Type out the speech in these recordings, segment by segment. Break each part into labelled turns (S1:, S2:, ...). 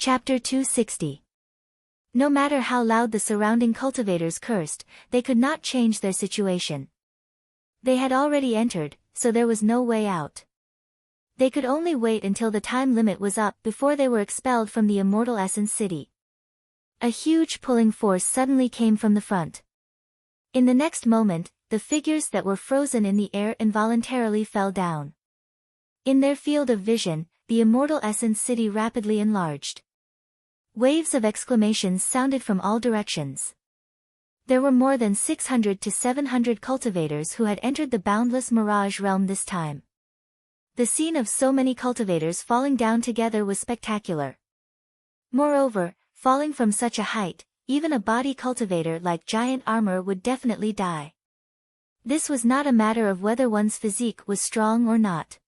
S1: Chapter 260. No matter how loud the surrounding cultivators cursed, they could not change their situation. They had already entered, so there was no way out. They could only wait until the time limit was up before they were expelled from the Immortal Essence City. A huge pulling force suddenly came from the front. In the next moment, the figures that were frozen in the air involuntarily fell down. In their field of vision, the Immortal Essence City rapidly enlarged. Waves of exclamations sounded from all directions. There were more than 600 to 700 cultivators who had entered the boundless mirage realm this time. The scene of so many cultivators falling down together was spectacular. Moreover, falling from such a height, even a body cultivator like giant armor would definitely die. This was not a matter of whether one's physique was strong or not.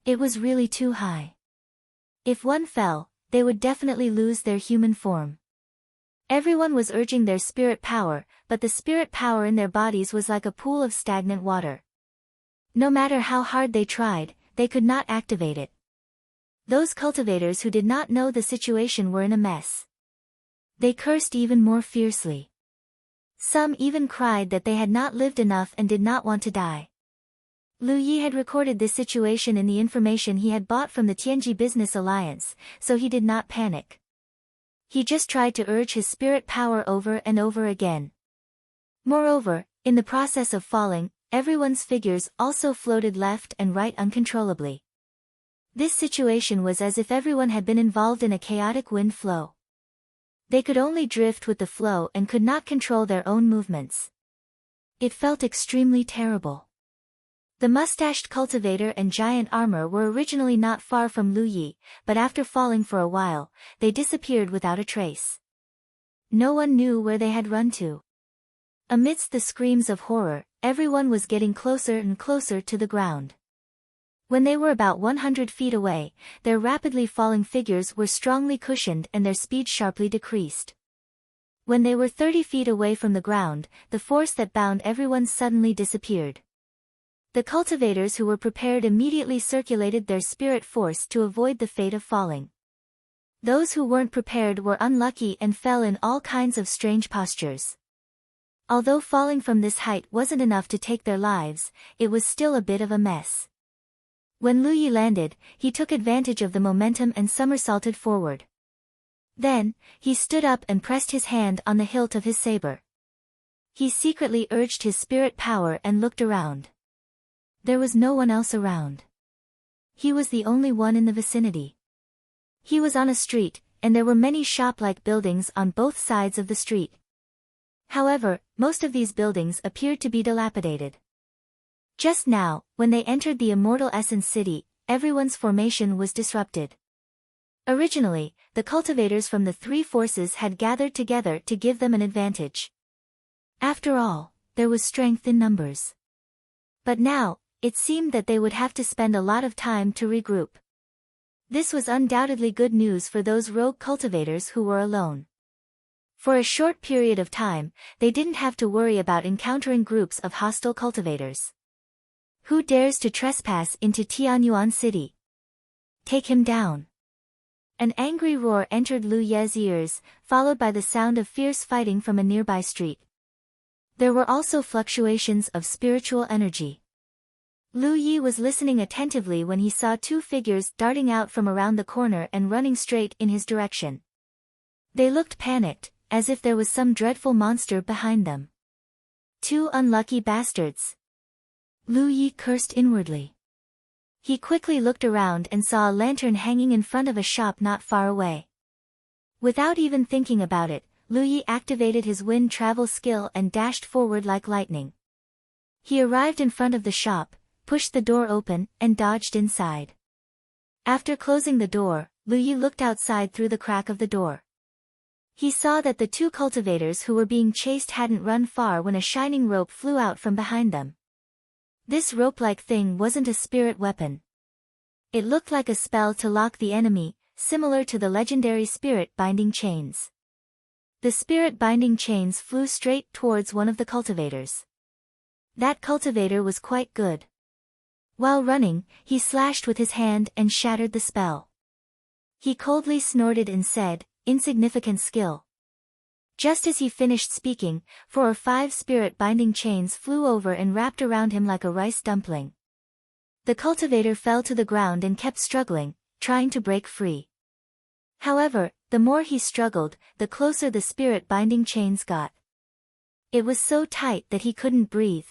S1: It was really too high. If one fell, they would definitely lose their human form. Everyone was urging their spirit power, but the spirit power in their bodies was like a pool of stagnant water. No matter how hard they tried, they could not activate it. Those cultivators who did not know the situation were in a mess. They cursed even more fiercely. Some even cried that they had not lived enough and did not want to die. Lu Yi had recorded this situation in the information he had bought from the Tianji Business Alliance, so he did not panic. He just tried to urge his spirit power over and over again. Moreover, in the process of falling, everyone's figures also floated left and right uncontrollably. This situation was as if everyone had been involved in a chaotic wind flow. They could only drift with the flow and could not control their own movements. It felt extremely terrible. The mustached cultivator and giant armor were originally not far from Lu Yi, but after falling for a while, they disappeared without a trace. No one knew where they had run to. Amidst the screams of horror, everyone was getting closer and closer to the ground. When they were about 100 feet away, their rapidly falling figures were strongly cushioned and their speed sharply decreased. When they were 30 feet away from the ground, the force that bound everyone suddenly disappeared. The cultivators who were prepared immediately circulated their spirit force to avoid the fate of falling. Those who weren't prepared were unlucky and fell in all kinds of strange postures. Although falling from this height wasn't enough to take their lives, it was still a bit of a mess. When Lu Yi landed, he took advantage of the momentum and somersaulted forward. Then, he stood up and pressed his hand on the hilt of his saber. He secretly urged his spirit power and looked around. There was no one else around. He was the only one in the vicinity. He was on a street, and there were many shop-like buildings on both sides of the street. However, most of these buildings appeared to be dilapidated. Just now, when they entered the Immortal Essence City, everyone's formation was disrupted. Originally, the cultivators from the three forces had gathered together to give them an advantage. After all, there was strength in numbers. But now, it seemed that they would have to spend a lot of time to regroup. This was undoubtedly good news for those rogue cultivators who were alone. For a short period of time, they didn't have to worry about encountering groups of hostile cultivators. Who dares to trespass into Tianyuan City? Take him down. An angry roar entered Lu Ye's ears, followed by the sound of fierce fighting from a nearby street. There were also fluctuations of spiritual energy. Lu Yi was listening attentively when he saw two figures darting out from around the corner and running straight in his direction. They looked panicked, as if there was some dreadful monster behind them. Two unlucky bastards. Lu Yi cursed inwardly. He quickly looked around and saw a lantern hanging in front of a shop not far away. Without even thinking about it, Lu Yi activated his wind travel skill and dashed forward like lightning. He arrived in front of the shop, pushed the door open, and dodged inside. After closing the door, Lu Yi looked outside through the crack of the door. He saw that the two cultivators who were being chased hadn't run far when a shining rope flew out from behind them. This rope-like thing wasn't a spirit weapon. It looked like a spell to lock the enemy, similar to the legendary spirit binding chains. The spirit binding chains flew straight towards one of the cultivators. That cultivator was quite good. While running, he slashed with his hand and shattered the spell. He coldly snorted and said, "Insignificant skill." Just as he finished speaking, 4 or 5 spirit-binding chains flew over and wrapped around him like a rice dumpling. The cultivator fell to the ground and kept struggling, trying to break free. However, the more he struggled, the closer the spirit-binding chains got. It was so tight that he couldn't breathe.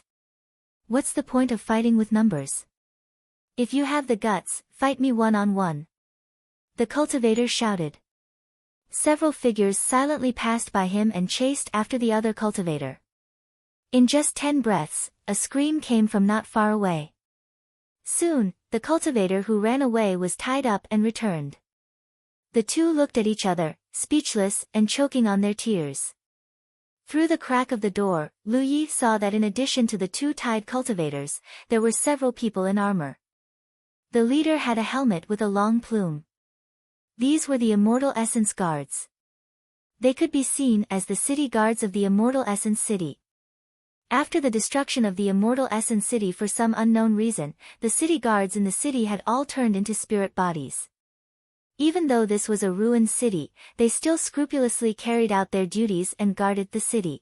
S1: What's the point of fighting with numbers? If you have the guts, fight me one-on-one. The cultivator shouted. Several figures silently passed by him and chased after the other cultivator. In just 10 breaths, a scream came from not far away. Soon, the cultivator who ran away was tied up and returned. The two looked at each other, speechless and choking on their tears. Through the crack of the door, Lu Yi saw that in addition to the 2 tied cultivators, there were several people in armor. The leader had a helmet with a long plume. These were the Immortal Essence Guards. They could be seen as the city guards of the Immortal Essence City. After the destruction of the Immortal Essence City for some unknown reason, the city guards in the city had all turned into spirit bodies. Even though this was a ruined city, they still scrupulously carried out their duties and guarded the city.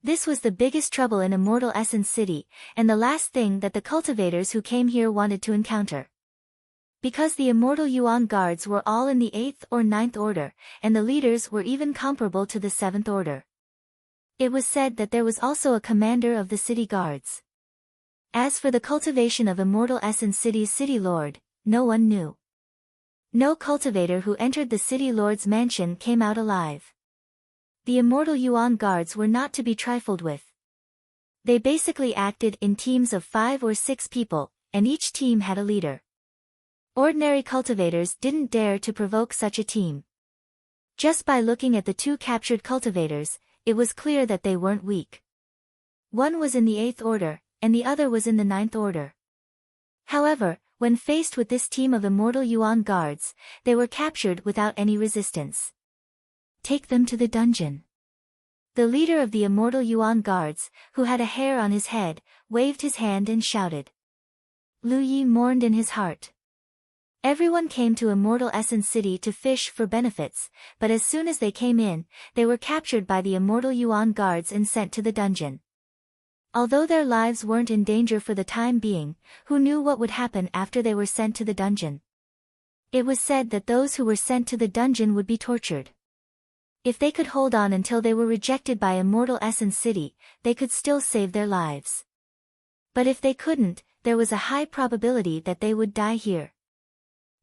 S1: This was the biggest trouble in Immortal Essence City, and the last thing that the cultivators who came here wanted to encounter. Because the Immortal Yuan Guards were all in the 8th or 9th order, and the leaders were even comparable to the 7th order. It was said that there was also a commander of the city guards. As for the cultivation of Immortal Essence City's city lord, no one knew. No cultivator who entered the city lord's mansion came out alive. The Immortal Yuan Guards were not to be trifled with. They basically acted in teams of 5 or 6 people, and each team had a leader. Ordinary cultivators didn't dare to provoke such a team. Just by looking at the 2 captured cultivators, it was clear that they weren't weak. One was in the 8th order, and the other was in the 9th order. However, when faced with this team of Immortal Yuan Guards, they were captured without any resistance. Take them to the dungeon. The leader of the Immortal Yuan Guards, who had a hair on his head, waved his hand and shouted. Lu Yi mourned in his heart. Everyone came to Immortal Essence City to fish for benefits, but as soon as they came in, they were captured by the Immortal Yuan Guards and sent to the dungeon. Although their lives weren't in danger for the time being, who knew what would happen after they were sent to the dungeon? It was said that those who were sent to the dungeon would be tortured. If they could hold on until they were rejected by Immortal Essence City, they could still save their lives. But if they couldn't, there was a high probability that they would die here.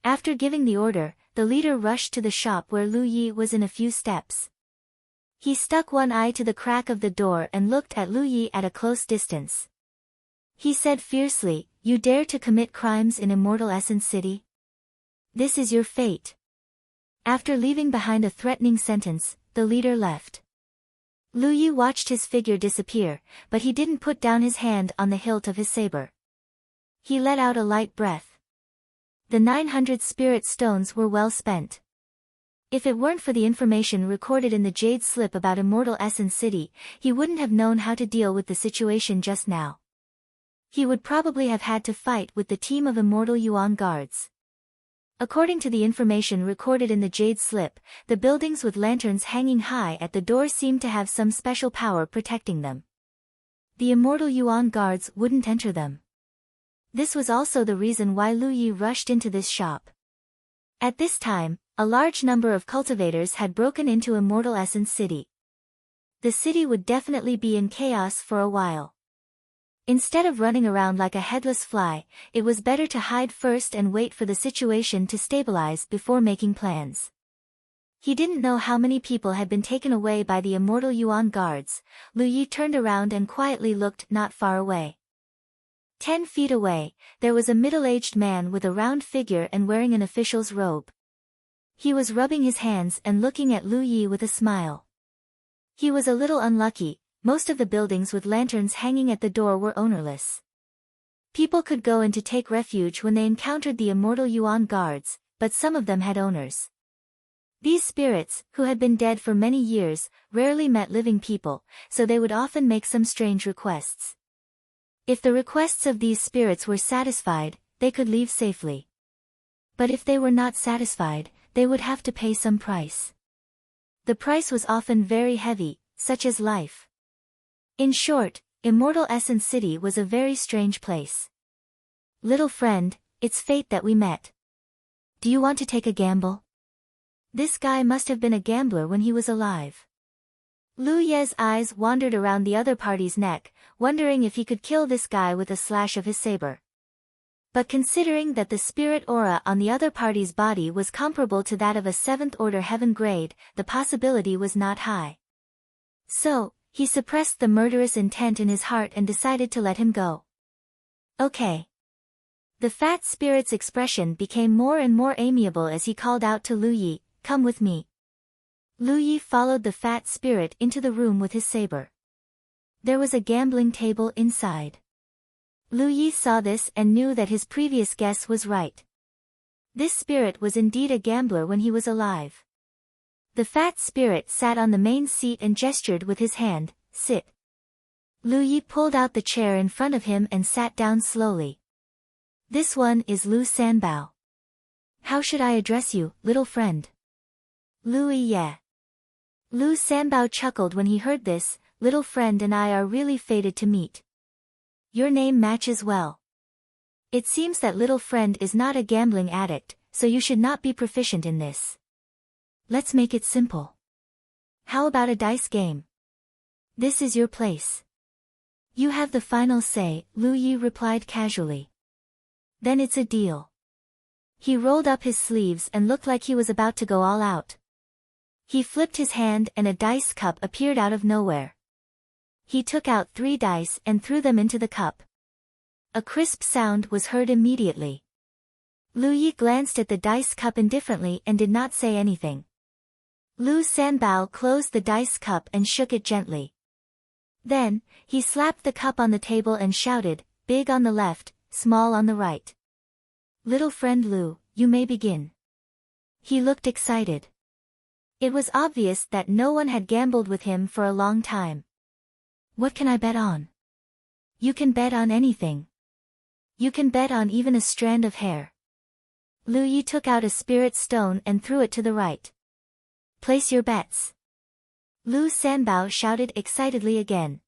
S1: After giving the order, the leader rushed to the shop where Lu Yi was in a few steps. He stuck one eye to the crack of the door and looked at Lu Yi at a close distance. He said fiercely, "You dare to commit crimes in Immortal Essence City? This is your fate." After leaving behind a threatening sentence, the leader left. Lu Yi watched his figure disappear, but he didn't put down his hand on the hilt of his saber. He let out a light breath. The 900 spirit stones were well spent. If it weren't for the information recorded in the Jade Slip about Immortal Essence City, he wouldn't have known how to deal with the situation just now. He would probably have had to fight with the team of Immortal Yuan Guards. According to the information recorded in the Jade Slip, the buildings with lanterns hanging high at the door seemed to have some special power protecting them. The Immortal Yuan Guards wouldn't enter them. This was also the reason why Lu Yi rushed into this shop. At this time, a large number of cultivators had broken into Immortal Essence City. The city would definitely be in chaos for a while. Instead of running around like a headless fly, it was better to hide first and wait for the situation to stabilize before making plans. He didn't know how many people had been taken away by the Immortal Yuan Guards. Lu Yi turned around and quietly looked not far away. 10 feet away, there was a middle-aged man with a round figure and wearing an official's robe. He was rubbing his hands and looking at Lu Yi with a smile. He was a little unlucky. Most of the buildings with lanterns hanging at the door were ownerless. People could go in to take refuge when they encountered the Immortal Yuan Guards, but some of them had owners. These spirits, who had been dead for many years, rarely met living people, so they would often make some strange requests. If the requests of these spirits were satisfied, they could leave safely. But if they were not satisfied, they would have to pay some price. The price was often very heavy, such as life. In short, Immortal Essence City was a very strange place. Little friend, it's fate that we met. Do you want to take a gamble? This guy must have been a gambler when he was alive. Lu Ye's eyes wandered around the other party's neck, wondering if he could kill this guy with a slash of his saber. But considering that the spirit aura on the other party's body was comparable to that of a 7th order heaven grade, the possibility was not high. So, he suppressed the murderous intent in his heart and decided to let him go. Okay. The fat spirit's expression became more and more amiable as he called out to Lu Yi, "Come with me." Lu Yi followed the fat spirit into the room with his saber. There was a gambling table inside. Lu Yi saw this and knew that his previous guess was right. This spirit was indeed a gambler when he was alive. The fat spirit sat on the main seat and gestured with his hand, "Sit." Lu Yi pulled out the chair in front of him and sat down slowly. "This one is Lu Sanbao. How should I address you, little friend?" "Lu Yi." Lu Sanbao chuckled when he heard this, "Little friend and I are really fated to meet. Your name matches well. It seems that little friend is not a gambling addict, so you should not be proficient in this. Let's make it simple. How about a dice game? This is your place. You have the final say," Lu Yi replied casually. "Then it's a deal." He rolled up his sleeves and looked like he was about to go all out. He flipped his hand and a dice cup appeared out of nowhere. He took out 3 dice and threw them into the cup. A crisp sound was heard immediately. Lu Yi glanced at the dice cup indifferently and did not say anything. Lu Sanbao closed the dice cup and shook it gently. Then, he slapped the cup on the table and shouted, "Big on the left, small on the right. Little friend Lu, you may begin." He looked excited. It was obvious that no one had gambled with him for a long time. "What can I bet on?" "You can bet on anything. You can bet on even a strand of hair." Lu Yi took out a spirit stone and threw it to the right. "Place your bets." Lu Sanbao shouted excitedly again.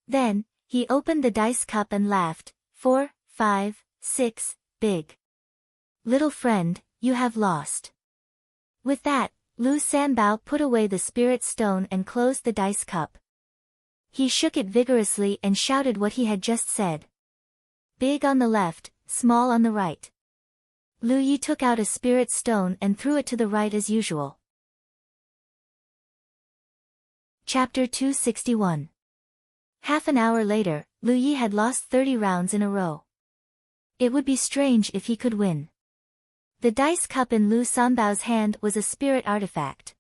S1: Then, he opened the dice cup and laughed, 4, 5, 6, big. "Little friend, you have lost." With that, Lu Sanbao put away the spirit stone and closed the dice cup. He shook it vigorously and shouted what he had just said. "Big on the left, small on the right." Lu Yi took out a spirit stone and threw it to the right as usual. Chapter 261. Half an hour later, Lu Yi had lost 30 rounds in a row. It would be strange if he could win. The dice cup in Lu Sanbao's hand was a spirit artifact.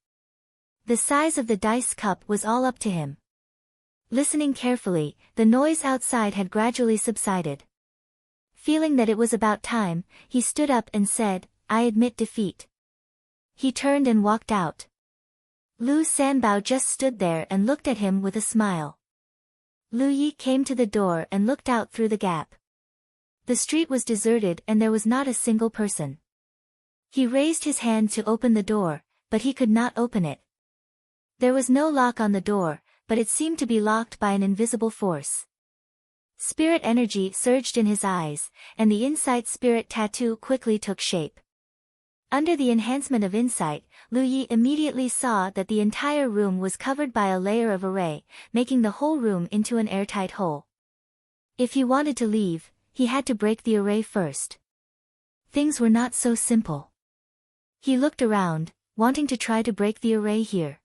S1: The size of the dice cup was all up to him. Listening carefully, the noise outside had gradually subsided. Feeling that it was about time, he stood up and said, "I admit defeat." He turned and walked out. Lu Sanbao just stood there and looked at him with a smile. Lu Yi came to the door and looked out through the gap. The street was deserted and there was not a single person. He raised his hand to open the door, but he could not open it. There was no lock on the door, but it seemed to be locked by an invisible force. Spirit energy surged in his eyes, and the insight spirit tattoo quickly took shape. Under the enhancement of insight, Lu Yi immediately saw that the entire room was covered by a layer of array, making the whole room into an airtight hole. If he wanted to leave, he had to break the array first. Things were not so simple. He looked around, wanting to try to break the array here.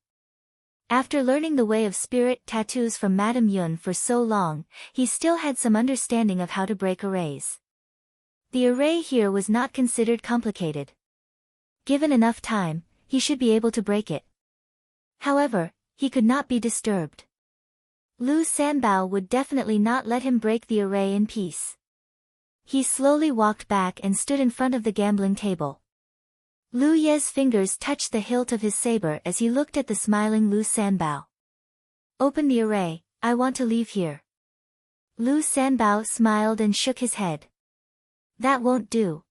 S1: After learning the way of spirit tattoos from Madame Yun for so long, he still had some understanding of how to break arrays. The array here was not considered complicated. Given enough time, he should be able to break it. However, he could not be disturbed. Lu Sanbao would definitely not let him break the array in peace. He slowly walked back and stood in front of the gambling table. Lu Ye's fingers touched the hilt of his saber as he looked at the smiling Lu Sanbao. "Open the array, I want to leave here." Lu Sanbao smiled and shook his head. "That won't do.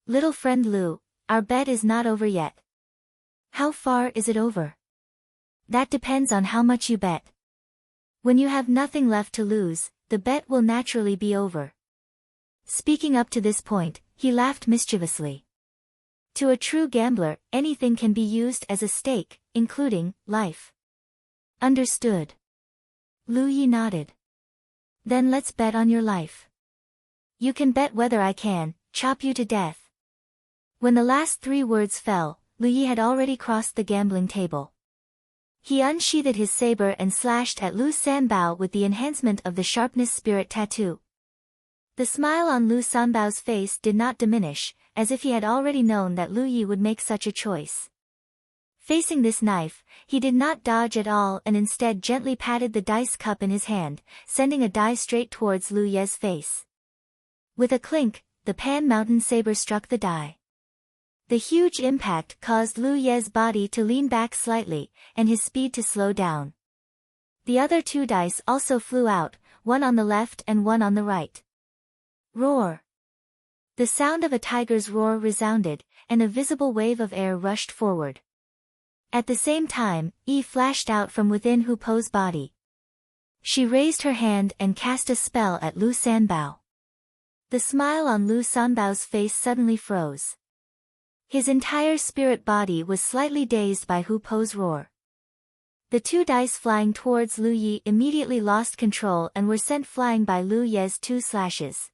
S1: Little friend Lu, our bet is not over yet. How far is it over? That depends on how much you bet. When you have nothing left to lose, the bet will naturally be over. Speaking up to this point, he laughed mischievously. To a true gambler, anything can be used as a stake, including life. Understood. Lu Yi nodded. Then let's bet on your life. You can bet whether I can chop you to death. When the last 3 words fell, Lu Yi had already crossed the gambling table. He unsheathed his saber and slashed at Lu Sanbao with the enhancement of the sharpness spirit tattoo. The smile on Lu Sanbao's face did not diminish, as if he had already known that Lu Yi would make such a choice. Facing this knife, he did not dodge at all and instead gently patted the dice cup in his hand, sending a die straight towards Lu Ye's face. With a clink, the Pan Mountain saber struck the die. The huge impact caused Lu Ye's body to lean back slightly, and his speed to slow down. The other 2 dice also flew out, one on the left and one on the right. Roar! The sound of a tiger's roar resounded, and a visible wave of air rushed forward. At the same time, Yi flashed out from within Hu Po's body. She raised her hand and cast a spell at Lu Sanbao. The smile on Lu Sanbao's face suddenly froze. His entire spirit body was slightly dazed by Hu Po's roar. The 2 dice flying towards Lu Yi immediately lost control and were sent flying by Lu Ye's 2 slashes.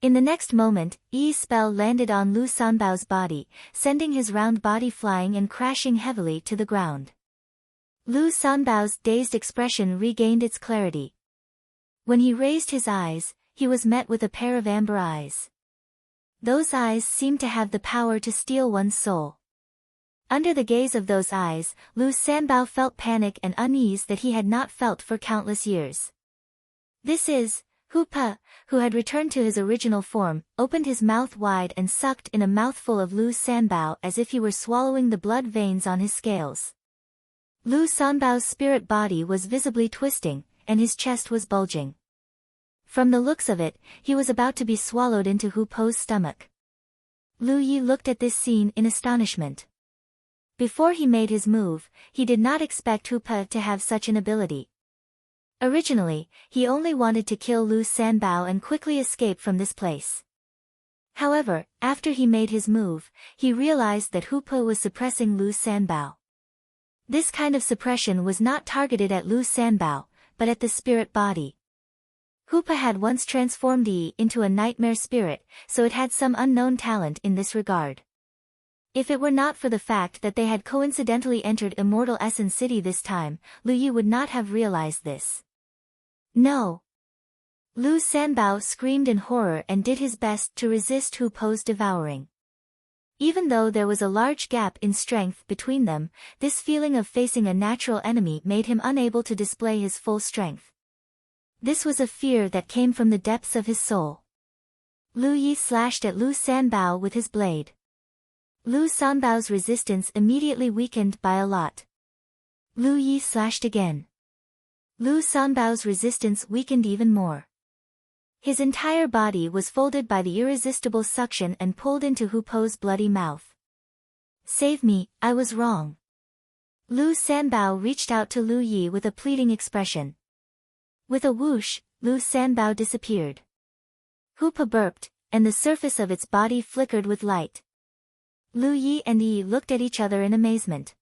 S1: In the next moment, Yi's spell landed on Lu Sanbao's body, sending his round body flying and crashing heavily to the ground. Lu Sanbao's dazed expression regained its clarity. When he raised his eyes, he was met with a pair of amber eyes. Those eyes seemed to have the power to steal one's soul. Under the gaze of those eyes, Lu Sanbao felt panic and unease that he had not felt for countless years. This is, Hu Po, who had returned to his original form, opened his mouth wide and sucked in a mouthful of Lu Sanbao as if he were swallowing the blood veins on his scales. Lu Sanbao's spirit body was visibly twisting, and his chest was bulging. From the looks of it, he was about to be swallowed into Hu Po's stomach. Lu Yi looked at this scene in astonishment. Before he made his move, he did not expect Hu Po to have such an ability. Originally, he only wanted to kill Lu Sanbao and quickly escape from this place. However, after he made his move, he realized that Hu Po was suppressing Lu Sanbao. This kind of suppression was not targeted at Lu Sanbao, but at the spirit body. Hu Po had once transformed Yi into a nightmare spirit, so it had some unknown talent in this regard. If it were not for the fact that they had coincidentally entered Immortal Essence City this time, Lu Yi would not have realized this. No! Lu Sanbao screamed in horror and did his best to resist Hu Po's devouring. Even though there was a large gap in strength between them, this feeling of facing a natural enemy made him unable to display his full strength. This was a fear that came from the depths of his soul. Lu Yi slashed at Lu Sanbao with his blade. Lu Sanbao's resistance immediately weakened by a lot. Lu Yi slashed again. Lu Sanbao's resistance weakened even more. His entire body was folded by the irresistible suction and pulled into Hu Po's bloody mouth. Save me, I was wrong. Lu Sanbao reached out to Lu Yi with a pleading expression. With a whoosh, Lu Sanbao disappeared. Hu Po burped, and the surface of its body flickered with light. Lu Yi and Yi looked at each other in amazement.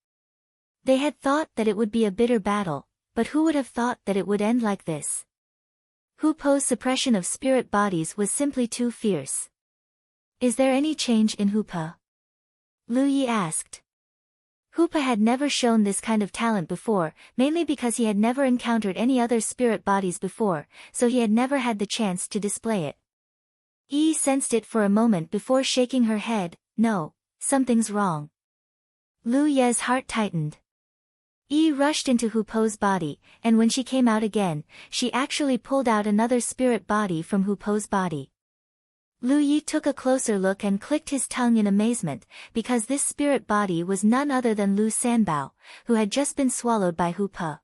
S1: They had thought that it would be a bitter battle, but who would have thought that it would end like this? Hu Po's suppression of spirit bodies was simply too fierce. Is there any change in Hu Po? Lu Yi asked. Hu Po had never shown this kind of talent before, mainly because he had never encountered any other spirit bodies before, so he had never had the chance to display it. Yi sensed it for a moment before shaking her head. No, something's wrong. Lu Ye's heart tightened. Yi rushed into Hu Po's body, and when she came out again, she actually pulled out another spirit body from Hu Po's body. Lu Yi took a closer look and clicked his tongue in amazement, because this spirit body was none other than Lu Sanbao, who had just been swallowed by Hu Po.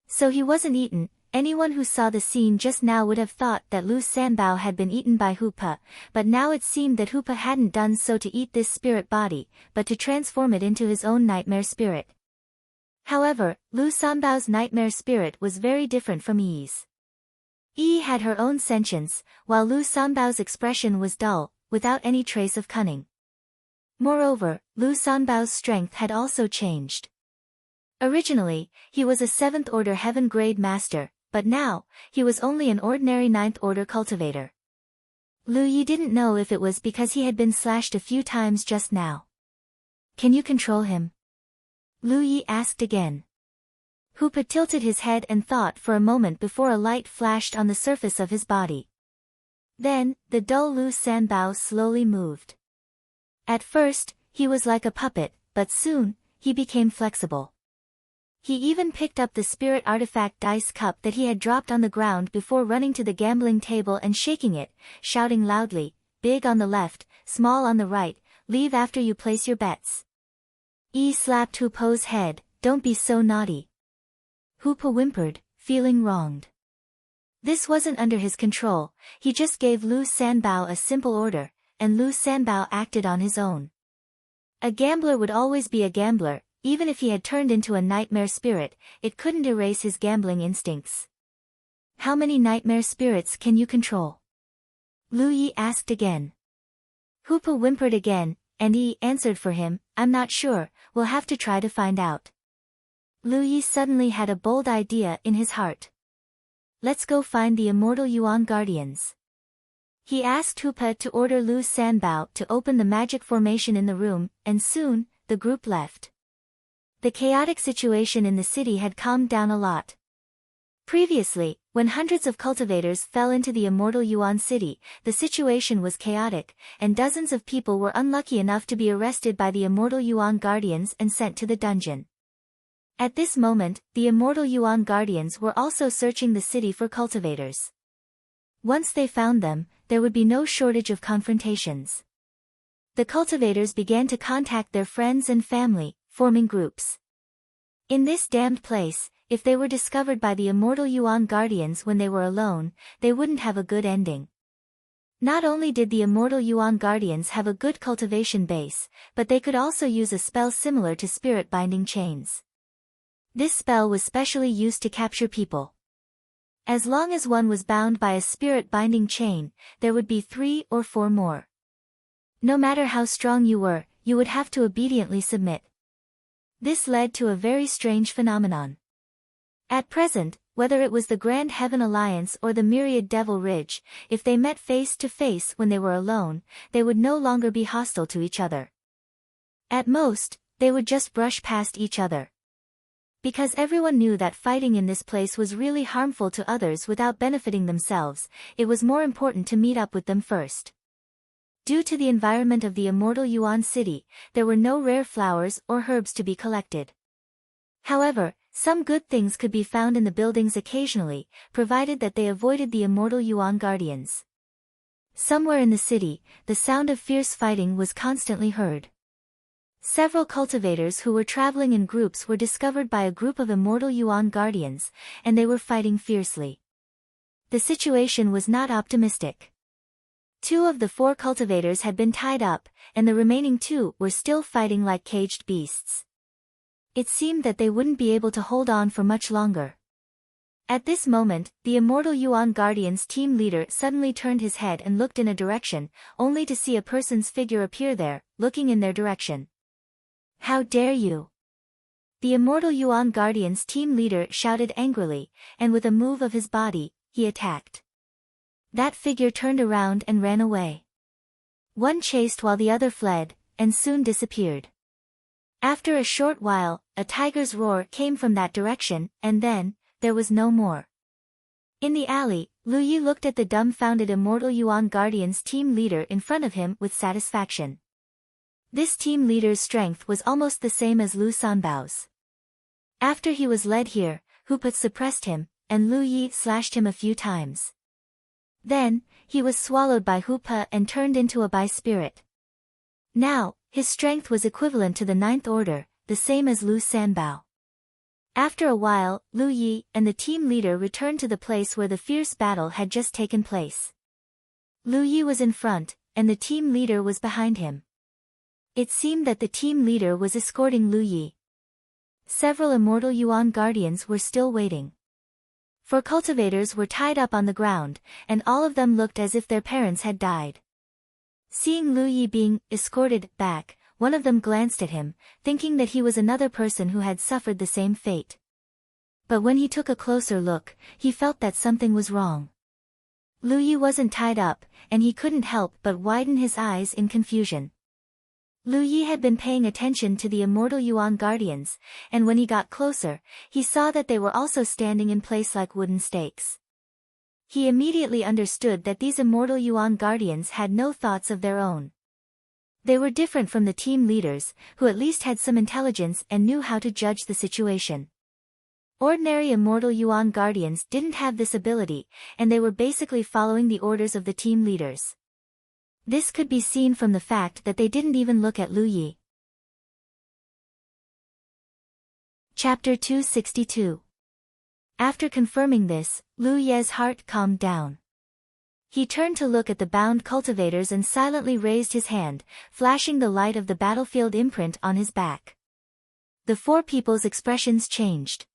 S1: So he wasn't eaten, Anyone who saw the scene just now would have thought that Lu Sanbao had been eaten by Hoopa, but now it seemed that Hoopa hadn't done so to eat this spirit body, but to transform it into his own nightmare spirit. However, Lu Sanbao's nightmare spirit was very different from Yi's. Yi had her own sentience, while Lu Sanbao's expression was dull, without any trace of cunning. Moreover, Lu Sanbao's strength had also changed. Originally, he was a 7th order heaven grade master, but now, he was only an ordinary 9th order cultivator. Lu Yi didn't know if it was because he had been slashed a few times just now. Can you control him? Lu Yi asked again. Hoopa tilted his head and thought for a moment before a light flashed on the surface of his body. Then, the dull Lu Sanbao slowly moved. At first, he was like a puppet, but soon, he became flexible. He even picked up the spirit artifact dice cup that he had dropped on the ground before running to the gambling table and shaking it, shouting loudly, "Big on the left, small on the right, leave after you place your bets." Yi slapped Hoopa's head, "Don't be so naughty." Hoopa whimpered, feeling wronged. This wasn't under his control, he just gave Lu Sanbao a simple order, and Lu Sanbao acted on his own. A gambler would always be a gambler. Even if he had turned into a nightmare spirit, it couldn't erase his gambling instincts. "How many nightmare spirits can you control?" Lu Yi asked again. Hoopa whimpered again, and Yi answered for him, "I'm not sure, we'll have to try to find out." Lu Yi suddenly had a bold idea in his heart. "Let's go find the immortal Yuan guardians." He asked Hoopa to order Lu Sanbao to open the magic formation in the room, and soon, the group left. The chaotic situation in the city had calmed down a lot. Previously, when hundreds of cultivators fell into the immortal Yuan city, the situation was chaotic, and dozens of people were unlucky enough to be arrested by the immortal Yuan guardians and sent to the dungeon. At this moment, the immortal Yuan guardians were also searching the city for cultivators. Once they found them, there would be no shortage of confrontations. The cultivators began to contact their friends and family, forming groups. In this damned place, if they were discovered by the immortal Yuan guardians when they were alone, they wouldn't have a good ending. Not only did the immortal Yuan guardians have a good cultivation base, but they could also use a spell similar to spirit binding chains. This spell was specially used to capture people. As long as one was bound by a spirit binding chain, there would be 3 or 4 more. No matter how strong you were, you would have to obediently submit. This led to a very strange phenomenon. At present, whether it was the Grand Heaven Alliance or the Myriad Devil Ridge, if they met face to face when they were alone, they would no longer be hostile to each other. At most, they would just brush past each other. Because everyone knew that fighting in this place was really harmful to others without benefiting themselves, it was more important to meet up with them first. Due to the environment of the immortal Yuan city, there were no rare flowers or herbs to be collected. However, some good things could be found in the buildings occasionally, provided that they avoided the immortal Yuan guardians. Somewhere in the city, the sound of fierce fighting was constantly heard. Several cultivators who were traveling in groups were discovered by a group of immortal Yuan guardians, and they were fighting fiercely. The situation was not optimistic. 2 of the 4 cultivators had been tied up, and the remaining 2 were still fighting like caged beasts. It seemed that they wouldn't be able to hold on for much longer. At this moment, the immortal Yuan Guardian's team leader suddenly turned his head and looked in a direction, only to see a person's figure appear there, looking in their direction. "How dare you!" The immortal Yuan Guardian's team leader shouted angrily, and with a move of his body, he attacked. That figure turned around and ran away. One chased while the other fled, and soon disappeared. After a short while, a tiger's roar came from that direction, and then, there was no more. In the alley, Lu Yi looked at the dumbfounded immortal Yuan Guardian's team leader in front of him with satisfaction. This team leader's strength was almost the same as Lu Sanbao's. After he was led here, Hoopa suppressed him, and Lu Yi slashed him a few times. Then, he was swallowed by Hoopa and turned into a bi-spirit. Now, his strength was equivalent to the 9th order, the same as Lu Sanbao. After a while, Lu Yi and the team leader returned to the place where the fierce battle had just taken place. Lu Yi was in front, and the team leader was behind him. It seemed that the team leader was escorting Lu Yi. Several immortal Yuan guardians were still waiting. 4 cultivators were tied up on the ground, and all of them looked as if their parents had died. Seeing Lu Yi being escorted back, one of them glanced at him, thinking that he was another person who had suffered the same fate. But when he took a closer look, he felt that something was wrong. Lu Yi wasn't tied up, and he couldn't help but widen his eyes in confusion. Lu Yi had been paying attention to the immortal Yuan guardians, and when he got closer, he saw that they were also standing in place like wooden stakes. He immediately understood that these immortal Yuan guardians had no thoughts of their own. They were different from the team leaders, who at least had some intelligence and knew how to judge the situation. Ordinary immortal Yuan guardians didn't have this ability, and they were basically following the orders of the team leaders. This could be seen from the fact that they didn't even look at Lu Yi. Chapter 262. After confirming this, Lu Ye's heart calmed down. He turned to look at the bound cultivators and silently raised his hand, flashing the light of the battlefield imprint on his back. The 4 people's expressions changed.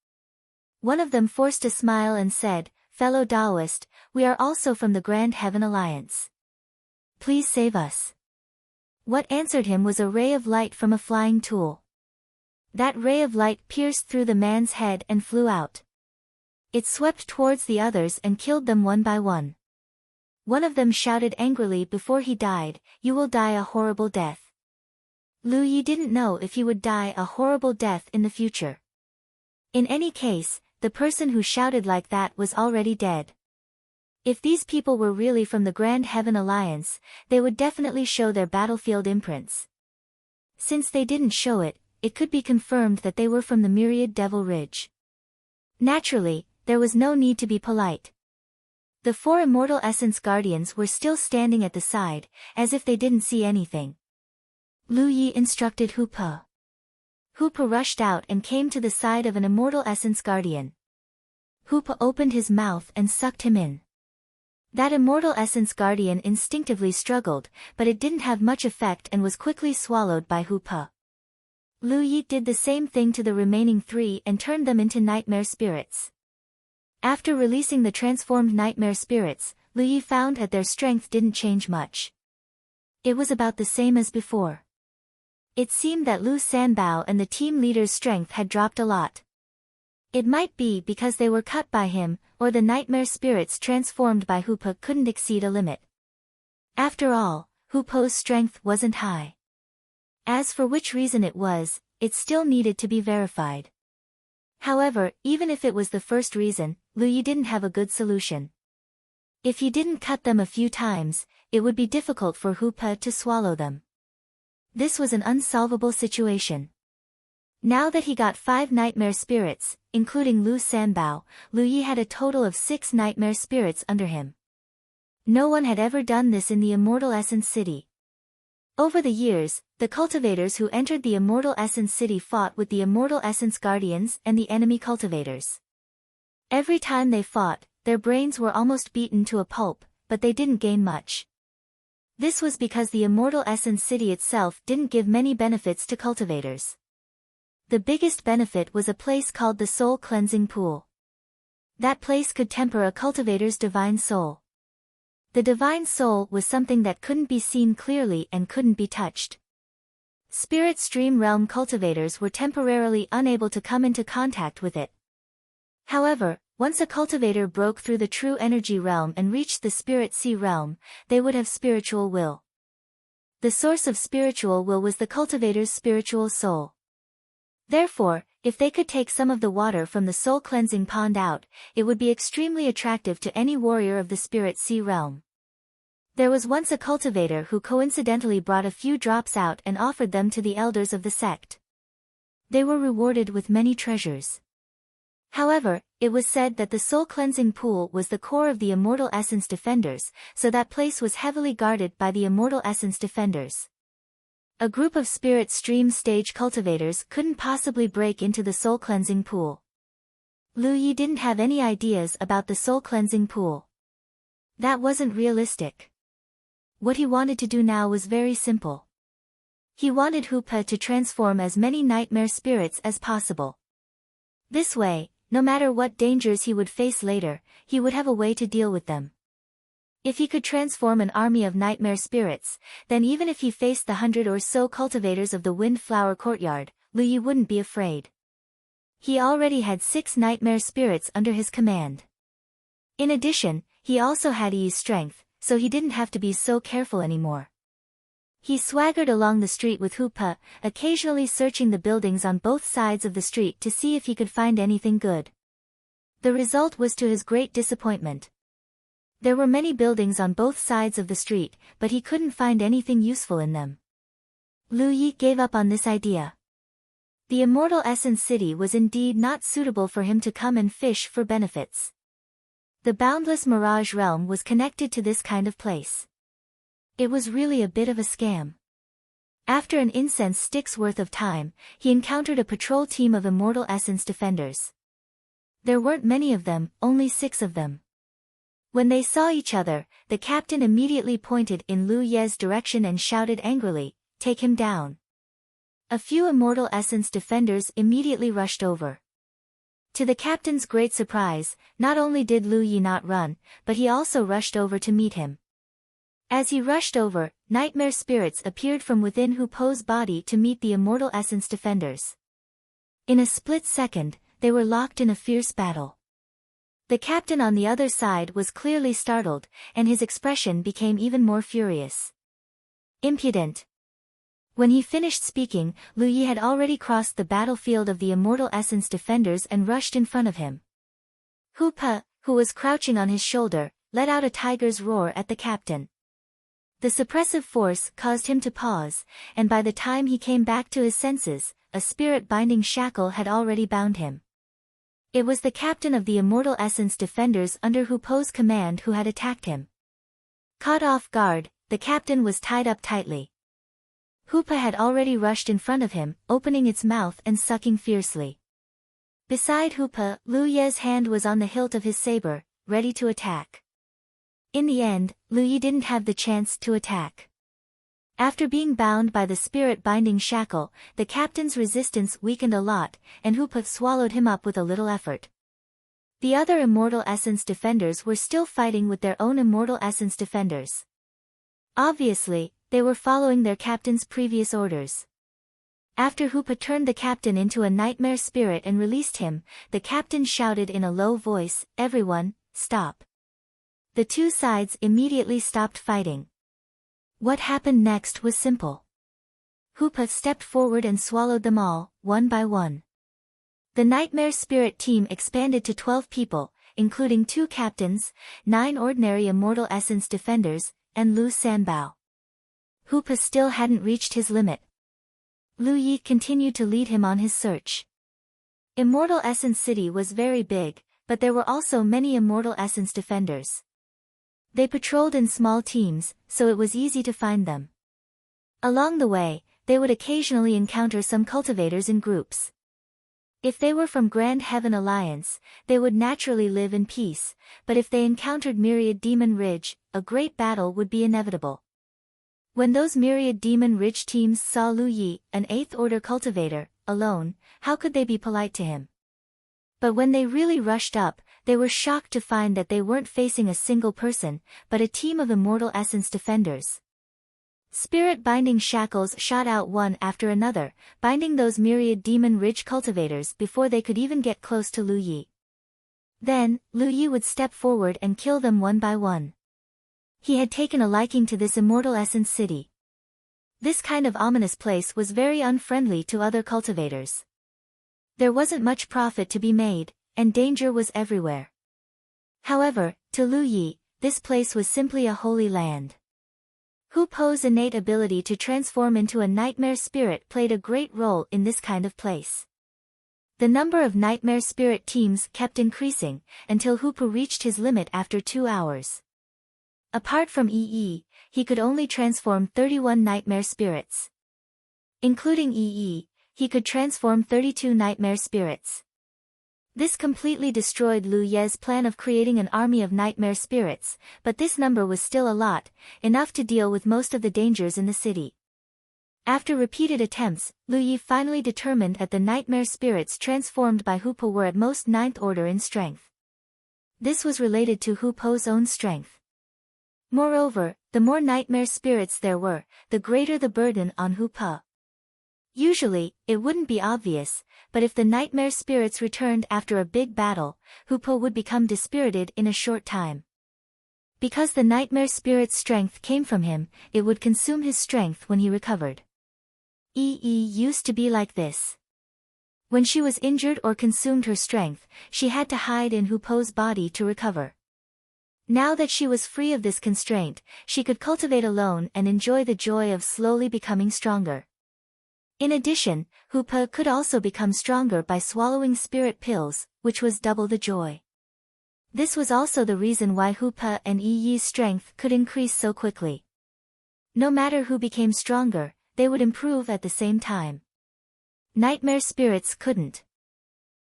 S1: One of them forced a smile and said, "Fellow Taoist, we are also from the Grand Heaven Alliance. Please save us." What answered him was a ray of light from a flying tool. That ray of light pierced through the man's head and flew out. It swept towards the others and killed them one by one. One of them shouted angrily before he died, "You will die a horrible death." Lu Yi didn't know if he would die a horrible death in the future. In any case, the person who shouted like that was already dead. If these people were really from the Grand Heaven Alliance, they would definitely show their battlefield imprints. Since they didn't show it, it could be confirmed that they were from the Myriad Devil Ridge. Naturally, there was no need to be polite. The 4 immortal essence guardians were still standing at the side, as if they didn't see anything. Lu Yi instructed Hu Pe. Hu Pe rushed out and came to the side of an immortal essence guardian. Hu Pe opened his mouth and sucked him in. That immortal essence guardian instinctively struggled, but it didn't have much effect and was quickly swallowed by Hu Pe. Lu Yi did the same thing to the remaining 3 and turned them into nightmare spirits. After releasing the transformed nightmare spirits, Lu Yi found that their strength didn't change much. It was about the same as before. It seemed that Lu Sanbao and the team leader's strength had dropped a lot. It might be because they were cut by him, or the nightmare spirits transformed by Hu Pe couldn't exceed a limit. After all, Hu Pe's strength wasn't high. As for which reason it was, it still needed to be verified. However, even if it was the first reason, Lu Yi didn't have a good solution. If he didn't cut them a few times, it would be difficult for Hu Pe to swallow them. This was an unsolvable situation. Now that he got 5 nightmare spirits, including Lu Sanbao, Lu Yi had a total of 6 nightmare spirits under him. No one had ever done this in the Immortal Essence City. Over the years, the cultivators who entered the Immortal Essence City fought with the Immortal Essence Guardians and the enemy cultivators. Every time they fought, their brains were almost beaten to a pulp, but they didn't gain much. This was because the Immortal Essence City itself didn't give many benefits to cultivators. The biggest benefit was a place called the Soul Cleansing Pool. That place could temper a cultivator's divine soul. The divine soul was something that couldn't be seen clearly and couldn't be touched. Spirit Stream Realm cultivators were temporarily unable to come into contact with it. However, once a cultivator broke through the true energy realm and reached the Spirit Sea Realm, they would have spiritual will. The source of spiritual will was the cultivator's spiritual soul. Therefore, if they could take some of the water from the soul cleansing pond out, it would be extremely attractive to any warrior of the Spirit Sea Realm. There was once a cultivator who coincidentally brought a few drops out and offered them to the elders of the sect. They were rewarded with many treasures. However, it was said that the soul cleansing pool was the core of the Immortal Essence Defenders, so that place was heavily guarded by the Immortal Essence Defenders. A group of Spirit Stream stage cultivators couldn't possibly break into the soul cleansing pool. Lu Yi didn't have any ideas about the soul-cleansing pool. That wasn't realistic. What he wanted to do now was very simple. He wanted Hoopa to transform as many nightmare spirits as possible. This way, no matter what dangers he would face later, he would have a way to deal with them. If he could transform an army of nightmare spirits, then even if he faced the 100 or so cultivators of the Windflower Courtyard, Lu Yi wouldn't be afraid. He already had 6 nightmare spirits under his command. In addition, he also had Yi's strength, so he didn't have to be so careful anymore. He swaggered along the street with Hoopa, occasionally searching the buildings on both sides of the street to see if he could find anything good. The result was to his great disappointment. There were many buildings on both sides of the street, but he couldn't find anything useful in them. Lu Yi gave up on this idea. The Immortal Essence City was indeed not suitable for him to come and fish for benefits. The boundless Mirage Realm was connected to this kind of place. It was really a bit of a scam. After an incense stick's worth of time, he encountered a patrol team of Immortal Essence defenders. There weren't many of them, only 6 of them. When they saw each other, the captain immediately pointed in Lu Ye's direction and shouted angrily, "Take him down." A few Immortal Essence defenders immediately rushed over. To the captain's great surprise, not only did Lu Yi not run, but he also rushed over to meet him. As he rushed over, nightmare spirits appeared from within Hoopa's body to meet the Immortal Essence defenders. In a split second, they were locked in a fierce battle. The captain on the other side was clearly startled, and his expression became even more furious. Impudent. When he finished speaking, Lu Yi had already crossed the battlefield of the Immortal Essence defenders and rushed in front of him. Hoopa, who was crouching on his shoulder, let out a tiger's roar at the captain. The suppressive force caused him to pause, and by the time he came back to his senses, a spirit-binding shackle had already bound him. It was the captain of the Immortal Essence defenders under Hoopa's command who had attacked him. Caught off guard, the captain was tied up tightly. Hoopa had already rushed in front of him, opening its mouth and sucking fiercely. Beside Hoopa, Lu Ye's hand was on the hilt of his saber, ready to attack. In the end, Lu Yi didn't have the chance to attack. After being bound by the spirit-binding shackle, the captain's resistance weakened a lot, and Hoopa swallowed him up with a little effort. The other Immortal Essence defenders were still fighting with their own Immortal Essence defenders. Obviously, they were following their captain's previous orders. After Hoopa turned the captain into a nightmare spirit and released him, the captain shouted in a low voice, "Everyone, stop." The two sides immediately stopped fighting. What happened next was simple. Hoopa stepped forward and swallowed them all, one by one. The Nightmare Spirit team expanded to 12 people, including 2 captains, 9 ordinary Immortal Essence defenders, and Lu Sanbao. Hoopa still hadn't reached his limit. Lu Yi continued to lead him on his search. Immortal Essence City was very big, but there were also many Immortal Essence defenders. They patrolled in small teams, so it was easy to find them. Along the way, they would occasionally encounter some cultivators in groups. If they were from Grand Heaven Alliance, they would naturally live in peace, but if they encountered Myriad Demon Ridge, a great battle would be inevitable. When those Myriad Demon Ridge teams saw Lu Yi, an 8th Order cultivator, alone, how could they be polite to him? But when they really rushed up, they were shocked to find that they weren't facing a single person, but a team of Immortal Essence defenders. Spirit-binding shackles shot out one after another, binding those Myriad Demon Ridge cultivators before they could even get close to Lu Yi. Then, Lu Yi would step forward and kill them one by one. He had taken a liking to this Immortal Essence City. This kind of ominous place was very unfriendly to other cultivators. There wasn't much profit to be made, and danger was everywhere. However, to Lu Yi, this place was simply a holy land. Hoopa's innate ability to transform into a nightmare spirit played a great role in this kind of place. The number of nightmare spirit teams kept increasing, until Hoopa reached his limit after 2 hours. Apart from EE, he could only transform 31 nightmare spirits. Including EE, he could transform 32 nightmare spirits. This completely destroyed Lu Ye's plan of creating an army of nightmare spirits, but this number was still a lot, enough to deal with most of the dangers in the city. After repeated attempts, Lu Yi finally determined that the nightmare spirits transformed by Hu Po were at most 9th order in strength. This was related to Hu Po's own strength. Moreover, the more nightmare spirits there were, the greater the burden on Hu Po. Usually, it wouldn't be obvious, but if the nightmare spirits returned after a big battle, Hu Po would become dispirited in a short time. Because the nightmare spirit's strength came from him, it would consume his strength when he recovered. Used to be like this. When she was injured or consumed her strength, she had to hide in Hu Po's body to recover. Now that she was free of this constraint, she could cultivate alone and enjoy the joy of slowly becoming stronger. In addition, Hu Po could also become stronger by swallowing spirit pills, which was double the joy. This was also the reason why Hu Po and Yi's strength could increase so quickly. No matter who became stronger, they would improve at the same time. Nightmare spirits couldn't.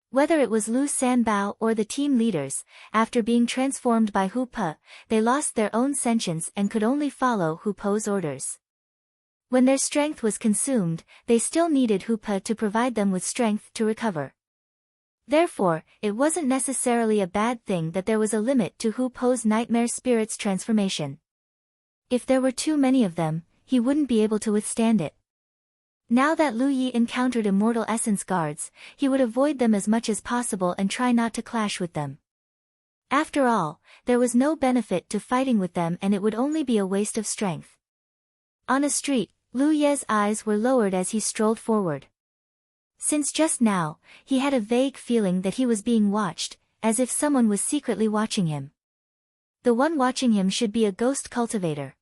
S1: Whether it was Lu Sanbao or the team leaders, after being transformed by Hu Po, they lost their own sentience and could only follow Hu Po's orders. When their strength was consumed, they still needed Hu Po to provide them with strength to recover. Therefore, it wasn't necessarily a bad thing that there was a limit to Hu Po's nightmare spirits transformation. If there were too many of them, he wouldn't be able to withstand it. Now that Lu Yi encountered immortal essence guards, he would avoid them as much as possible and try not to clash with them. After all, there was no benefit to fighting with them and it would only be a waste of strength. On a street, Lu Ye's eyes were lowered as he strolled forward. Since just now, he had a vague feeling that he was being watched, as if someone was secretly watching him. The one watching him should be a ghost cultivator.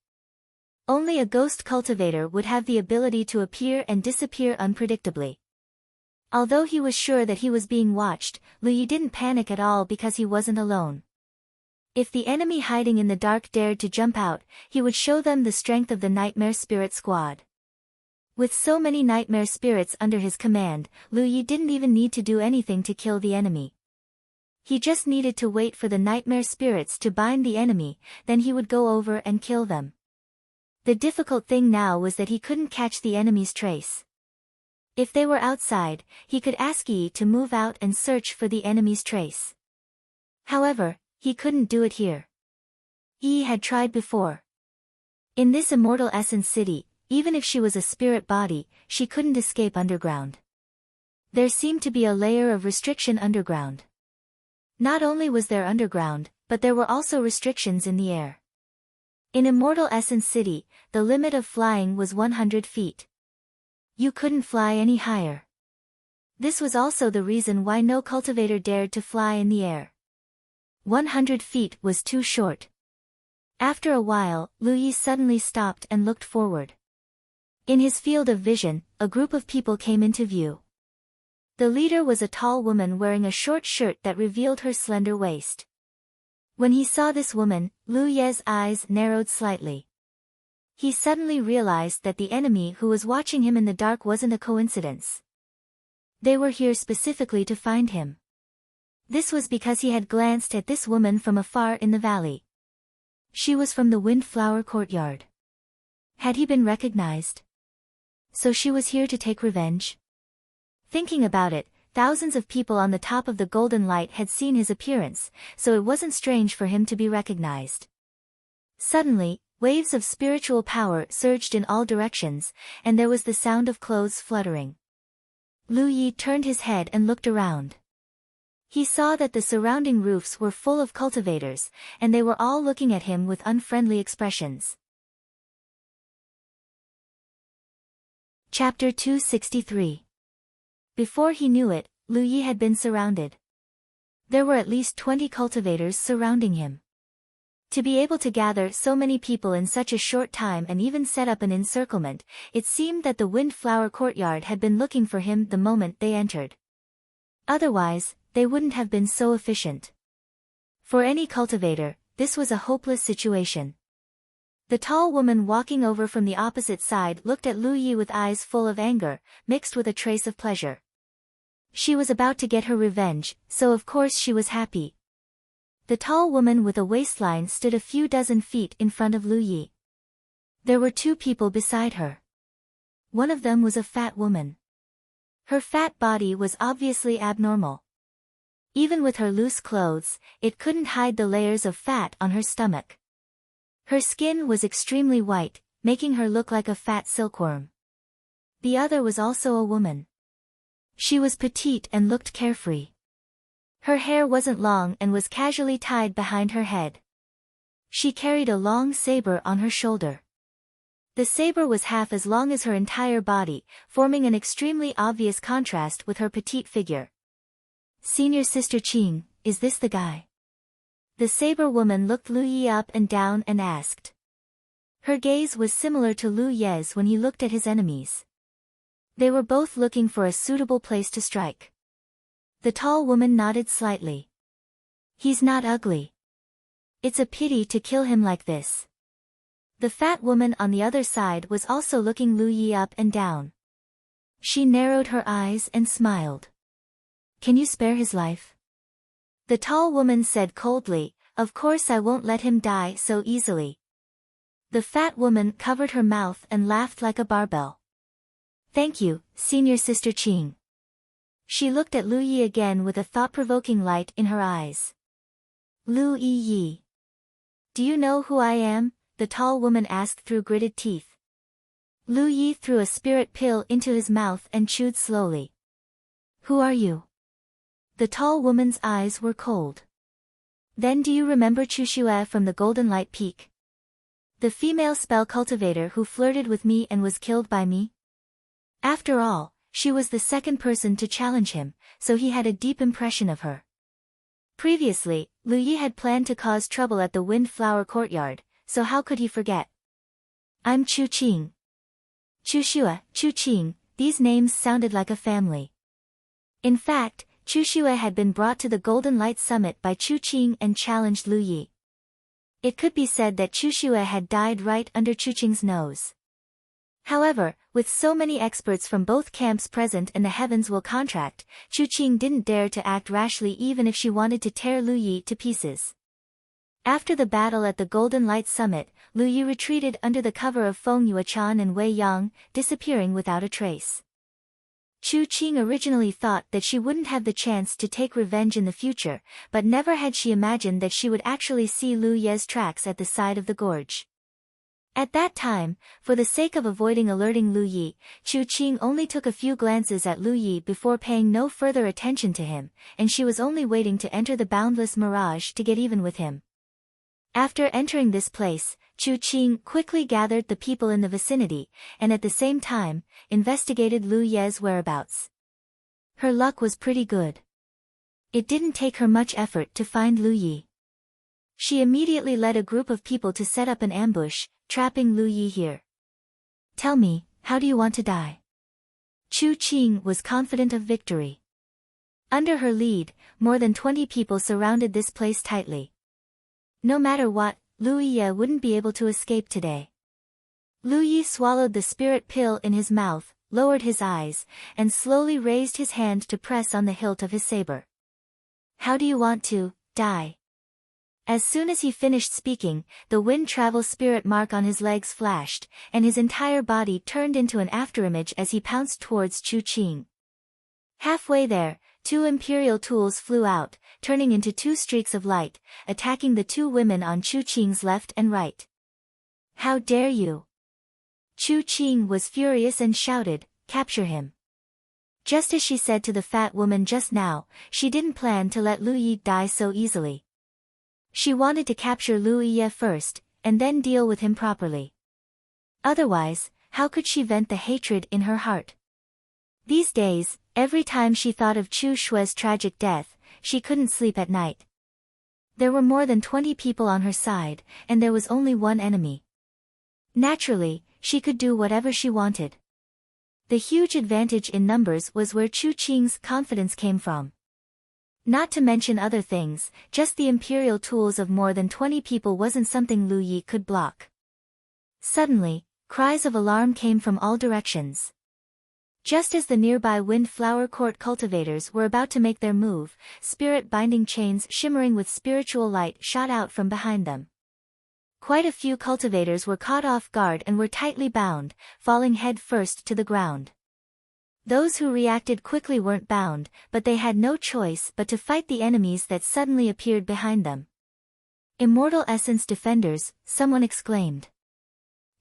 S1: Only a ghost cultivator would have the ability to appear and disappear unpredictably. Although he was sure that he was being watched, Lu Yi didn't panic at all because he wasn't alone. If the enemy hiding in the dark dared to jump out, he would show them the strength of the Nightmare Spirit Squad. With so many Nightmare Spirits under his command, Lu Yi didn't even need to do anything to kill the enemy. He just needed to wait for the Nightmare Spirits to bind the enemy, then he would go over and kill them. The difficult thing now was that he couldn't catch the enemy's trace. If they were outside, he could ask Yi to move out and search for the enemy's trace. However, he couldn't do it here. Yi had tried before. In this immortal essence city, even if she was a spirit body, she couldn't escape underground. There seemed to be a layer of restriction underground. Not only was there underground, but there were also restrictions in the air. In Immortal Essence City, the limit of flying was 100 feet. You couldn't fly any higher. This was also the reason why no cultivator dared to fly in the air. 100 feet was too short. After a while, Lu Yi suddenly stopped and looked forward. In his field of vision, a group of people came into view. The leader was a tall woman wearing a short shirt that revealed her slender waist. When he saw this woman, Lu Ye's eyes narrowed slightly. He suddenly realized that the enemy who was watching him in the dark wasn't a coincidence. They were here specifically to find him. This was because he had glanced at this woman from afar in the valley. She was from the Windflower Courtyard. Had he been recognized? So she was here to take revenge? Thinking about it, thousands of people on the top of the Golden Light had seen his appearance, so it wasn't strange for him to be recognized. Suddenly, waves of spiritual power surged in all directions, and there was the sound of clothes fluttering. Lu Yi turned his head and looked around. He saw that the surrounding roofs were full of cultivators, and they were all looking at him with unfriendly expressions. Chapter 263. Before he knew it, Lu Yi had been surrounded. There were at least 20 cultivators surrounding him. To be able to gather so many people in such a short time and even set up an encirclement, it seemed that the Windflower Courtyard had been looking for him the moment they entered. Otherwise, they wouldn't have been so efficient. For any cultivator, this was a hopeless situation. The tall woman walking over from the opposite side looked at Lu Yi with eyes full of anger, mixed with a trace of pleasure. She was about to get her revenge, so of course she was happy. The tall woman with a waistline stood a few dozen feet in front of Lu Yi. There were two people beside her. One of them was a fat woman. Her fat body was obviously abnormal. Even with her loose clothes, it couldn't hide the layers of fat on her stomach. Her skin was extremely white, making her look like a fat silkworm. The other was also a woman. She was petite and looked carefree. Her hair wasn't long and was casually tied behind her head. She carried a long saber on her shoulder. The saber was half as long as her entire body, forming an extremely obvious contrast with her petite figure. "Senior Sister Qing, is this the guy?" The saber woman looked Lu Yi up and down and asked. Her gaze was similar to Lu Ye's when he looked at his enemies. They were both looking for a suitable place to strike. The tall woman nodded slightly. "He's not ugly. It's a pity to kill him like this." The fat woman on the other side was also looking Lu Yi up and down. She narrowed her eyes and smiled. "Can you spare his life?" The tall woman said coldly, "Of course I won't let him die so easily." The fat woman covered her mouth and laughed like a barbell. "Thank you, Senior Sister Qing." She looked at Lu Yi again with a thought-provoking light in her eyes. "Lu Yi. Do you know who I am?" the tall woman asked through gritted teeth. Lu Yi threw a spirit pill into his mouth and chewed slowly. "Who are you?" The tall woman's eyes were cold. "Then do you remember Chu Xue from the Golden Light Peak? The female spell cultivator who flirted with me and was killed by me? After all, she was the second person to challenge him, so he had a deep impression of her." Previously, Lu Yi had planned to cause trouble at the Windflower Courtyard, so how could he forget? "I'm Chu Qing." Chu Xue, Chu Qing, these names sounded like a family. In fact, Chu Xue had been brought to the Golden Light Summit by Chu Qing and challenged Lu Yi. It could be said that Chu Xue had died right under Chu Qing's nose. However, with so many experts from both camps present and the Heavens Will contract, Chu Qing didn't dare to act rashly even if she wanted to tear Lu Yi to pieces. After the battle at the Golden Light Summit, Lu Yi retreated under the cover of Feng Yuechan and Wei Yang, disappearing without a trace. Chu Qing originally thought that she wouldn't have the chance to take revenge in the future, but never had she imagined that she would actually see Lu Ye's tracks at the side of the gorge. At that time, for the sake of avoiding alerting Lu Yi, Chu Qing only took a few glances at Lu Yi before paying no further attention to him, and she was only waiting to enter the boundless mirage to get even with him. After entering this place, Chu Qing quickly gathered the people in the vicinity, and at the same time, investigated Lu Ye's whereabouts. Her luck was pretty good. It didn't take her much effort to find Lu Yi. She immediately led a group of people to set up an ambush, trapping Lu Yi here. "Tell me, how do you want to die?" Chu Qing was confident of victory. Under her lead, more than 20 people surrounded this place tightly. No matter what, Lu Yi wouldn't be able to escape today. Lu Yi swallowed the spirit pill in his mouth, lowered his eyes, and slowly raised his hand to press on the hilt of his saber. "How do you want to die?" As soon as he finished speaking, the wind travel spirit mark on his legs flashed, and his entire body turned into an afterimage as he pounced towards Chu Qing. Halfway there, two imperial tools flew out, turning into two streaks of light, attacking the two women on Chu Qing's left and right. "How dare you!" Chu Qing was furious and shouted, "Capture him!" Just as she said to the fat woman just now, she didn't plan to let Lu Yi die so easily. She wanted to capture Lu Yi first, and then deal with him properly. Otherwise, how could she vent the hatred in her heart? These days, every time she thought of Chu Xue's tragic death, she couldn't sleep at night. There were more than 20 people on her side, and there was only one enemy. Naturally, she could do whatever she wanted. The huge advantage in numbers was where Chu Qing's confidence came from. Not to mention other things, just the imperial tools of more than 20 people wasn't something Lu Yi could block. Suddenly, cries of alarm came from all directions. Just as the nearby Windflower Court cultivators were about to make their move, spirit-binding chains shimmering with spiritual light shot out from behind them. Quite a few cultivators were caught off guard and were tightly bound, falling head first to the ground. Those who reacted quickly weren't bound, but they had no choice but to fight the enemies that suddenly appeared behind them. Immortal Essence Defenders, someone exclaimed.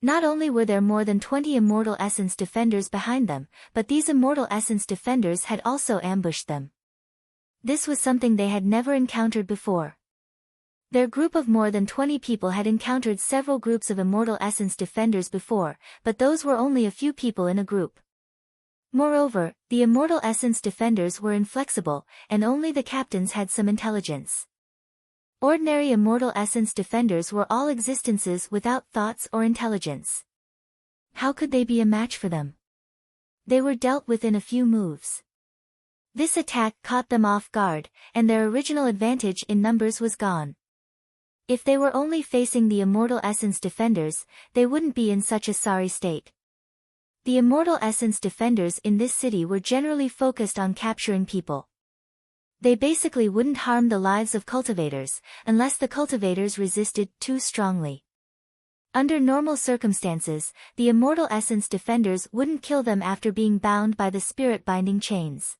S1: Not only were there more than 20 Immortal Essence Defenders behind them, but these Immortal Essence Defenders had also ambushed them. This was something they had never encountered before. Their group of more than 20 people had encountered several groups of Immortal Essence Defenders before, but those were only a few people in a group. Moreover, the Immortal Essence Defenders were inflexible, and only the captains had some intelligence. Ordinary Immortal Essence Defenders were all existences without thoughts or intelligence. How could they be a match for them? They were dealt with in a few moves. This attack caught them off guard, and their original advantage in numbers was gone. If they were only facing the Immortal Essence Defenders, they wouldn't be in such a sorry state. The Immortal Essence Defenders in this city were generally focused on capturing people. They basically wouldn't harm the lives of cultivators, unless the cultivators resisted too strongly. Under normal circumstances, the Immortal Essence Defenders wouldn't kill them after being bound by the spirit-binding chains.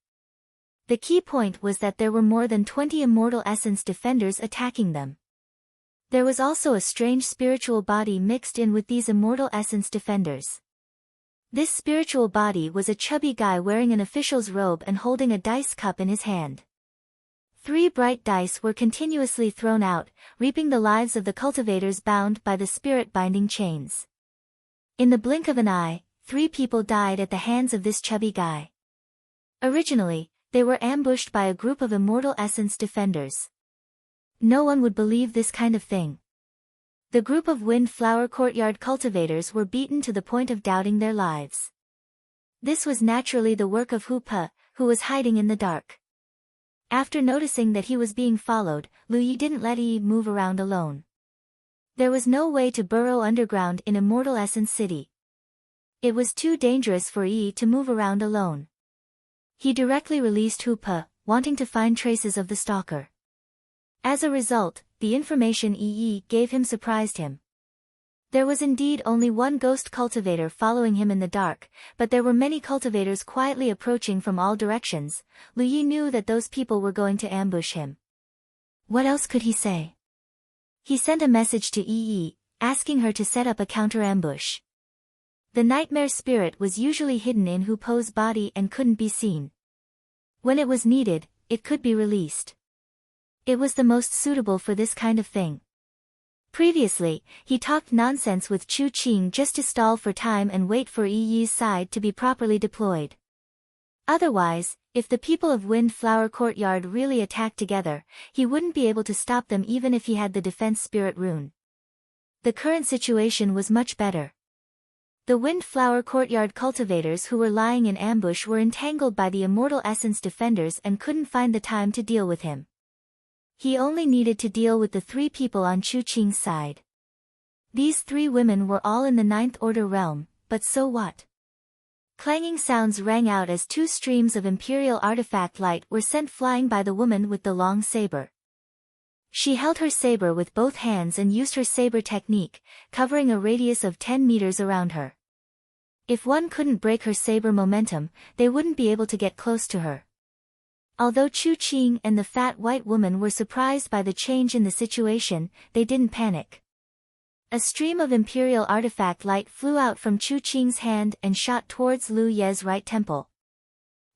S1: The key point was that there were more than 20 Immortal Essence Defenders attacking them. There was also a strange spiritual body mixed in with these Immortal Essence Defenders. This spiritual body was a chubby guy wearing an official's robe and holding a dice cup in his hand. 3 bright dice were continuously thrown out, reaping the lives of the cultivators bound by the spirit-binding chains. In the blink of an eye, 3 people died at the hands of this chubby guy. Originally, they were ambushed by a group of Immortal Essence Defenders. No one would believe this kind of thing. The group of Windflower Courtyard cultivators were beaten to the point of doubting their lives. This was naturally the work of Hoopa, who was hiding in the dark. After noticing that he was being followed, Lu Yi didn't let Yi move around alone. There was no way to burrow underground in Immortal Essence City. It was too dangerous for Yi to move around alone. He directly released Hoopa, wanting to find traces of the stalker. As a result, the information Yi gave him surprised him. There was indeed only one ghost cultivator following him in the dark, but there were many cultivators quietly approaching from all directions. Lu Yi knew that those people were going to ambush him. What else could he say? He sent a message to Yi, asking her to set up a counter-ambush. The nightmare spirit was usually hidden in Hoopa's body and couldn't be seen. When it was needed, it could be released. It was the most suitable for this kind of thing. Previously, he talked nonsense with Chu Qing just to stall for time and wait for Yi's side to be properly deployed. Otherwise, if the people of Windflower Courtyard really attacked together, he wouldn't be able to stop them even if he had the defense spirit rune. The current situation was much better. The Windflower Courtyard cultivators who were lying in ambush were entangled by the Immortal Essence Defenders and couldn't find the time to deal with him. He only needed to deal with the 3 people on Chu Qing's side. These 3 women were all in the 9th Order realm, but so what? Clanging sounds rang out as 2 streams of Imperial artifact light were sent flying by the woman with the long saber. She held her saber with both hands and used her saber technique, covering a radius of 10 meters around her. If one couldn't break her saber momentum, they wouldn't be able to get close to her. Although Chu Qing and the fat white woman were surprised by the change in the situation, they didn't panic. A stream of Imperial artifact light flew out from Chu Qing's hand and shot towards Lu Ye's right temple.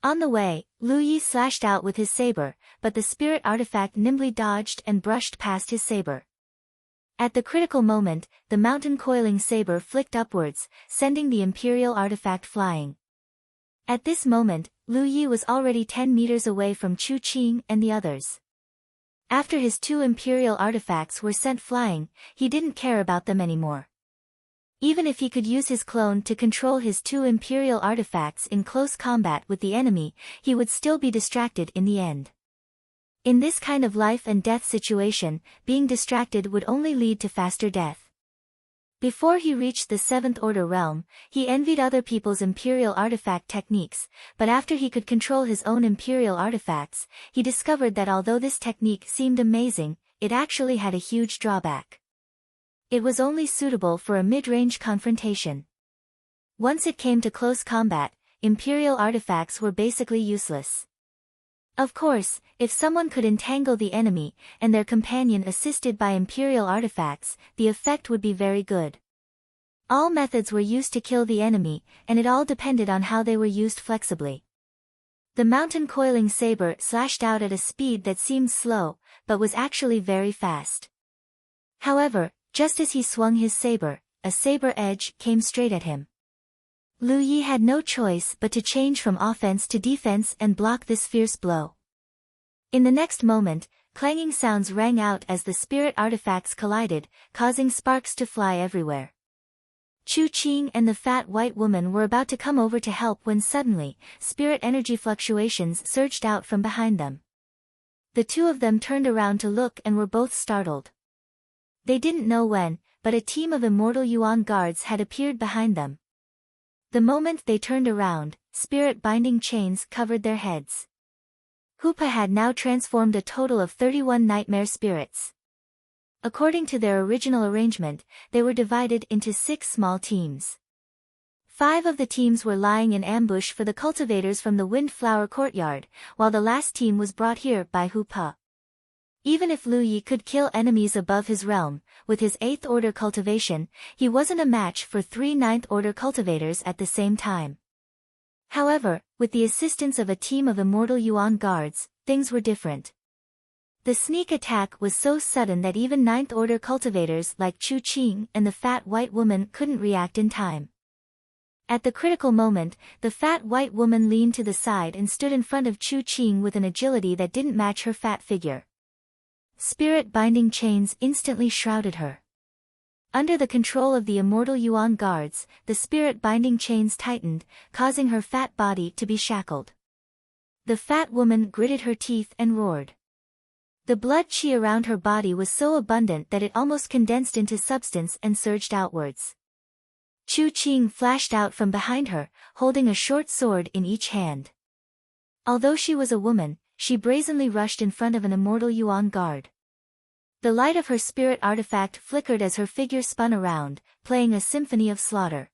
S1: On the way, Lu Yi slashed out with his saber, but the spirit artifact nimbly dodged and brushed past his saber. At the critical moment, the mountain coiling saber flicked upwards, sending the Imperial artifact flying. At this moment, Lu Yi was already 10 meters away from Chu Qing and the others. After his 2 Imperial artifacts were sent flying, he didn't care about them anymore. Even if he could use his clone to control his 2 Imperial artifacts in close combat with the enemy, he would still be distracted in the end. In this kind of life and death situation, being distracted would only lead to faster death. Before he reached the 7th Order realm, he envied other people's imperial artifact techniques, but after he could control his own imperial artifacts, he discovered that although this technique seemed amazing, it actually had a huge drawback. It was only suitable for a mid-range confrontation. Once it came to close combat, imperial artifacts were basically useless. Of course, if someone could entangle the enemy, and their companion assisted by imperial artifacts, the effect would be very good. All methods were used to kill the enemy, and it all depended on how they were used flexibly. The mountain coiling saber slashed out at a speed that seemed slow, but was actually very fast. However, just as he swung his saber, a saber edge came straight at him. Lu Yi had no choice but to change from offense to defense and block this fierce blow. In the next moment, clanging sounds rang out as the spirit artifacts collided, causing sparks to fly everywhere. Chu Qing and the fat white woman were about to come over to help when suddenly, spirit energy fluctuations surged out from behind them. The two of them turned around to look and were both startled. They didn't know when, but a team of immortal Yuan guards had appeared behind them. The moment they turned around, spirit binding chains covered their heads. Hoopa had now transformed a total of 31 nightmare spirits. According to their original arrangement, they were divided into 6 small teams. 5 of the teams were lying in ambush for the cultivators from the Windflower Courtyard, while the last team was brought here by Hoopa. Even if Lu Yi could kill enemies above his realm, with his 8th Order cultivation, he wasn't a match for 3 9th Order cultivators at the same time. However, with the assistance of a team of immortal Yuan guards, things were different. The sneak attack was so sudden that even 9th Order cultivators like Chu Qing and the fat white woman couldn't react in time. At the critical moment, the fat white woman leaned to the side and stood in front of Chu Qing with an agility that didn't match her fat figure. Spirit binding chains instantly shrouded her. Under the control of the immortal Yuan guards, the spirit binding chains tightened, causing her fat body to be shackled. The fat woman gritted her teeth and roared. The blood qi around her body was so abundant that it almost condensed into substance and surged outwards. Chu Qing flashed out from behind her, holding a short sword in each hand. Although she was a woman, she brazenly rushed in front of an immortal Yuan guard. The light of her spirit artifact flickered as her figure spun around, playing a symphony of slaughter.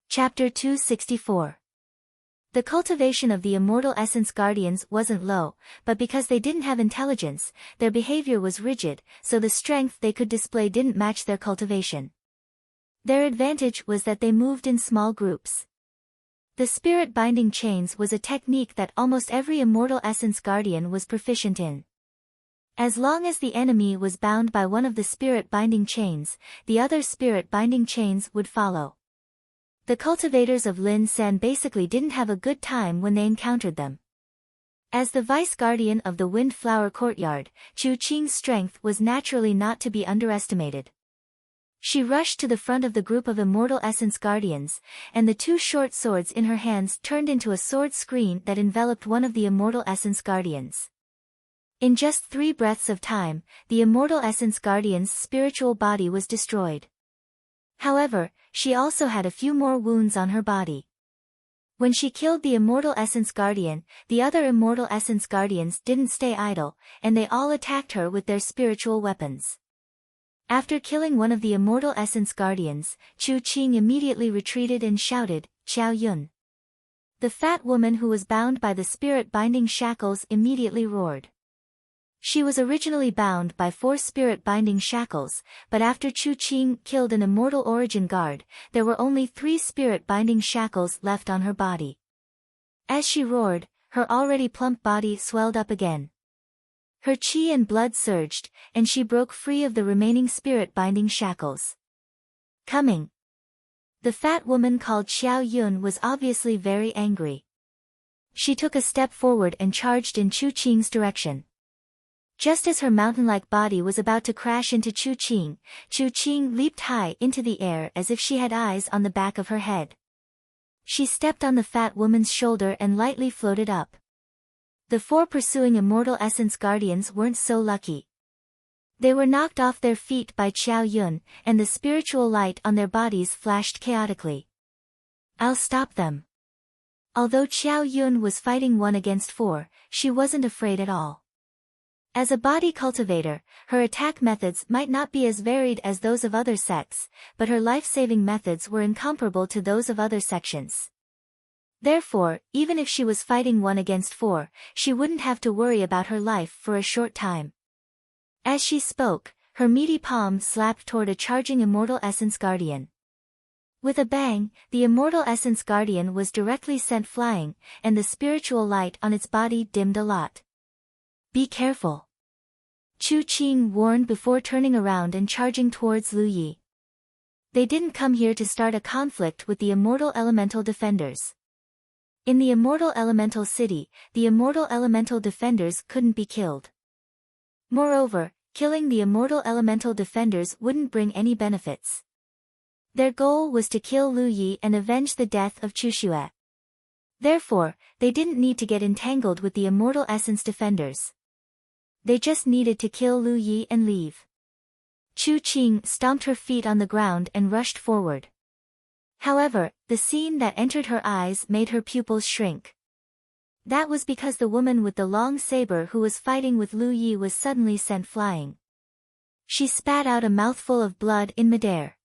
S1: Chapter 264. The cultivation of the immortal essence guardians wasn't low, but because they didn't have intelligence, their behavior was rigid, so the strength they could display didn't match their cultivation. Their advantage was that they moved in small groups. The spirit binding chains was a technique that almost every immortal essence guardian was proficient in. As long as the enemy was bound by one of the spirit binding chains, the other spirit binding chains would follow. The cultivators of Lin San basically didn't have a good time when they encountered them. As the vice guardian of the Windflower Courtyard, Chu Qing's strength was naturally not to be underestimated. She rushed to the front of the group of immortal essence guardians, and the 2 short swords in her hands turned into a sword screen that enveloped one of the immortal essence guardians. In just 3 breaths of time, the immortal essence guardian's spiritual body was destroyed. However, she also had a few more wounds on her body. When she killed the immortal essence guardian, the other immortal essence guardians didn't stay idle, and they all attacked her with their spiritual weapons. After killing one of the immortal essence guardians, Chu Qing immediately retreated and shouted, "Qiao Yun." The fat woman who was bound by the spirit binding shackles immediately roared. She was originally bound by 4 spirit binding shackles, but after Chu Qing killed an immortal origin guard, there were only 3 spirit binding shackles left on her body. As she roared, her already plump body swelled up again. Her qi and blood surged, and she broke free of the remaining spirit binding shackles. Coming. The fat woman called Xiao Yun was obviously very angry. She took a step forward and charged in Chu Qing's direction. Just as her mountain-like body was about to crash into Chu Qing leaped high into the air as if she had eyes on the back of her head. She stepped on the fat woman's shoulder and lightly floated up. The 4 pursuing immortal essence guardians weren't so lucky. They were knocked off their feet by Qiao Yun, and the spiritual light on their bodies flashed chaotically. I'll stop them. Although Qiao Yun was fighting 1 against 4, she wasn't afraid at all. As a body cultivator, her attack methods might not be as varied as those of other sects, but her life-saving methods were incomparable to those of other sections. Therefore, even if she was fighting 1 against 4, she wouldn't have to worry about her life for a short time. As she spoke, her meaty palm slapped toward a charging Immortal Essence Guardian. With a bang, the Immortal Essence Guardian was directly sent flying, and the spiritual light on its body dimmed a lot. Be careful. Chu Qing warned before turning around and charging towards Lu Yi. They didn't come here to start a conflict with the Immortal Elemental Defenders. In the Immortal Elemental City, the Immortal Elemental Defenders couldn't be killed. Moreover, killing the Immortal Elemental Defenders wouldn't bring any benefits. Their goal was to kill Lu Yi and avenge the death of Chu Xue. Therefore, they didn't need to get entangled with the Immortal Essence Defenders. They just needed to kill Lu Yi and leave. Chu Qing stomped her feet on the ground and rushed forward. However, the scene that entered her eyes made her pupils shrink. That was because the woman with the long saber who was fighting with Lu Yi was suddenly sent flying. She spat out a mouthful of blood in midair.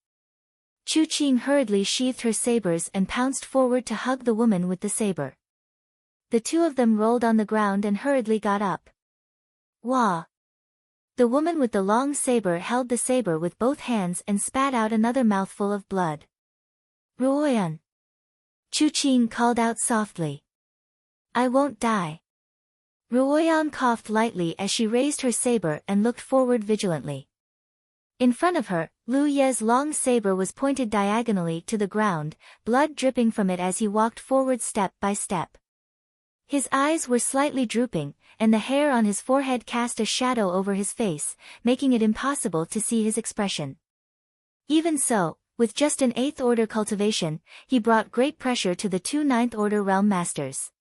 S1: Chu Qing hurriedly sheathed her sabers and pounced forward to hug the woman with the saber. The two of them rolled on the ground and hurriedly got up. Wah! The woman with the long saber held the saber with both hands and spat out another mouthful of blood. Ruoyan! Chu Qing called out softly. I won't die. Ruoyan coughed lightly as she raised her saber and looked forward vigilantly. In front of her, Lu Ye's long saber was pointed diagonally to the ground, blood dripping from it as he walked forward step by step. His eyes were slightly drooping, and the hair on his forehead cast a shadow over his face, making it impossible to see his expression. Even so, with just an 8th order cultivation, he brought great pressure to the 2 9th order realm masters.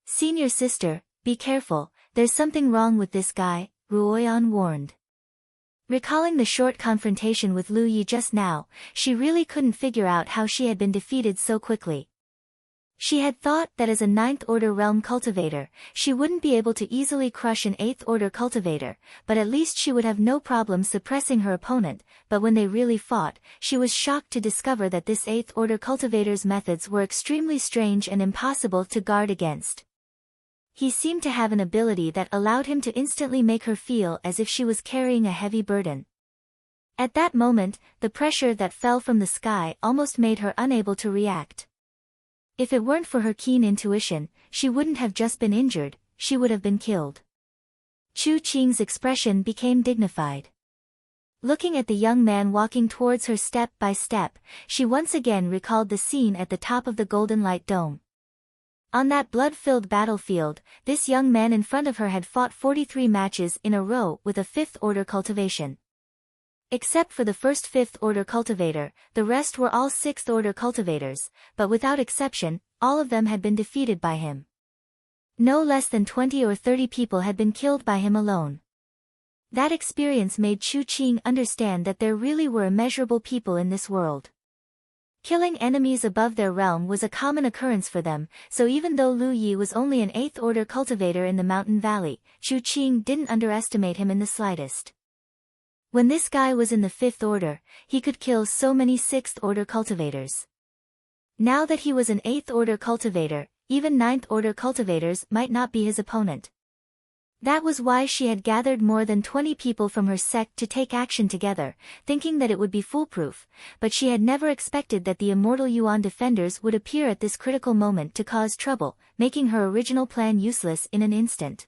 S1: Senior sister, be careful, there's something wrong with this guy, Ruoyan warned. Recalling the short confrontation with Lu Yi just now, she really couldn't figure out how she had been defeated so quickly. She had thought that as a 9th order realm cultivator, she wouldn't be able to easily crush an 8th order cultivator, but at least she would have no problem suppressing her opponent, but when they really fought, she was shocked to discover that this 8th order cultivator's methods were extremely strange and impossible to guard against. He seemed to have an ability that allowed him to instantly make her feel as if she was carrying a heavy burden. At that moment, the pressure that fell from the sky almost made her unable to react. If it weren't for her keen intuition, she wouldn't have just been injured, she would have been killed. Chu Qing's expression became dignified. Looking at the young man walking towards her step by step, she once again recalled the scene at the top of the Golden Light Dome. On that blood-filled battlefield, this young man in front of her had fought 43 matches in a row with a 5th order cultivation. Except for the first 5th order cultivator, the rest were all 6th order cultivators, but without exception, all of them had been defeated by him. No less than 20 or 30 people had been killed by him alone. That experience made Chu Qing understand that there really were immeasurable people in this world. Killing enemies above their realm was a common occurrence for them, so even though Lu Yi was only an 8th order cultivator in the mountain valley, Chu Qing didn't underestimate him in the slightest. When this guy was in the 5th order, he could kill so many 6th order cultivators. Now that he was an 8th order cultivator, even 9th order cultivators might not be his opponent. That was why she had gathered more than 20 people from her sect to take action together, thinking that it would be foolproof, but she had never expected that the Immortal Yuan defenders would appear at this critical moment to cause trouble, making her original plan useless in an instant.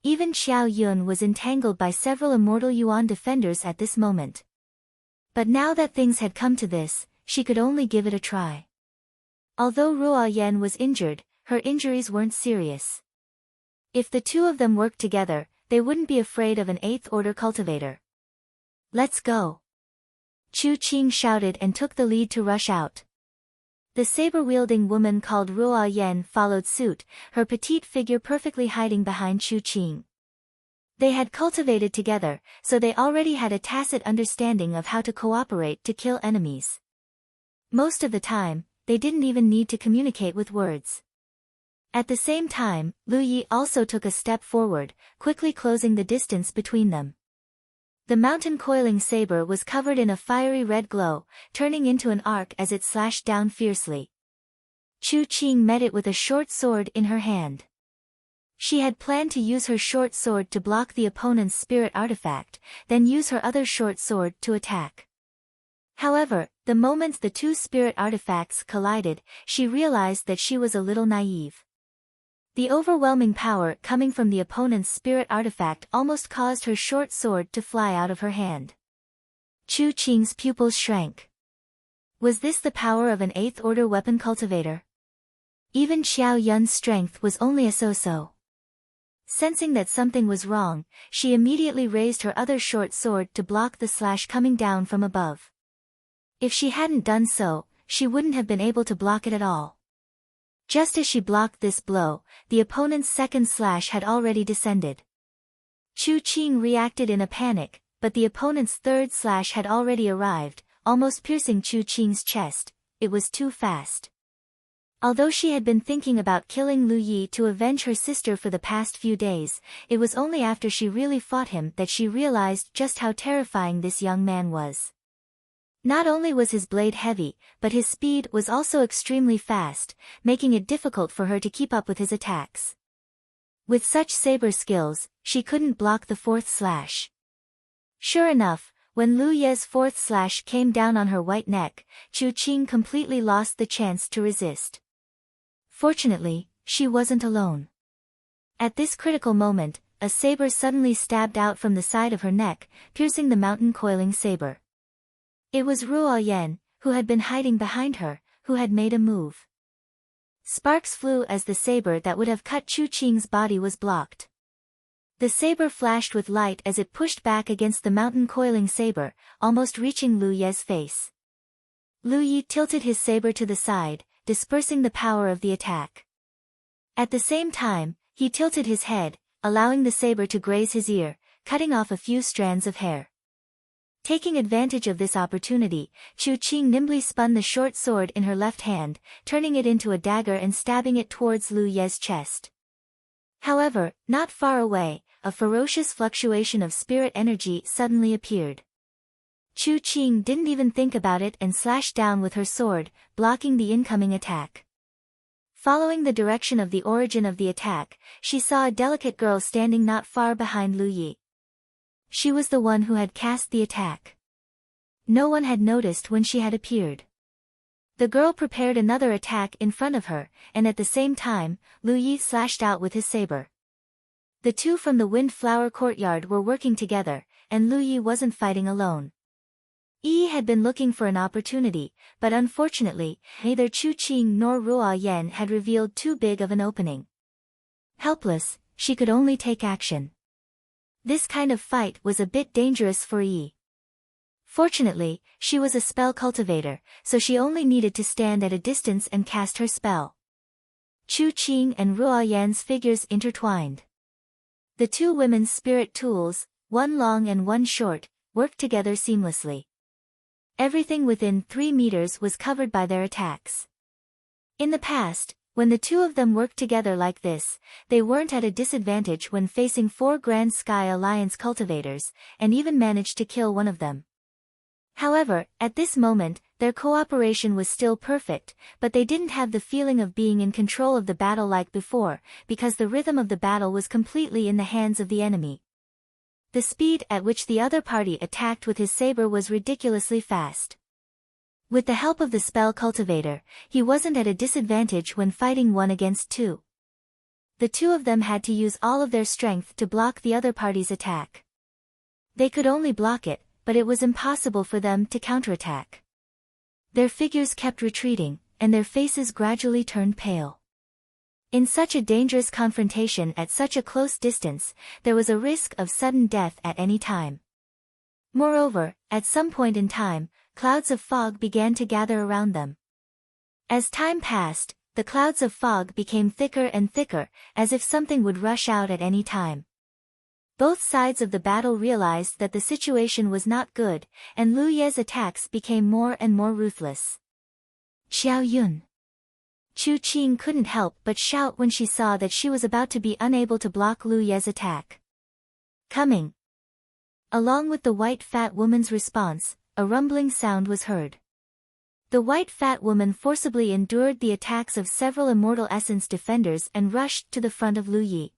S1: Even Xiao Yun was entangled by several Immortal Yuan defenders at this moment. But now that things had come to this, she could only give it a try. Although Ruo Yan was injured, her injuries weren't serious. If the two of them worked together, they wouldn't be afraid of an 8th order cultivator. Let's go! Chu Qing shouted and took the lead to rush out. The saber-wielding woman called Ruo Yan followed suit, her petite figure perfectly hiding behind Chu Qing. They had cultivated together, so they already had a tacit understanding of how to cooperate to kill enemies. Most of the time, they didn't even need to communicate with words. At the same time, Lu Yi also took a step forward, quickly closing the distance between them. The mountain coiling saber was covered in a fiery red glow, turning into an arc as it slashed down fiercely. Chu Qing met it with a short sword in her hand. She had planned to use her short sword to block the opponent's spirit artifact, then use her other short sword to attack. However, the moment the two spirit artifacts collided, she realized that she was a little naive. The overwhelming power coming from the opponent's spirit artifact almost caused her short sword to fly out of her hand. Chu Qing's pupils shrank. Was this the power of an 8th order weapon cultivator? Even Xiao Yun's strength was only a so-so. Sensing that something was wrong, she immediately raised her other short sword to block the slash coming down from above. If she hadn't done so, she wouldn't have been able to block it at all. Just as she blocked this blow, the opponent's second slash had already descended. Chu Qing reacted in a panic, but the opponent's third slash had already arrived, almost piercing Chu Qing's chest. It was too fast. Although she had been thinking about killing Lu Yi to avenge her sister for the past few days, it was only after she really fought him that she realized just how terrifying this young man was. Not only was his blade heavy, but his speed was also extremely fast, making it difficult for her to keep up with his attacks. With such saber skills, she couldn't block the fourth slash. Sure enough, when Lu Ye's fourth slash came down on her white neck, Chu Qing completely lost the chance to resist. Fortunately, she wasn't alone. At this critical moment, a saber suddenly stabbed out from the side of her neck, piercing the mountain coiling saber. It was Ruo Yan, who had been hiding behind her, who had made a move. Sparks flew as the saber that would have cut Chu Qing's body was blocked. The saber flashed with light as it pushed back against the mountain coiling saber, almost reaching Lu Ye's face. Lu Yi tilted his saber to the side, dispersing the power of the attack. At the same time, he tilted his head, allowing the saber to graze his ear, cutting off a few strands of hair. Taking advantage of this opportunity, Chu Qing nimbly spun the short sword in her left hand, turning it into a dagger and stabbing it towards Lu Ye's chest. However, not far away, a ferocious fluctuation of spirit energy suddenly appeared. Chu Qing didn't even think about it and slashed down with her sword, blocking the incoming attack. Following the direction of the origin of the attack, she saw a delicate girl standing not far behind Lu Yi. She was the one who had cast the attack. No one had noticed when she had appeared. The girl prepared another attack in front of her, and at the same time, Lu Yi slashed out with his saber. The two from the Windflower Courtyard were working together, and Lu Yi wasn't fighting alone. Yi had been looking for an opportunity, but unfortunately, neither Chu Qing nor Ruo Yan had revealed too big of an opening. Helpless, she could only take action. This kind of fight was a bit dangerous for Yi. Fortunately, she was a spell cultivator, so she only needed to stand at a distance and cast her spell. Chu Qing and Ruo Yan's figures intertwined. The two women's spirit tools, one long and one short, worked together seamlessly. Everything within 3 meters was covered by their attacks. In the past, when the two of them worked together like this, they weren't at a disadvantage when facing 4 Grand Sky Alliance cultivators, and even managed to kill one of them. However, at this moment, their cooperation was still perfect, but they didn't have the feeling of being in control of the battle like before, because the rhythm of the battle was completely in the hands of the enemy. The speed at which the other party attacked with his saber was ridiculously fast. With the help of the spell cultivator, he wasn't at a disadvantage when fighting 1 against 2. The two of them had to use all of their strength to block the other party's attack. They could only block it, but it was impossible for them to counterattack. Their figures kept retreating, and their faces gradually turned pale. In such a dangerous confrontation at such a close distance, there was a risk of sudden death at any time. Moreover, at some point in time, clouds of fog began to gather around them. As time passed, the clouds of fog became thicker and thicker, as if something would rush out at any time. Both sides of the battle realized that the situation was not good, and Lu Ye's attacks became more and more ruthless. Xiao Yun. Chu Qing couldn't help but shout when she saw that she was about to be unable to block Lu Ye's attack. Coming. Along with the white fat woman's response, a rumbling sound was heard. The white fat woman forcibly endured the attacks of several Immortal Essence defenders and rushed to the front of Lu Yi.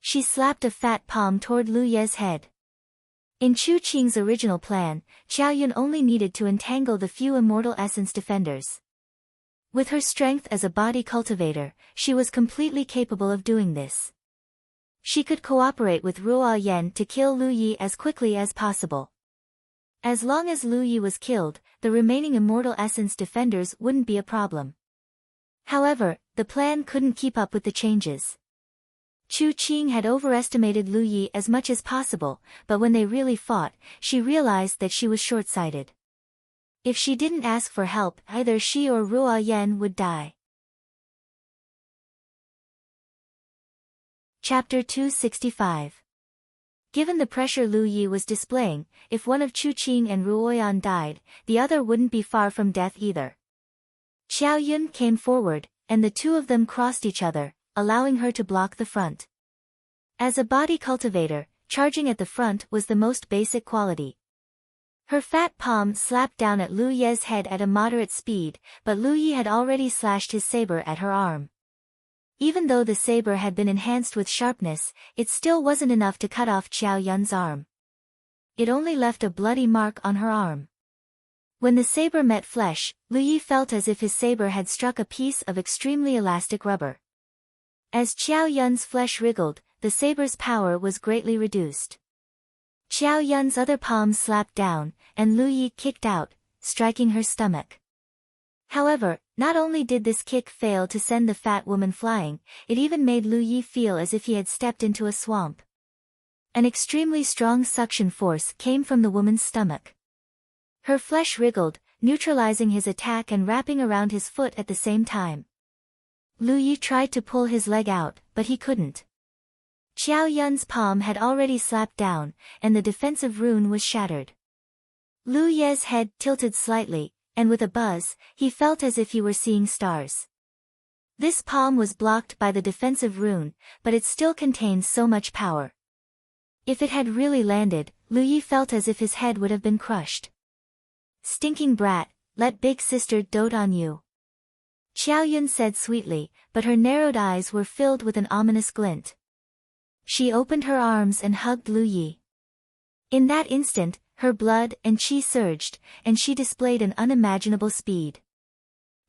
S1: She slapped a fat palm toward Lu Ye's head. In Chu Qing's original plan, Xiao Yun only needed to entangle the few Immortal Essence defenders. With her strength as a body cultivator, she was completely capable of doing this. She could cooperate with Ruo Yan to kill Lu Yi as quickly as possible. As long as Lu Yi was killed, the remaining Immortal Essence defenders wouldn't be a problem. However, the plan couldn't keep up with the changes. Chu Qing had overestimated Lu Yi as much as possible, but when they really fought, she realized that she was short-sighted. If she didn't ask for help, either she or Ruo Yan would die. Chapter 265. Given the pressure Lu Yi was displaying, if one of Chu Qing and Ruo Yan died, the other wouldn't be far from death either. Xiao Yun came forward, and the two of them crossed each other, allowing her to block the front. As a body cultivator, charging at the front was the most basic quality. Her fat palm slapped down at Lu Ye's head at a moderate speed, but Lu Yi had already slashed his saber at her arm. Even though the saber had been enhanced with sharpness, it still wasn't enough to cut off Xiao Yun's arm. It only left a bloody mark on her arm. When the saber met flesh, Lu Yi felt as if his saber had struck a piece of extremely elastic rubber. As Xiao Yun's flesh wriggled, the saber's power was greatly reduced. Xiao Yun's other palm slapped down, and Lu Yi kicked out, striking her stomach. However, not only did this kick fail to send the fat woman flying, it even made Lu Yi feel as if he had stepped into a swamp. An extremely strong suction force came from the woman's stomach. Her flesh wriggled, neutralizing his attack and wrapping around his foot at the same time. Lu Yi tried to pull his leg out, but he couldn't. Xiao Yun's palm had already slapped down, and the defensive rune was shattered. Lu Ye's head tilted slightly, and with a buzz, he felt as if he were seeing stars. This palm was blocked by the defensive rune, but it still contained so much power. If it had really landed, Lu Yi felt as if his head would have been crushed. "Stinking brat, let big sister dote on you," Xiao Yun said sweetly, but her narrowed eyes were filled with an ominous glint. She opened her arms and hugged Lu Yi. In that instant, her blood and qi surged, and she displayed an unimaginable speed.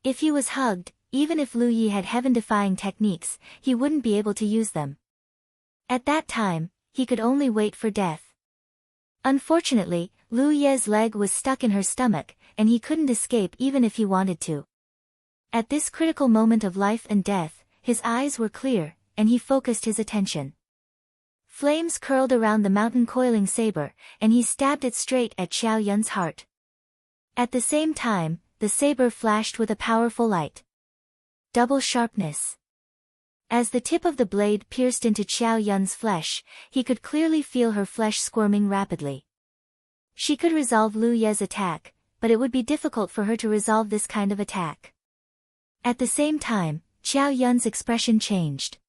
S1: If he was hugged, even if Lu Yi had heaven-defying techniques, he wouldn't be able to use them. At that time, he could only wait for death. Unfortunately, Lu Ye's leg was stuck in her stomach, and he couldn't escape even if he wanted to. At this critical moment of life and death, his eyes were clear, and he focused his attention. Flames curled around the mountain coiling saber, and he stabbed it straight at Xiao Yun's heart. At the same time, the saber flashed with a powerful light. Double sharpness. As the tip of the blade pierced into Xiao Yun's flesh, he could clearly feel her flesh squirming rapidly. She could resolve Lu Ye's attack, but it would be difficult for her to resolve this kind of attack. At the same time, Xiao Yun's expression changed.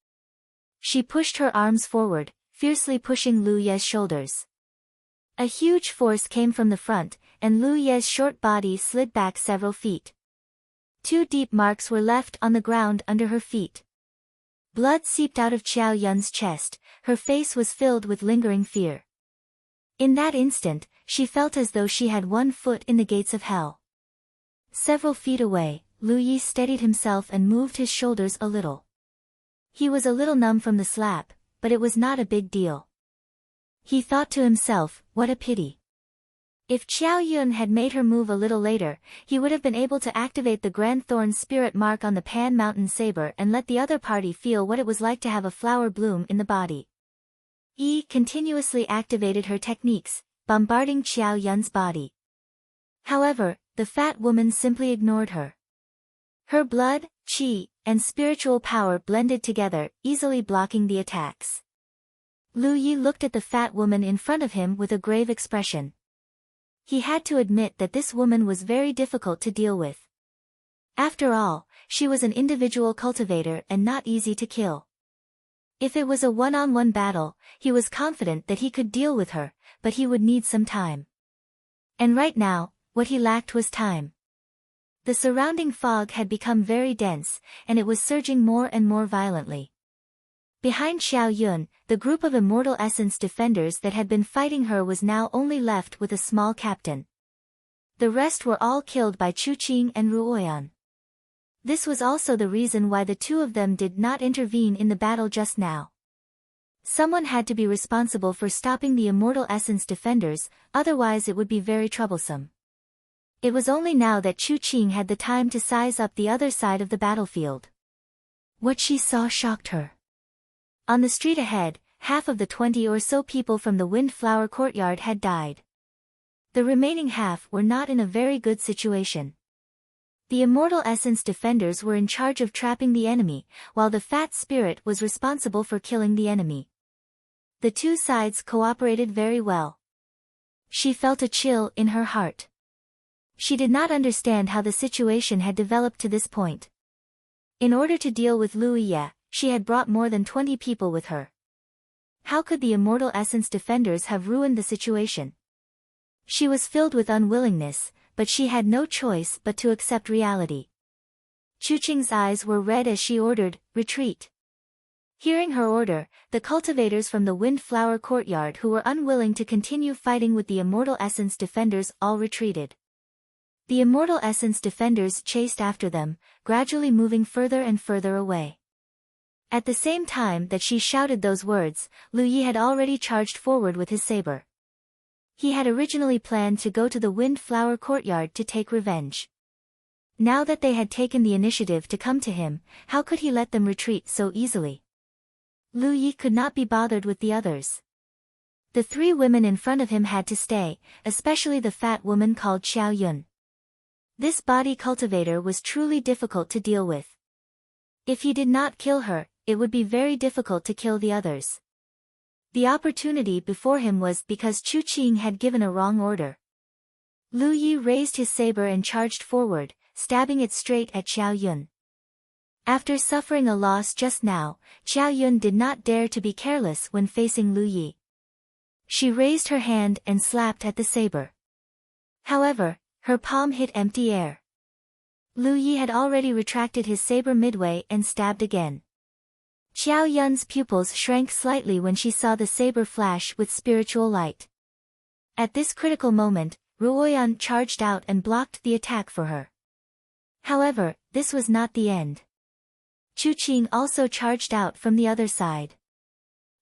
S1: She pushed her arms forward, fiercely pushing Lu Ye's shoulders. A huge force came from the front, and Lu Ye's short body slid back several feet. 2 deep marks were left on the ground under her feet. Blood seeped out of Xiao Yun's chest, her face was filled with lingering fear. In that instant, she felt as though she had 1 foot in the gates of hell. Several feet away, Lu Yi steadied himself and moved his shoulders a little. He was a little numb from the slap, but it was not a big deal. He thought to himself, what a pity. If Xiao Yun had made her move a little later, he would have been able to activate the Grand Thorn spirit mark on the Pan Mountain saber and let the other party feel what it was like to have a flower bloom in the body. Yi continuously activated her techniques, bombarding Xiao Yun's body. However, the fat woman simply ignored her. Her blood, qi, and spiritual power blended together, easily blocking the attacks. Lu Yi looked at the fat woman in front of him with a grave expression. He had to admit that this woman was very difficult to deal with. After all, she was an individual cultivator and not easy to kill. If it was a one-on-one battle, he was confident that he could deal with her, but he would need some time. And right now, what he lacked was time. The surrounding fog had become very dense, and it was surging more and more violently. Behind Xiao Yun, the group of Immortal Essence defenders that had been fighting her was now only left with a small captain. The rest were all killed by Chu Qing and Ruoyan. This was also the reason why the two of them did not intervene in the battle just now. Someone had to be responsible for stopping the Immortal Essence defenders, otherwise it would be very troublesome. It was only now that Chu Qing had the time to size up the other side of the battlefield. What she saw shocked her. On the street ahead, half of the 20 or so people from the Windflower Courtyard had died. The remaining half were not in a very good situation. The Immortal Essence defenders were in charge of trapping the enemy, while the Fat Spirit was responsible for killing the enemy. The two sides cooperated very well. She felt a chill in her heart. She did not understand how the situation had developed to this point. In order to deal with Lu Yi, she had brought more than 20 people with her. How could the Immortal Essence defenders have ruined the situation? She was filled with unwillingness, but she had no choice but to accept reality. Chu Qing's eyes were red as she ordered, "Retreat." Hearing her order, the cultivators from the Windflower Courtyard who were unwilling to continue fighting with the Immortal Essence defenders all retreated. The Immortal Essence defenders chased after them, gradually moving further and further away. At the same time that she shouted those words, Lu Yi had already charged forward with his saber. He had originally planned to go to the Windflower Courtyard to take revenge. Now that they had taken the initiative to come to him, how could he let them retreat so easily? Lu Yi could not be bothered with the others. The three women in front of him had to stay, especially the fat woman called Xiao Yun. This body cultivator was truly difficult to deal with. If he did not kill her, it would be very difficult to kill the others. The opportunity before him was because Chu Qing had given a wrong order. Lu Yi raised his saber and charged forward, stabbing it straight at Xiao Yun. After suffering a loss just now, Xiao Yun did not dare to be careless when facing Lu Yi. She raised her hand and slapped at the saber. However, her palm hit empty air. Lu Yi had already retracted his saber midway and stabbed again. Xiao Yun's pupils shrank slightly when she saw the saber flash with spiritual light. At this critical moment, Ruoyan charged out and blocked the attack for her. However, this was not the end. Chu Qing also charged out from the other side.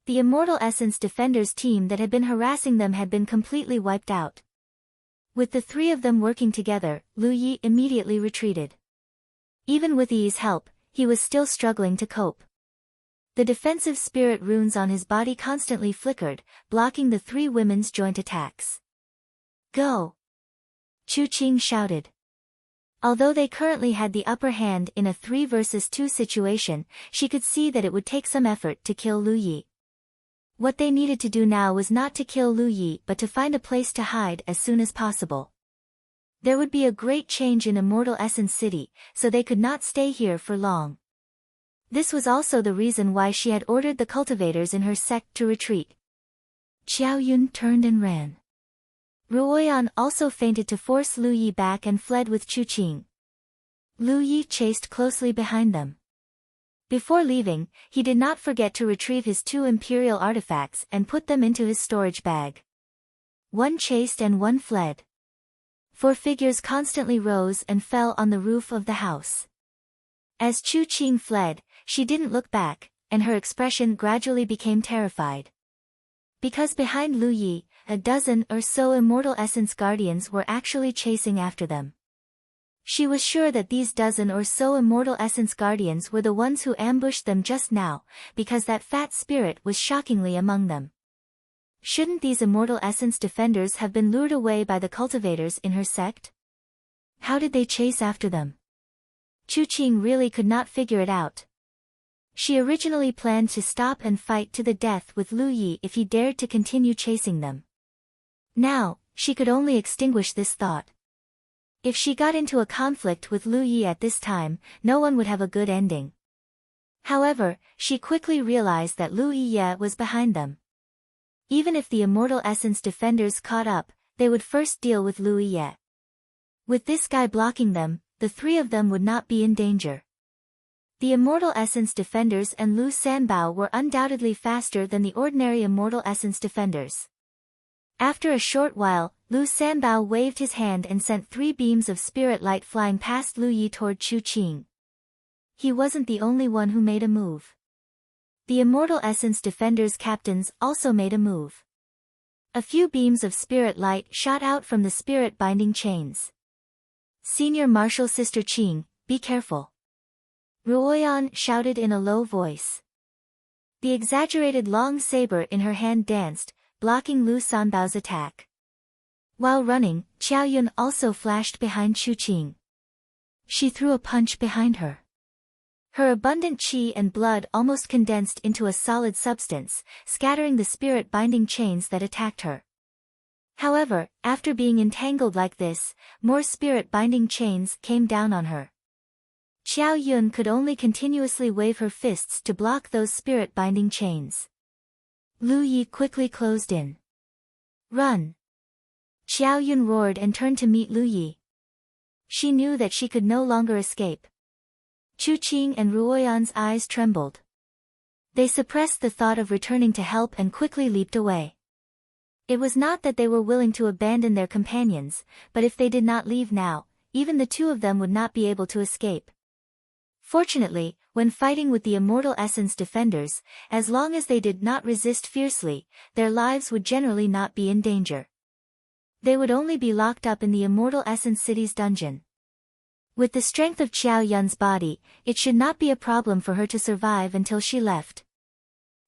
S1: The Immortal Essence defenders team that had been harassing them had been completely wiped out. With the three of them working together, Lu Yi immediately retreated. Even with Yi's help, he was still struggling to cope. The defensive spirit runes on his body constantly flickered, blocking the three women's joint attacks. "Go!" Chu Qing shouted. Although they currently had the upper hand in a 3 versus 2 situation, she could see that it would take some effort to kill Lu Yi. What they needed to do now was not to kill Lu Yi but to find a place to hide as soon as possible. There would be a great change in Immortal Essence City, so they could not stay here for long. This was also the reason why she had ordered the cultivators in her sect to retreat. Xiao Yun turned and ran. Ruoyan also feinted to force Lu Yi back and fled with Chu Qing. Lu Yi chased closely behind them. Before leaving, he did not forget to retrieve his 2 imperial artifacts and put them into his storage bag. One chased and one fled. 4 figures constantly rose and fell on the roof of the house. As Chu Qing fled, she didn't look back, and her expression gradually became terrified. Because behind Lu Yi, a dozen or so Immortal Essence Guardians were actually chasing after them. She was sure that these dozen or so Immortal Essence Guardians were the ones who ambushed them just now, because that fat spirit was shockingly among them. Shouldn't these Immortal Essence defenders have been lured away by the cultivators in her sect? How did they chase after them? Chu Qing really could not figure it out. She originally planned to stop and fight to the death with Lu Yi if he dared to continue chasing them. Now, she could only extinguish this thought. If she got into a conflict with Lu Yi at this time, no one would have a good ending. However, she quickly realized that Lu Yi was behind them. Even if the Immortal Essence defenders caught up, they would first deal with Lu Yi. With this guy blocking them, the three of them would not be in danger. The Immortal Essence defenders and Lu Sanbao were undoubtedly faster than the ordinary Immortal Essence defenders. After a short while, Lu Sanbao waved his hand and sent 3 beams of spirit light flying past Lu Yi toward Chu Qing. He wasn't the only one who made a move. The Immortal Essence defenders' captains also made a move. A few beams of spirit light shot out from the spirit binding chains. Senior Marshal Sister Qing, be careful. Ruoyan shouted in a low voice. The exaggerated long saber in her hand danced, blocking Lu Sanbao's attack. While running, Qiao Yun also flashed behind Chu Qing. She threw a punch behind her. Her abundant qi and blood almost condensed into a solid substance, scattering the spirit-binding chains that attacked her. However, after being entangled like this, more spirit-binding chains came down on her. Qiao Yun could only continuously wave her fists to block those spirit-binding chains. Lu Yi quickly closed in. Run! Qiao Yun roared and turned to meet Lu Yi. She knew that she could no longer escape. Chu Qing and Ruoyan's eyes trembled. They suppressed the thought of returning to help and quickly leaped away. It was not that they were willing to abandon their companions, but if they did not leave now, even the 2 of them would not be able to escape. Fortunately, when fighting with the Immortal Essence defenders, as long as they did not resist fiercely, their lives would generally not be in danger. They would only be locked up in the Immortal Essence City's dungeon. With the strength of Qiao Yun's body, it should not be a problem for her to survive until she left.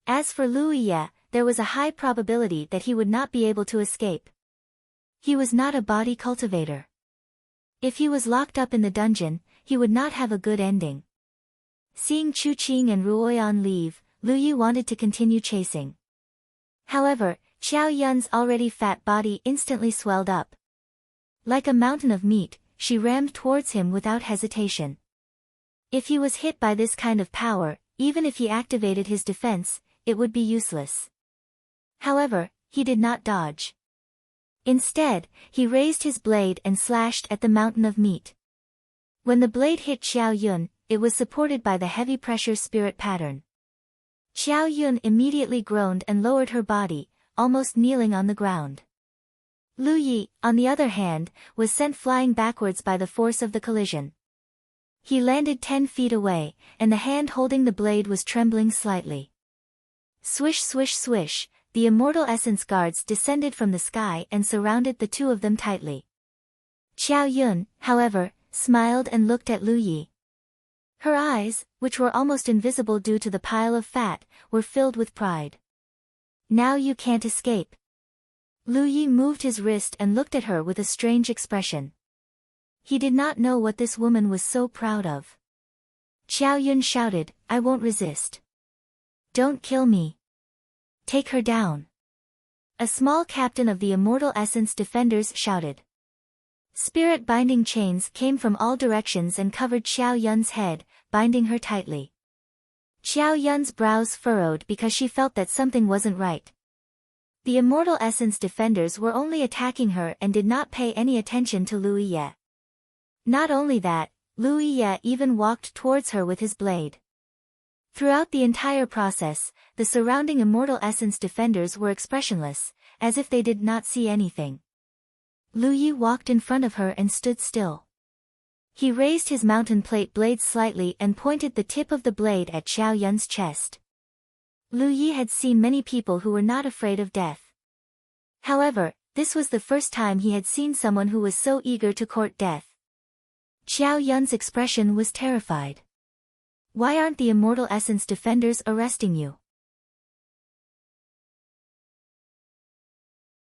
S1: As for Lu Yi, there was a high probability that he would not be able to escape. He was not a body cultivator. If he was locked up in the dungeon, he would not have a good ending. Seeing Chu Qing and Ruoyan leave, Lu Yi wanted to continue chasing. However, Qiao Yun's already fat body instantly swelled up. Like a mountain of meat, she rammed towards him without hesitation. If he was hit by this kind of power, even if he activated his defense, it would be useless. However, he did not dodge. Instead, he raised his blade and slashed at the mountain of meat. When the blade hit Qiao Yun, it was supported by the heavy pressure spirit pattern. Qiao Yun immediately groaned and lowered her body, almost kneeling on the ground. Lu Yi, on the other hand, was sent flying backwards by the force of the collision. He landed 10 feet away, and the hand holding the blade was trembling slightly. Swish swish swish, the Immortal Essence guards descended from the sky and surrounded the 2 of them tightly. Qiao Yun, however, smiled and looked at Lu Yi. Her eyes, which were almost invisible due to the pile of fat, were filled with pride. Now you can't escape. Lu Yi moved his wrist and looked at her with a strange expression. He did not know what this woman was so proud of. Qiao Yun shouted, I won't resist. Don't kill me. Take her down. A small captain of the Immortal Essence defenders shouted. Spirit-binding chains came from all directions and covered Qiao Yun's head, binding her tightly. Qiao Yun's brows furrowed because she felt that something wasn't right. The Immortal Essence defenders were only attacking her and did not pay any attention to Lu Yi. Not only that, Lu Yi even walked towards her with his blade. Throughout the entire process, the surrounding Immortal Essence defenders were expressionless, as if they did not see anything. Lu Yi walked in front of her and stood still. He raised his mountain plate blade slightly and pointed the tip of the blade at Qiao Yun's chest. Lu Yi had seen many people who were not afraid of death. However, this was the first time he had seen someone who was so eager to court death. Qiao Yun's expression was terrified. Why aren't the Immortal Essence defenders arresting you?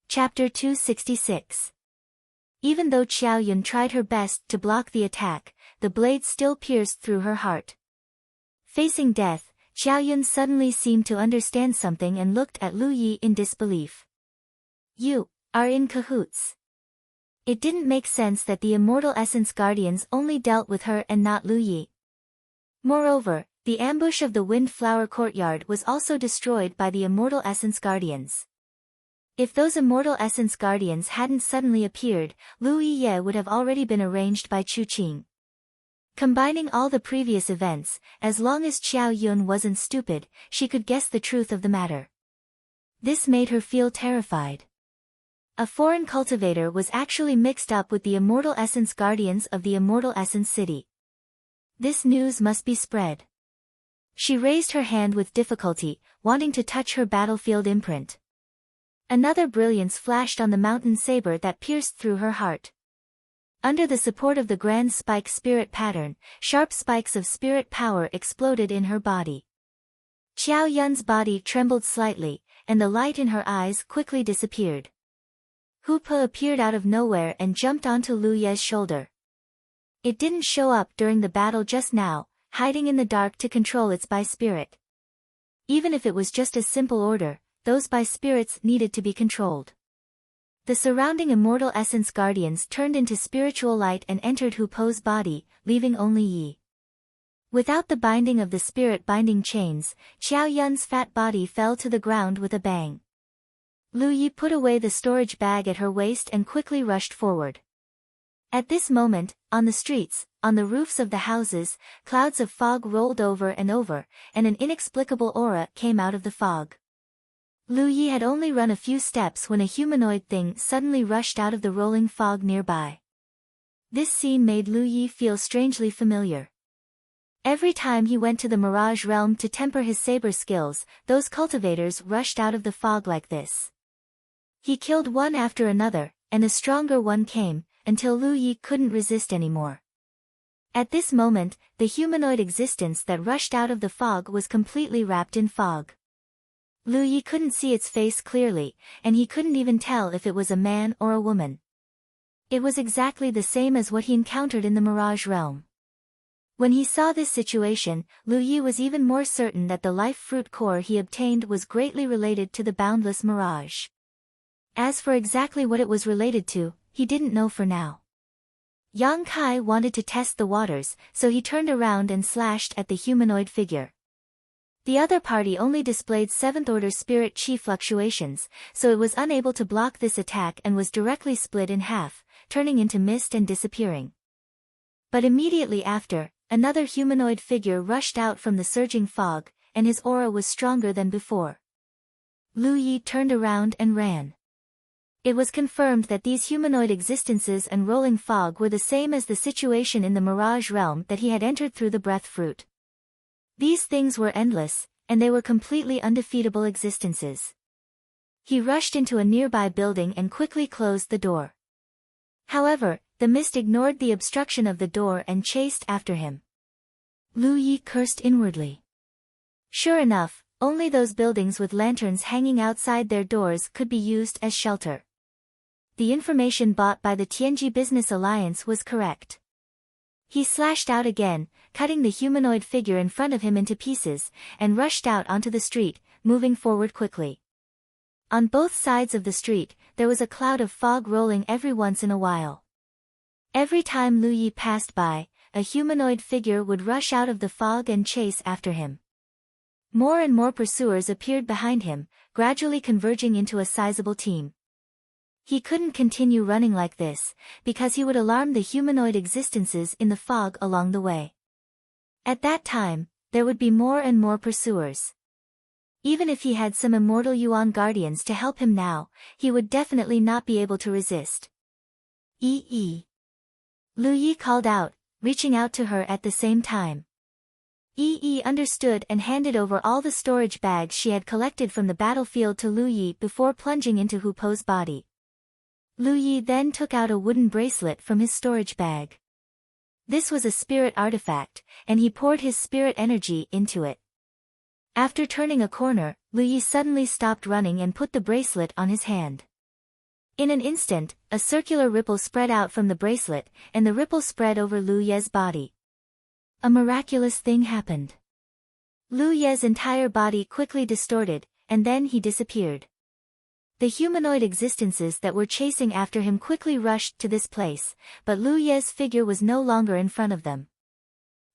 S1: Chapter 266. Even though Qiao Yun tried her best to block the attack, the blade still pierced through her heart. Facing death, Xiaoyun suddenly seemed to understand something and looked at Lu Yi in disbelief. You are in cahoots. It didn't make sense that the Immortal Essence Guardians only dealt with her and not Lu Yi. Moreover, the ambush of the Windflower Courtyard was also destroyed by the Immortal Essence Guardians. If those Immortal Essence Guardians hadn't suddenly appeared, Lu Yi would have already been arranged by Chu Qing. Combining all the previous events, as long as Xiaoyun wasn't stupid, she could guess the truth of the matter. This made her feel terrified. A foreign cultivator was actually mixed up with the Immortal Essence Guardians of the Immortal Essence City. This news must be spread. She raised her hand with difficulty, wanting to touch her battlefield imprint. Another brilliance flashed on the mountain saber that pierced through her heart. Under the support of the grand spike spirit pattern, sharp spikes of spirit power exploded in her body. Xiaoyun's body trembled slightly, and the light in her eyes quickly disappeared. Hu Pe appeared out of nowhere and jumped onto Lu Ye's shoulder. It didn't show up during the battle just now, hiding in the dark to control its bi-spirit. Even if it was just a simple order, those bi-spirits needed to be controlled. The surrounding Immortal Essence Guardians turned into spiritual light and entered Hu Pe's body, leaving only Yi. Without the binding of the spirit binding chains, Xiaoyun's fat body fell to the ground with a bang. Lu Yi put away the storage bag at her waist and quickly rushed forward. At this moment, on the streets, on the roofs of the houses, clouds of fog rolled over, and an inexplicable aura came out of the fog. Lu Yi had only run a few steps when a humanoid thing suddenly rushed out of the rolling fog nearby. This scene made Lu Yi feel strangely familiar. Every time he went to the Mirage Realm to temper his saber skills, those cultivators rushed out of the fog like this. He killed one after another, and a stronger one came, until Lu Yi couldn't resist anymore. At this moment, the humanoid existence that rushed out of the fog was completely wrapped in fog. Lu Yi couldn't see its face clearly, and he couldn't even tell if it was a man or a woman. It was exactly the same as what he encountered in the Mirage Realm. When he saw this situation, Lu Yi was even more certain that the life fruit core he obtained was greatly related to the boundless mirage. As for exactly what it was related to, he didn't know for now. Yang Kai wanted to test the waters, so he turned around and slashed at the humanoid figure. The other party only displayed 7th-order spirit chi fluctuations, so it was unable to block this attack and was directly split in half, turning into mist and disappearing. But immediately after, another humanoid figure rushed out from the surging fog, and his aura was stronger than before. Lu Yi turned around and ran. It was confirmed that these humanoid existences and rolling fog were the same as the situation in the Mirage Realm that he had entered through the breath fruit. These things were endless, and they were completely undefeatable existences. He rushed into a nearby building and quickly closed the door. However, the mist ignored the obstruction of the door and chased after him. Lu Yi cursed inwardly. Sure enough, only those buildings with lanterns hanging outside their doors could be used as shelter. The information bought by the Tianji Business Alliance was correct. He slashed out again, cutting the humanoid figure in front of him into pieces, and rushed out onto the street, moving forward quickly. On both sides of the street, there was a cloud of fog rolling every once in a while. Every time Lu Yi passed by, a humanoid figure would rush out of the fog and chase after him. More and more pursuers appeared behind him, gradually converging into a sizable team. He couldn't continue running like this, because he would alarm the humanoid existences in the fog along the way. At that time, there would be more and more pursuers. Even if he had some immortal Yuan guardians to help him now, he would definitely not be able to resist. Lu Yi called out, reaching out to her at the same time. Understood and handed over all the storage bags she had collected from the battlefield to Lu Yi before plunging into Hu Pe's body. Lu Yi then took out a wooden bracelet from his storage bag. This was a spirit artifact, and he poured his spirit energy into it. After turning a corner, Lu Yi suddenly stopped running and put the bracelet on his hand. In an instant, a circular ripple spread out from the bracelet, and the ripple spread over Lu Ye's body. A miraculous thing happened. Lu Ye's entire body quickly distorted, and then he disappeared. The humanoid existences that were chasing after him quickly rushed to this place, but Lu Ye's figure was no longer in front of them.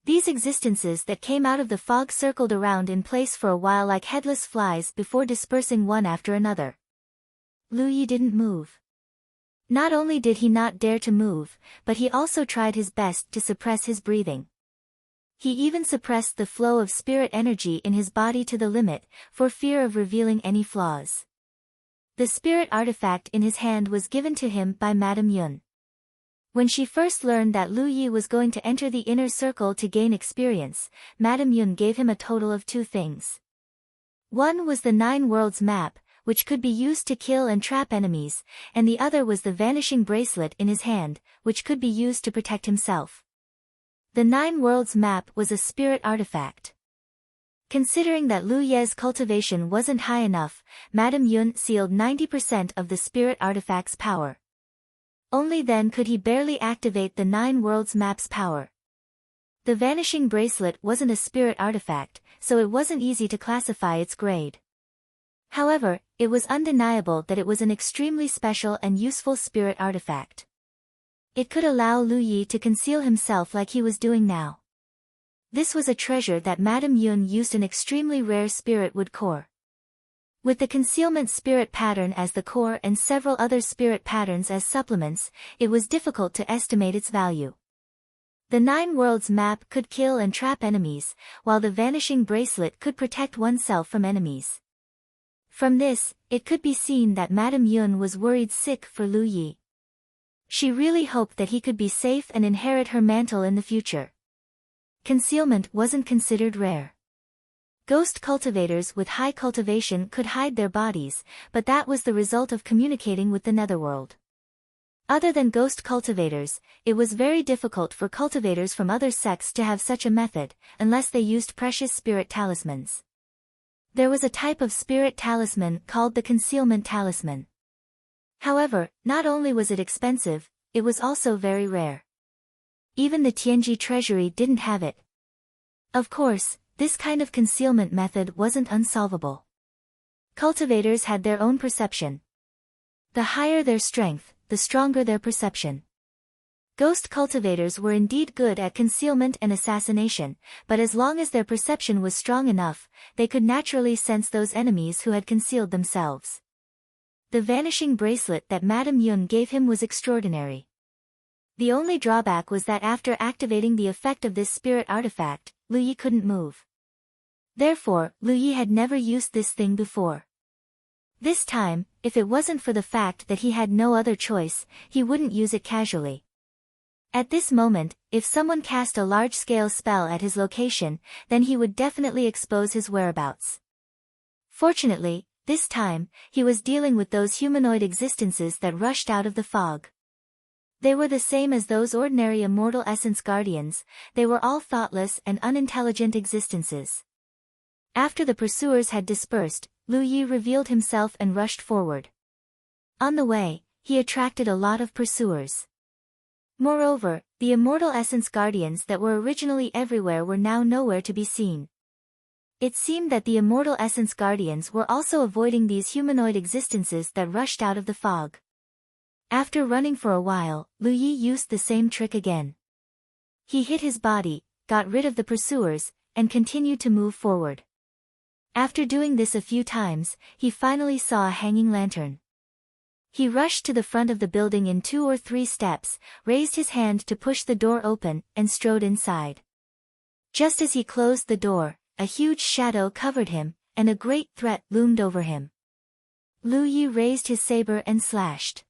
S1: These existences that came out of the fog circled around in place for a while like headless flies before dispersing one after another. Lu Ye didn't move. Not only did he not dare to move, but he also tried his best to suppress his breathing. He even suppressed the flow of spirit energy in his body to the limit, for fear of revealing any flaws. The spirit artifact in his hand was given to him by Madame Yun. When she first learned that Lu Ye was going to enter the inner circle to gain experience, Madame Yun gave him a total of 2 things. One was the 9 Worlds map, which could be used to kill and trap enemies, and the other was the vanishing bracelet in his hand, which could be used to protect himself. The 9 Worlds map was a spirit artifact. Considering that Lu Ye's cultivation wasn't high enough, Madame Yun sealed 90% of the spirit artifact's power. Only then could he barely activate the 9 Worlds map's power. The vanishing bracelet wasn't a spirit artifact, so it wasn't easy to classify its grade. However, it was undeniable that it was an extremely special and useful spirit artifact. It could allow Lu Ye to conceal himself like he was doing now. This was a treasure that Madame Yun used an extremely rare spirit wood core. With the concealment spirit pattern as the core and several other spirit patterns as supplements, it was difficult to estimate its value. The 9 Worlds map could kill and trap enemies, while the vanishing bracelet could protect oneself from enemies. From this, it could be seen that Madame Yun was worried sick for Lu Ye. She really hoped that he could be safe and inherit her mantle in the future. Concealment wasn't considered rare. Ghost cultivators with high cultivation could hide their bodies, but that was the result of communicating with the netherworld. Other than ghost cultivators, it was very difficult for cultivators from other sects to have such a method, unless they used precious spirit talismans. There was a type of spirit talisman called the concealment talisman. However, not only was it expensive, it was also very rare. Even the Tianji treasury didn't have it. Of course, this kind of concealment method wasn't unsolvable. Cultivators had their own perception. The higher their strength, the stronger their perception. Ghost cultivators were indeed good at concealment and assassination, but as long as their perception was strong enough, they could naturally sense those enemies who had concealed themselves. The vanishing bracelet that Madame Yun gave him was extraordinary. The only drawback was that after activating the effect of this spirit artifact, Lu Ye couldn't move. Therefore, Lu Ye had never used this thing before. This time, if it wasn't for the fact that he had no other choice, he wouldn't use it casually. At this moment, if someone cast a large-scale spell at his location, then he would definitely expose his whereabouts. Fortunately, this time, he was dealing with those humanoid existences that rushed out of the fog. They were the same as those ordinary immortal essence guardians, they were all thoughtless and unintelligent existences. After the pursuers had dispersed, Lu Ye revealed himself and rushed forward. On the way, he attracted a lot of pursuers. Moreover, the immortal essence guardians that were originally everywhere were now nowhere to be seen. It seemed that the immortal essence guardians were also avoiding these humanoid existences that rushed out of the fog. After running for a while, Lu Ye used the same trick again. He hid his body, got rid of the pursuers, and continued to move forward. After doing this a few times, he finally saw a hanging lantern. He rushed to the front of the building in 2 or 3 steps, raised his hand to push the door open, and strode inside. Just as he closed the door, a huge shadow covered him, and a great threat loomed over him. Lu Ye raised his saber and slashed.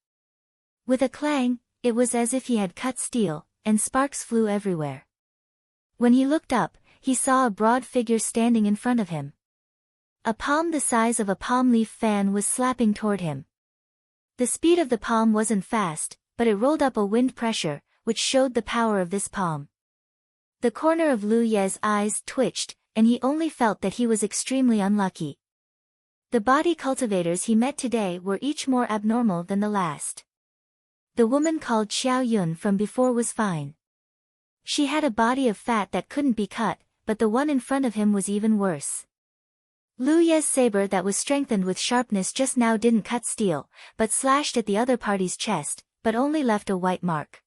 S1: With a clang, it was as if he had cut steel, and sparks flew everywhere. When he looked up, he saw a broad figure standing in front of him. A palm the size of a palm leaf fan was slapping toward him. The speed of the palm wasn't fast, but it rolled up a wind pressure, which showed the power of this palm. The corner of Lu Ye's eyes twitched, and he only felt that he was extremely unlucky. The body cultivators he met today were each more abnormal than the last. The woman called Xiao Yun from before was fine. She had a body of fat that couldn't be cut, but the one in front of him was even worse. Lu Ye's saber that was strengthened with sharpness just now didn't cut steel, but slashed at the other party's chest, but only left a white mark.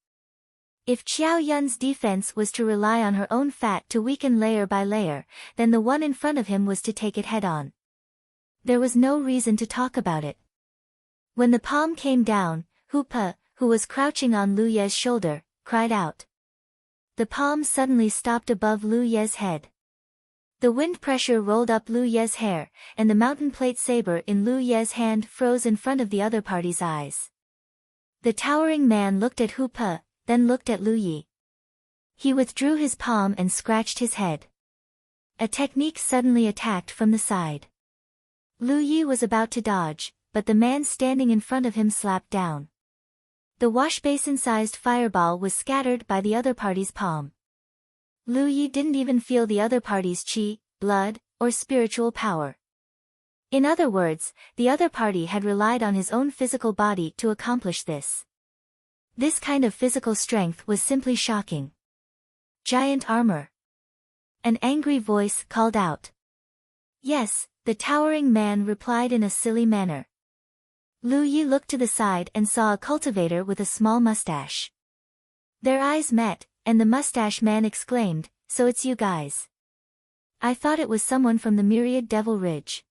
S1: If Qiao Yun's defense was to rely on her own fat to weaken layer by layer, then the one in front of him was to take it head-on. There was no reason to talk about it. When the palm came down, Hu Pe, who was crouching on Lu Ye's shoulder, cried out. The palm suddenly stopped above Lu Ye's head. The wind pressure rolled up Lu Ye's hair, and the mountain plate saber in Lu Ye's hand froze in front of the other party's eyes. The towering man looked at Hu Pe, then looked at Lu Yi. He withdrew his palm and scratched his head. A technique suddenly attacked from the side. Lu Yi was about to dodge, but the man standing in front of him slapped down. The washbasin-sized fireball was scattered by the other party's palm. Lu Yi didn't even feel the other party's qi, blood, or spiritual power. In other words, the other party had relied on his own physical body to accomplish this. This kind of physical strength was simply shocking. Giant armor. An angry voice called out. Yes, the towering man replied in a silly manner. Lu Yi looked to the side and saw a cultivator with a small mustache. Their eyes met, and the mustache man exclaimed, "So it's you guys. I thought it was someone from the Myriad Devil Ridge.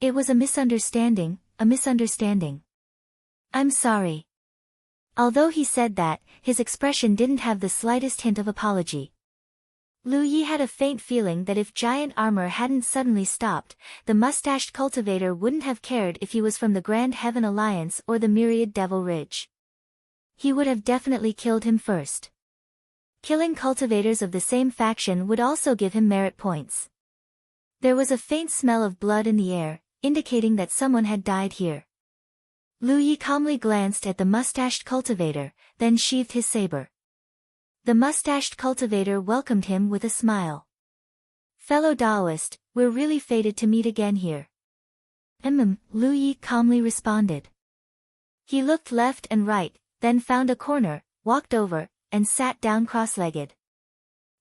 S1: It was a misunderstanding, a misunderstanding. I'm sorry." Although he said that, his expression didn't have the slightest hint of apology. Lu Yi had a faint feeling that if giant armor hadn't suddenly stopped, the mustached cultivator wouldn't have cared if he was from the Grand Heaven Alliance or the Myriad Devil Ridge. He would have definitely killed him first. Killing cultivators of the same faction would also give him merit points. There was a faint smell of blood in the air, indicating that someone had died here. Lu Yi calmly glanced at the mustached cultivator, then sheathed his saber. The mustached cultivator welcomed him with a smile. "Fellow Taoist, we're really fated to meet again here." Lu Yi calmly responded. He looked left and right, then found a corner, walked over, and sat down cross-legged.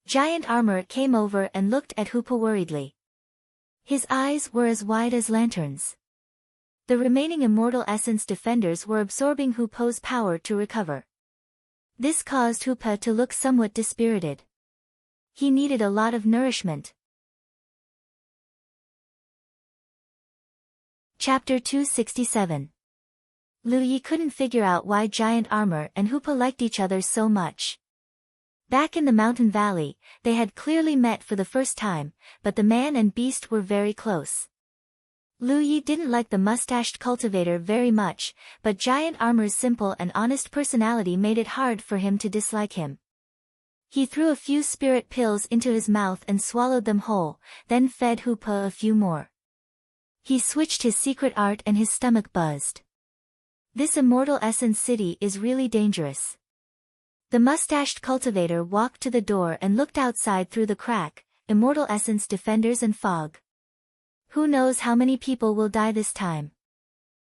S1: Giant armor came over and looked at Hu Pe worriedly. His eyes were as wide as lanterns. The remaining Immortal Essence defenders were absorbing Hu Pe's power to recover. This caused Hu Pe to look somewhat dispirited. He needed a lot of nourishment. Chapter 267. Lu Yi couldn't figure out why Giant Armor and Hu Pe liked each other so much. Back in the mountain valley, they had clearly met for the first time, but the man and beast were very close. Lu Yi didn't like the mustached cultivator very much, but Giant Armor's simple and honest personality made it hard for him to dislike him. He threw a few spirit pills into his mouth and swallowed them whole, then fed Hu Pe a few more. He switched his secret art and his stomach buzzed. This Immortal Essence city is really dangerous. The mustached cultivator walked to the door and looked outside through the crack, Immortal Essence defenders and fog. Who knows how many people will die this time?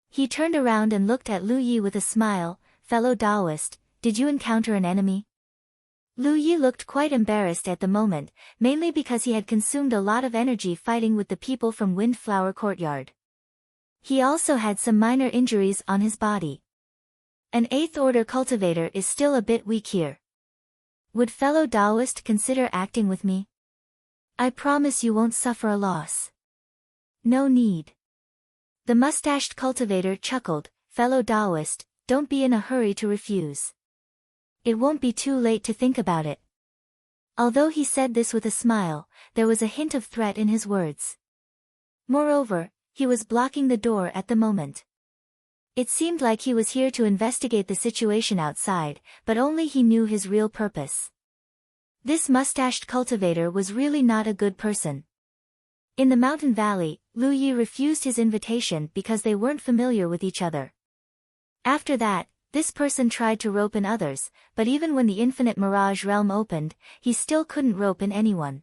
S1: He turned around and looked at Lu Yi with a smile. "Fellow Taoist, did you encounter an enemy?" Lu Yi looked quite embarrassed at the moment, mainly because he had consumed a lot of energy fighting with the people from Windflower Courtyard. He also had some minor injuries on his body. An 8th order cultivator is still a bit weak here. Would fellow Taoist consider acting with me? I promise you won't suffer a loss. No need. The mustached cultivator chuckled. "Fellow Taoist, don't be in a hurry to refuse. It won't be too late to think about it." Although he said this with a smile, there was a hint of threat in his words. Moreover, he was blocking the door at the moment. It seemed like he was here to investigate the situation outside, but only he knew his real purpose. This mustached cultivator was really not a good person. In the mountain valley, Lu Yi refused his invitation because they weren't familiar with each other. After that, this person tried to rope in others, but even when the infinite mirage realm opened, he still couldn't rope in anyone.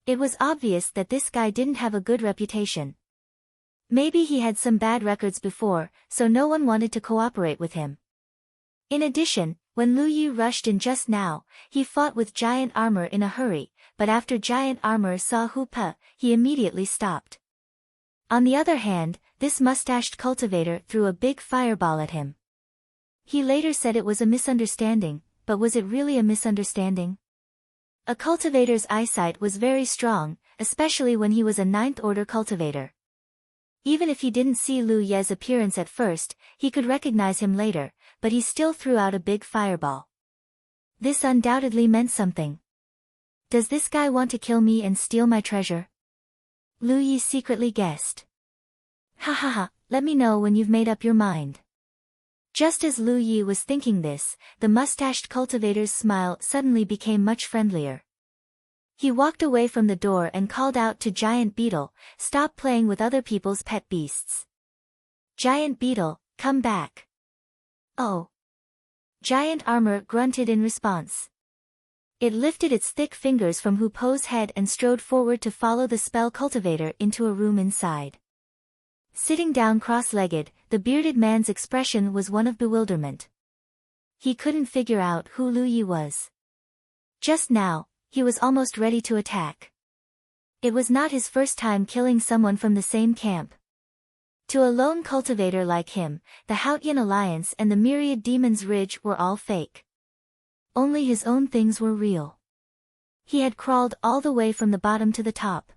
S1: It was obvious that this guy didn't have a good reputation. Maybe he had some bad records before, so no one wanted to cooperate with him. In addition, when Lu Yi rushed in just now, he fought with Giant Armor in a hurry, but after Giant Armor saw Hoopa, he immediately stopped. On the other hand, this mustached cultivator threw a big fireball at him. He later said it was a misunderstanding, but was it really a misunderstanding? A cultivator's eyesight was very strong, especially when he was a ninth-order cultivator. Even if he didn't see Lu Ye's appearance at first, he could recognize him later, but he still threw out a big fireball. This undoubtedly meant something. Does this guy want to kill me and steal my treasure? Lu Yi secretly guessed. Ha ha ha, let me know when you've made up your mind. Just as Lu Yi was thinking this, the mustached cultivator's smile suddenly became much friendlier. He walked away from the door and called out to Giant Beetle, "Stop playing with other people's pet beasts. Giant Beetle, come back." "Oh." Giant Armor grunted in response. It lifted its thick fingers from Hoopo's head and strode forward to follow the spell cultivator into a room inside. Sitting down cross-legged, the bearded man's expression was one of bewilderment. He couldn't figure out who Lu Yi was. Just now, he was almost ready to attack. It was not his first time killing someone from the same camp. To a lone cultivator like him, the Hautian Alliance and the Myriad Demons Ridge were all fake. Only his own things were real. He had crawled all the way from the bottom to the top.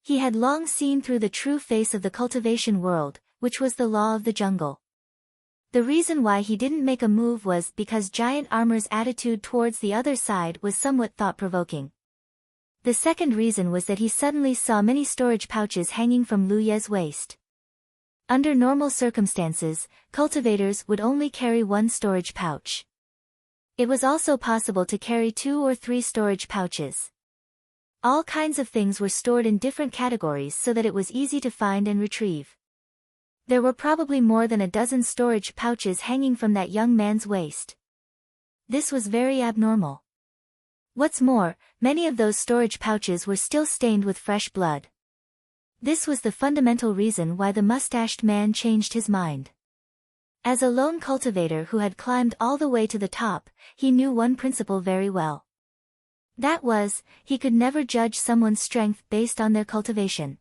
S1: He had long seen through the true face of the cultivation world, which was the law of the jungle. The reason why he didn't make a move was because Giant Armor's attitude towards the other side was somewhat thought-provoking. The second reason was that he suddenly saw many storage pouches hanging from Lu Ye's waist. Under normal circumstances, cultivators would only carry one storage pouch. It was also possible to carry 2 or 3 storage pouches. All kinds of things were stored in different categories so that it was easy to find and retrieve. There were probably more than a dozen storage pouches hanging from that young man's waist. This was very abnormal. What's more, many of those storage pouches were still stained with fresh blood. This was the fundamental reason why the mustached man changed his mind. As a lone cultivator who had climbed all the way to the top, he knew one principle very well. That was, he could never judge someone's strength based on their cultivation.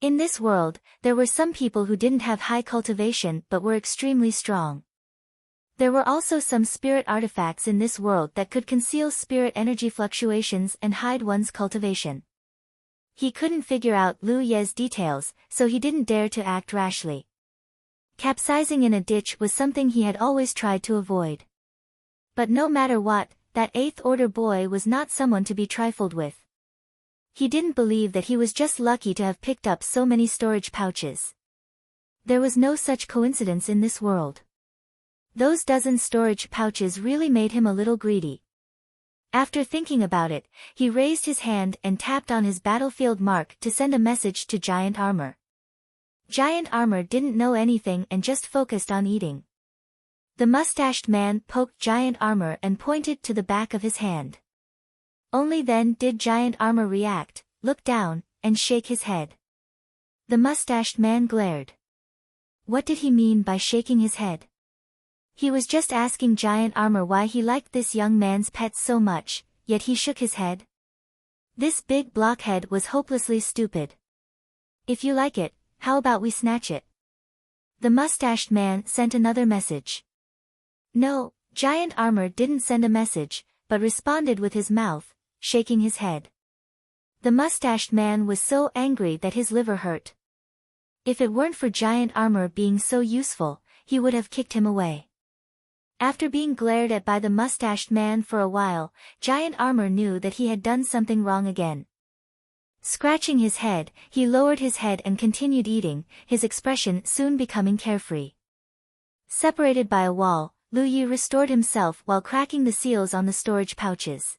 S1: In this world, there were some people who didn't have high cultivation but were extremely strong. There were also some spirit artifacts in this world that could conceal spirit energy fluctuations and hide one's cultivation. He couldn't figure out Lu Ye's details, so he didn't dare to act rashly. Capsizing in a ditch was something he had always tried to avoid. But no matter what, that 8th order boy was not someone to be trifled with. He didn't believe that he was just lucky to have picked up so many storage pouches. There was no such coincidence in this world. Those dozen storage pouches really made him a little greedy. After thinking about it, he raised his hand and tapped on his battlefield mark to send a message to Giant Armor. Giant Armor didn't know anything and just focused on eating. The mustached man poked Giant Armor and pointed to the back of his hand. Only then did Giant Armor react, look down, and shake his head. The mustached man glared. What did he mean by shaking his head? He was just asking Giant Armor why he liked this young man's pet so much, yet he shook his head. This big blockhead was hopelessly stupid. If you like it, how about we snatch it? The mustached man sent another message. No, Giant Armor didn't send a message, but responded with his mouth, shaking his head. The mustached man was so angry that his liver hurt. If it weren't for Giant Armor being so useful, he would have kicked him away. After being glared at by the mustached man for a while, Giant Armor knew that he had done something wrong again. Scratching his head, he lowered his head and continued eating, his expression soon becoming carefree. Separated by a wall, Lu Yi restored himself while cracking the seals on the storage pouches.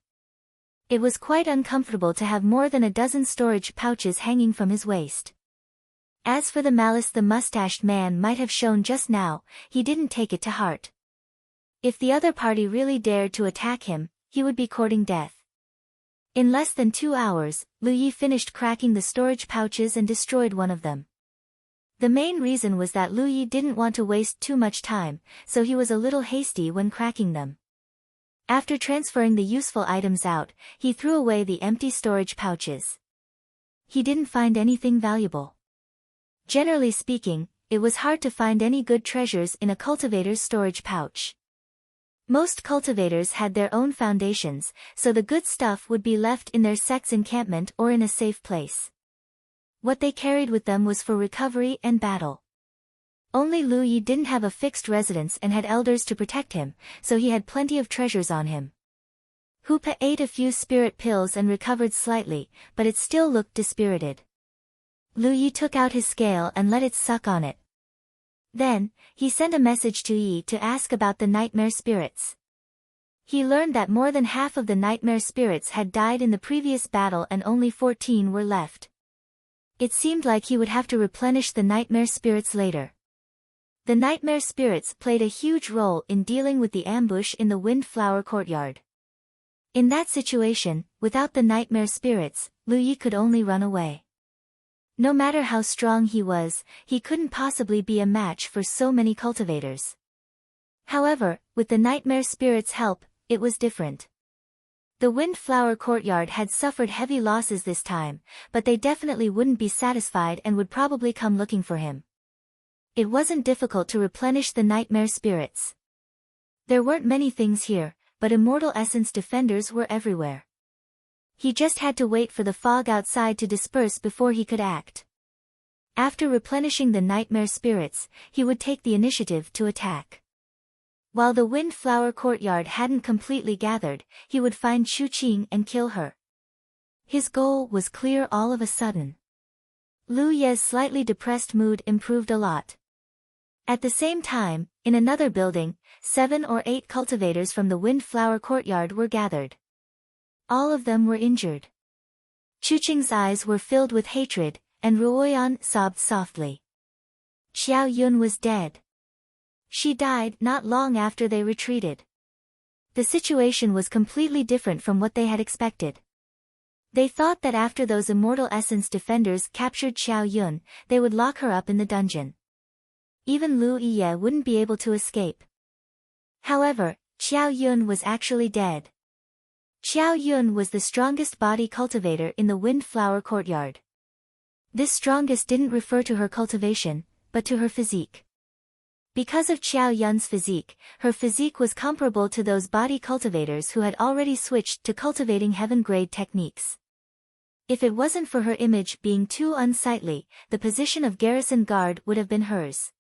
S1: It was quite uncomfortable to have more than a dozen storage pouches hanging from his waist. As for the malice the mustached man might have shown just now, he didn't take it to heart. If the other party really dared to attack him, he would be courting death. In less than 2 hours, Lu Yi finished cracking the storage pouches and destroyed one of them. The main reason was that Lu Yi didn't want to waste too much time, so he was a little hasty when cracking them. After transferring the useful items out, he threw away the empty storage pouches. He didn't find anything valuable. Generally speaking, it was hard to find any good treasures in a cultivator's storage pouch. Most cultivators had their own foundations, so the good stuff would be left in their sect's encampment or in a safe place. What they carried with them was for recovery and battle. Only Lu Yi didn't have a fixed residence and had elders to protect him, so he had plenty of treasures on him. Hoopa ate a few spirit pills and recovered slightly, but it still looked dispirited. Lu Yi took out his scale and let it suck on it. Then, he sent a message to Yi to ask about the nightmare spirits. He learned that more than half of the nightmare spirits had died in the previous battle and only 14 were left. It seemed like he would have to replenish the nightmare spirits later. The nightmare spirits played a huge role in dealing with the ambush in the Windflower Courtyard. In that situation, without the nightmare spirits, Lu Yi could only run away. No matter how strong he was, he couldn't possibly be a match for so many cultivators. However, with the nightmare spirits' help, it was different. The Windflower Courtyard had suffered heavy losses this time, but they definitely wouldn't be satisfied and would probably come looking for him. It wasn't difficult to replenish the nightmare spirits. There weren't many things here, but immortal essence defenders were everywhere. He just had to wait for the fog outside to disperse before he could act. After replenishing the nightmare spirits, he would take the initiative to attack. While the Windflower Courtyard hadn't completely gathered, he would find Chu Qing and kill her. His goal was clear all of a sudden. Lu Ye's slightly depressed mood improved a lot. At the same time, in another building, 7 or 8 cultivators from the Windflower Courtyard were gathered. All of them were injured. Chu Qing's eyes were filled with hatred, and Ruoyan sobbed softly. Xiao Yun was dead. She died not long after they retreated. The situation was completely different from what they had expected. They thought that after those immortal essence defenders captured Xiao Yun, they would lock her up in the dungeon. Even Lu Yi wouldn't be able to escape. However, Xiao Yun was actually dead. Xiao Yun was the strongest body cultivator in the Windflower Courtyard. This strongest didn't refer to her cultivation, but to her physique. Because of Xiao Yun's physique, her physique was comparable to those body cultivators who had already switched to cultivating heaven-grade techniques. If it wasn't for her image being too unsightly, the position of garrison guard would have been hers.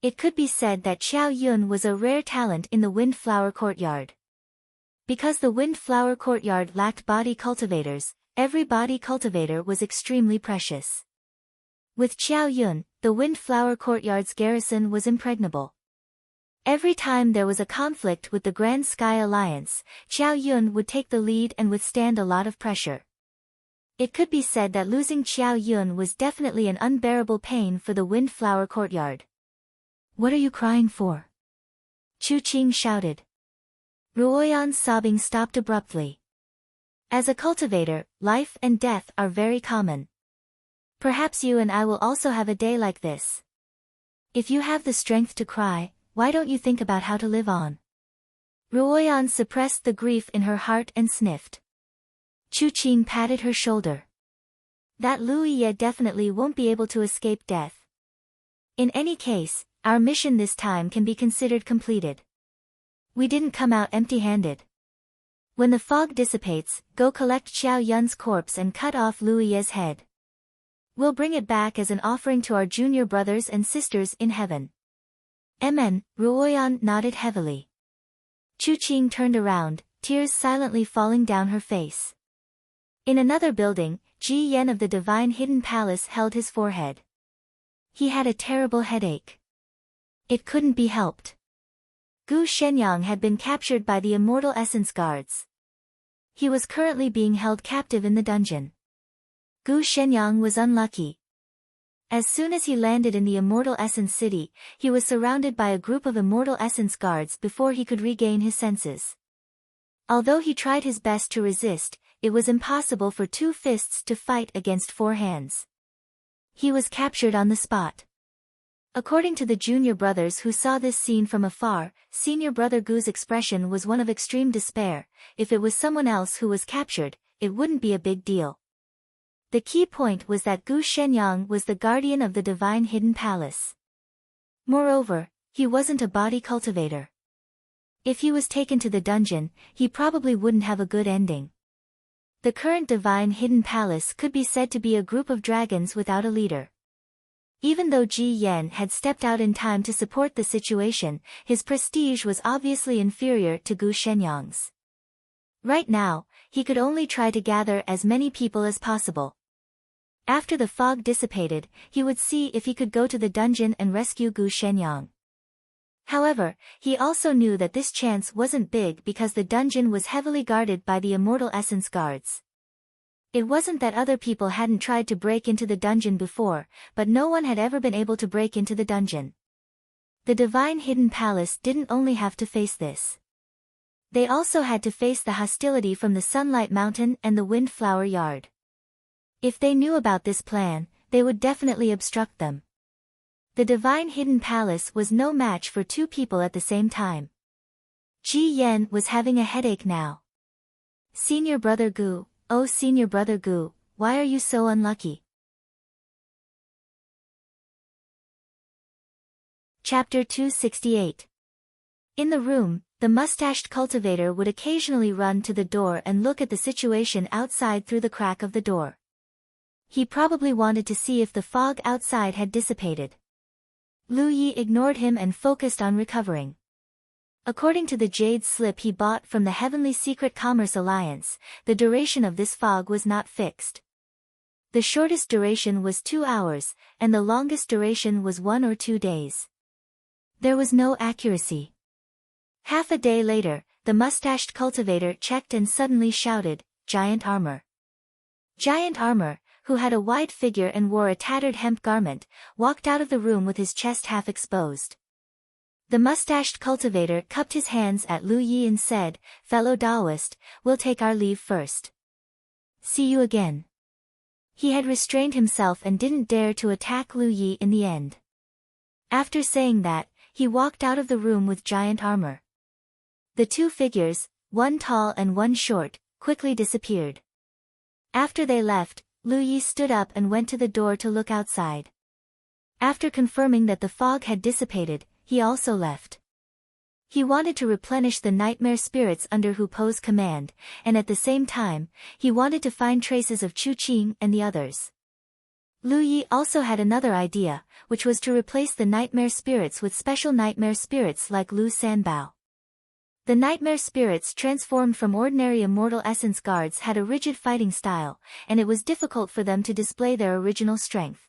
S1: It could be said that Xiao Yun was a rare talent in the Windflower Courtyard. Because the Windflower Courtyard lacked body cultivators, every body cultivator was extremely precious. With Xiao Yun, the Windflower Courtyard's garrison was impregnable. Every time there was a conflict with the Grand Sky Alliance, Xiao Yun would take the lead and withstand a lot of pressure. It could be said that losing Xiao Yun was definitely an unbearable pain for the Windflower Courtyard. "What are you crying for?" Chu Qing shouted. Ruoyan's sobbing stopped abruptly. As a cultivator, life and death are very common. Perhaps you and I will also have a day like this. If you have the strength to cry, why don't you think about how to live on? Ruoyan suppressed the grief in her heart and sniffed. Chu Qing patted her shoulder. That Lu Yi definitely won't be able to escape death. In any case, our mission this time can be considered completed. We didn't come out empty-handed. When the fog dissipates, go collect Xiao Yun's corpse and cut off Lu Yi's head. We'll bring it back as an offering to our junior brothers and sisters in heaven. Amen, Ruoyan nodded heavily. Chu Qing turned around, tears silently falling down her face. In another building, Ji Yen of the Divine Hidden Palace held his forehead. He had a terrible headache. It couldn't be helped. Gu Shenyang had been captured by the Immortal Essence Guards. He was currently being held captive in the dungeon. Gu Shenyang was unlucky. As soon as he landed in the Immortal Essence City, he was surrounded by a group of Immortal Essence Guards before he could regain his senses. Although he tried his best to resist, it was impossible for 2 fists to fight against 4 hands. He was captured on the spot. According to the junior brothers who saw this scene from afar, senior brother Gu's expression was one of extreme despair. If it was someone else who was captured, it wouldn't be a big deal. The key point was that Gu Shenyang was the guardian of the divine hidden palace. Moreover, he wasn't a body cultivator. If he was taken to the dungeon, he probably wouldn't have a good ending. The current divine hidden palace could be said to be a group of dragons without a leader. Even though Ji Yan had stepped out in time to support the situation, his prestige was obviously inferior to Gu Shenyang's. Right now, he could only try to gather as many people as possible. After the fog dissipated, he would see if he could go to the dungeon and rescue Gu Shenyang. However, he also knew that this chance wasn't big because the dungeon was heavily guarded by the Immortal Essence guards. It wasn't that other people hadn't tried to break into the dungeon before, but no one had ever been able to break into the dungeon. The Divine Hidden Palace didn't only have to face this. They also had to face the hostility from the Sunlight Mountain and the Windflower Yard. If they knew about this plan, they would definitely obstruct them. The Divine Hidden Palace was no match for two people at the same time. Ji Yan was having a headache now. Senior Brother Gu, oh Senior Brother Gu, why are you so unlucky? Chapter 268. In the room, the mustached cultivator would occasionally run to the door and look at the situation outside through the crack of the door. He probably wanted to see if the fog outside had dissipated. Lu Yi ignored him and focused on recovering. According to the jade slip he bought from the Heavenly Secret Commerce Alliance, the duration of this fog was not fixed. The shortest duration was 2 hours, and the longest duration was 1 or 2 days. There was no accuracy. Half a day later, the mustached cultivator checked and suddenly shouted, "Giant armor!" Giant Armor, who had a wide figure and wore a tattered hemp garment, walked out of the room with his chest half exposed. The mustached cultivator cupped his hands at Lu Yi and said, "Fellow Taoist, we'll take our leave first. See you again." He had restrained himself and didn't dare to attack Lu Yi in the end. After saying that, he walked out of the room with Giant Armor. The two figures, one tall and one short, quickly disappeared. After they left, Lu Yi stood up and went to the door to look outside. After confirming that the fog had dissipated, he also left. He wanted to replenish the nightmare spirits under Hu Po's command, and at the same time, he wanted to find traces of Chu Qing and the others. Lu Yi also had another idea, which was to replace the nightmare spirits with special nightmare spirits like Lu Sanbao. The nightmare spirits transformed from ordinary Immortal Essence guards had a rigid fighting style, and it was difficult for them to display their original strength.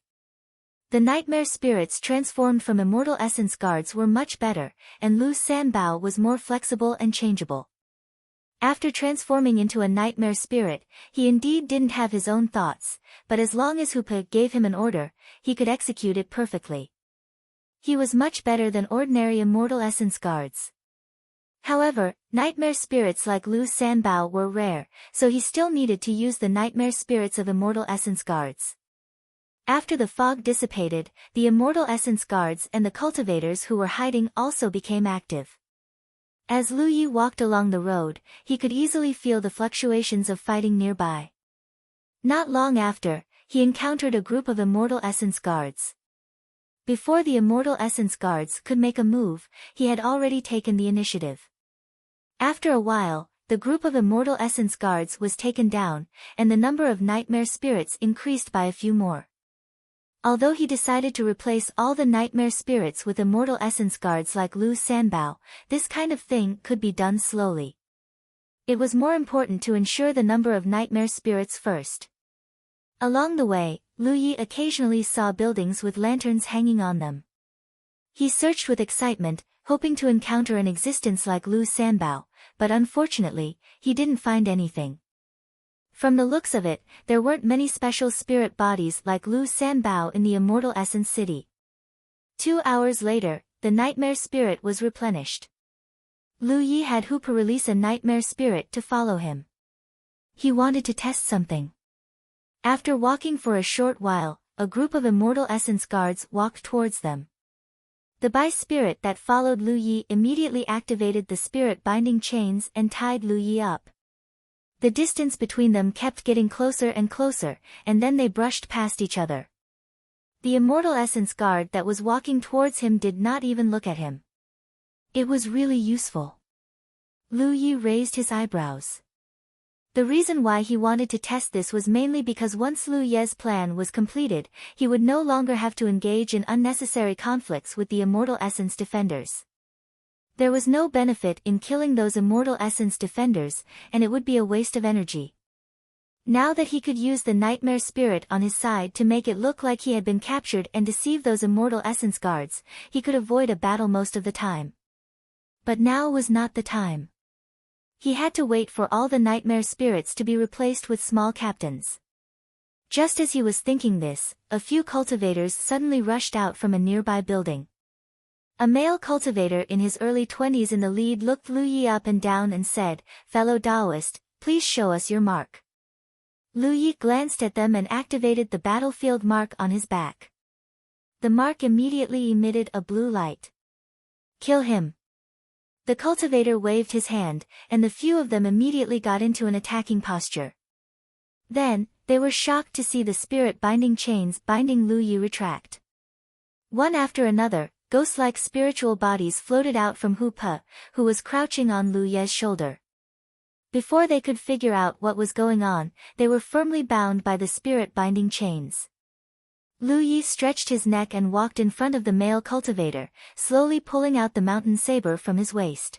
S1: The nightmare spirits transformed from Immortal Essence guards were much better, and Lu Sanbao was more flexible and changeable. After transforming into a nightmare spirit, he indeed didn't have his own thoughts, but as long as Hu Po gave him an order, he could execute it perfectly. He was much better than ordinary Immortal Essence guards. However, nightmare spirits like Lu Sanbao were rare, so he still needed to use the nightmare spirits of Immortal Essence guards. After the fog dissipated, the Immortal Essence guards and the cultivators who were hiding also became active. As Lu Yi walked along the road, he could easily feel the fluctuations of fighting nearby. Not long after, he encountered a group of Immortal Essence guards. Before the Immortal Essence guards could make a move, he had already taken the initiative. After a while, the group of Immortal Essence guards was taken down, and the number of nightmare spirits increased by a few more. Although he decided to replace all the nightmare spirits with Immortal Essence guards like Lu Sanbao, this kind of thing could be done slowly. It was more important to ensure the number of nightmare spirits first. Along the way, Lu Yi occasionally saw buildings with lanterns hanging on them. He searched with excitement, hoping to encounter an existence like Lu Sanbao, but unfortunately, he didn't find anything. From the looks of it, there weren't many special spirit bodies like Lu Sanbao in the Immortal Essence City. 2 hours later, the nightmare spirit was replenished. Lu Yi had Hu Po release a nightmare spirit to follow him. He wanted to test something. After walking for a short while, a group of Immortal Essence guards walked towards them. The Bai spirit that followed Lu Yi immediately activated the spirit binding chains and tied Lu Yi up. The distance between them kept getting closer and closer, and then they brushed past each other. The immortal essence guard that was walking towards him did not even look at him. It was really useful. Lu Yi raised his eyebrows. The reason why he wanted to test this was mainly because once Lu Ye's plan was completed, he would no longer have to engage in unnecessary conflicts with the immortal essence defenders. There was no benefit in killing those immortal essence defenders, and it would be a waste of energy. Now that he could use the nightmare spirit on his side to make it look like he had been captured and deceive those immortal essence guards, he could avoid a battle most of the time. But now was not the time. He had to wait for all the nightmare spirits to be replaced with small captains. Just as he was thinking this, a few cultivators suddenly rushed out from a nearby building. A male cultivator in his early 20s in the lead looked Lu Yi up and down and said, "Fellow Taoist, please show us your mark." Lu Yi glanced at them and activated the battlefield mark on his back. The mark immediately emitted a blue light. "Kill him." The cultivator waved his hand, and the few of them immediately got into an attacking posture. Then, they were shocked to see the spirit binding chains binding Lu Yi retract. One after another, ghost-like spiritual bodies floated out from Hu Pe, who was crouching on Lu Ye's shoulder. Before they could figure out what was going on, they were firmly bound by the spirit binding chains. Lu Yi stretched his neck and walked in front of the male cultivator, slowly pulling out the mountain saber from his waist.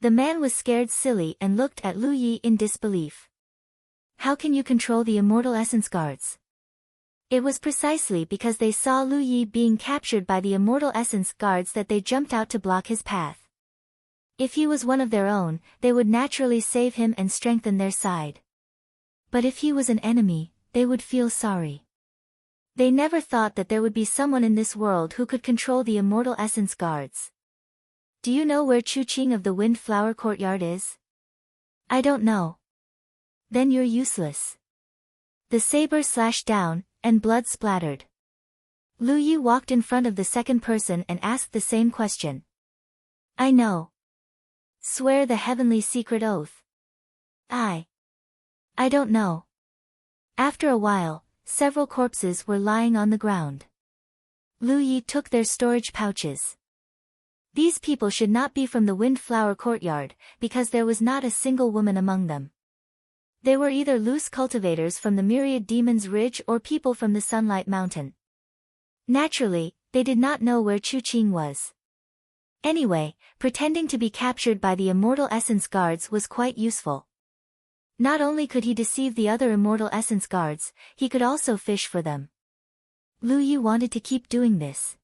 S1: The man was scared silly and looked at Lu Yi in disbelief. "How can you control the immortal essence guards?" It was precisely because they saw Lu Yi being captured by the immortal essence guards that they jumped out to block his path. If he was one of their own, they would naturally save him and strengthen their side. But if he was an enemy, they would feel sorry. They never thought that there would be someone in this world who could control the immortal essence guards. "Do you know where Chuqing of the Wind Flower Courtyard is?" "I don't know." "Then you're useless." The saber slashed down, and blood splattered. Lu Yi walked in front of the second person and asked the same question. "I know." "Swear the heavenly secret oath." I don't know." After a while, several corpses were lying on the ground. Lu Yi took their storage pouches. These people should not be from the Windflower Courtyard, because there was not a single woman among them. They were either loose cultivators from the Myriad Demon's Ridge or people from the Sunlight Mountain. Naturally, they did not know where Chuqing was. Anyway, pretending to be captured by the immortal essence guards was quite useful. Not only could he deceive the other immortal essence guards, he could also fish for them. Lu Yi wanted to keep doing this.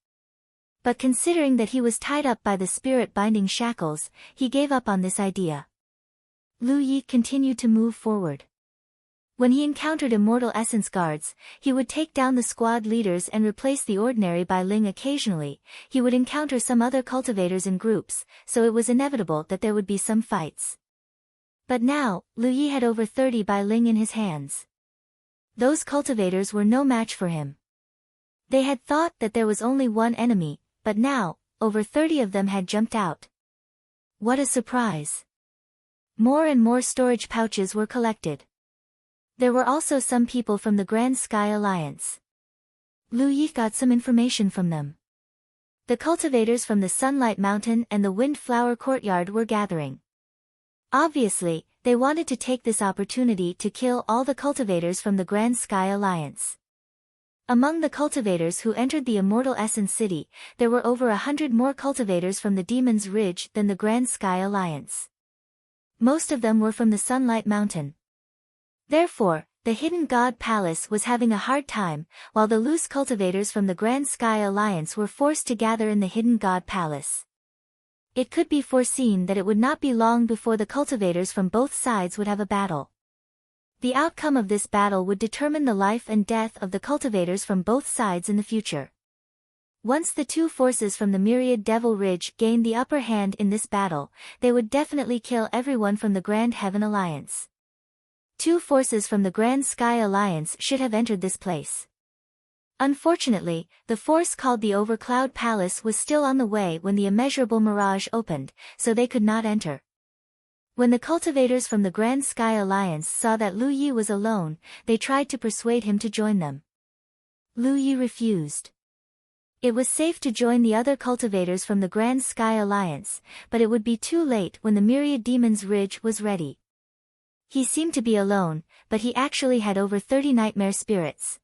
S1: But considering that he was tied up by the spirit binding shackles, he gave up on this idea. Lu Yi continued to move forward. When he encountered immortal essence guards, he would take down the squad leaders and replace the ordinary Bai Ling occasionally. He would encounter some other cultivators in groups, so it was inevitable that there would be some fights. But now, Lu Yi had over 30 Bai Ling in his hands. Those cultivators were no match for him. They had thought that there was only one enemy, but now, over 30 of them had jumped out. What a surprise! More and more storage pouches were collected. There were also some people from the Grand Sky Alliance. Lu Yi got some information from them. The cultivators from the Sunlight Mountain and the Windflower Courtyard were gathering. Obviously, they wanted to take this opportunity to kill all the cultivators from the Grand Sky Alliance. Among the cultivators who entered the Immortal Essence City, there were over 100 more cultivators from the Demon's Ridge than the Grand Sky Alliance. Most of them were from the Sunlight Mountain. Therefore, the Hidden God Palace was having a hard time, while the loose cultivators from the Grand Sky Alliance were forced to gather in the Hidden God Palace. It could be foreseen that it would not be long before the cultivators from both sides would have a battle. The outcome of this battle would determine the life and death of the cultivators from both sides in the future. Once the two forces from the Myriad Devil Ridge gained the upper hand in this battle, they would definitely kill everyone from the Grand Heaven Alliance. Two forces from the Grand Sky Alliance should have entered this place. Unfortunately, the force called the Overcloud Palace was still on the way when the immeasurable mirage opened, so they could not enter. When the cultivators from the Grand Sky Alliance saw that Lu Yi was alone, they tried to persuade him to join them. Lu Yi refused. It was safe to join the other cultivators from the Grand Sky Alliance, but it would be too late when the Myriad Demon's Ridge was ready. He seemed to be alone, but he actually had over 30 nightmare spirits.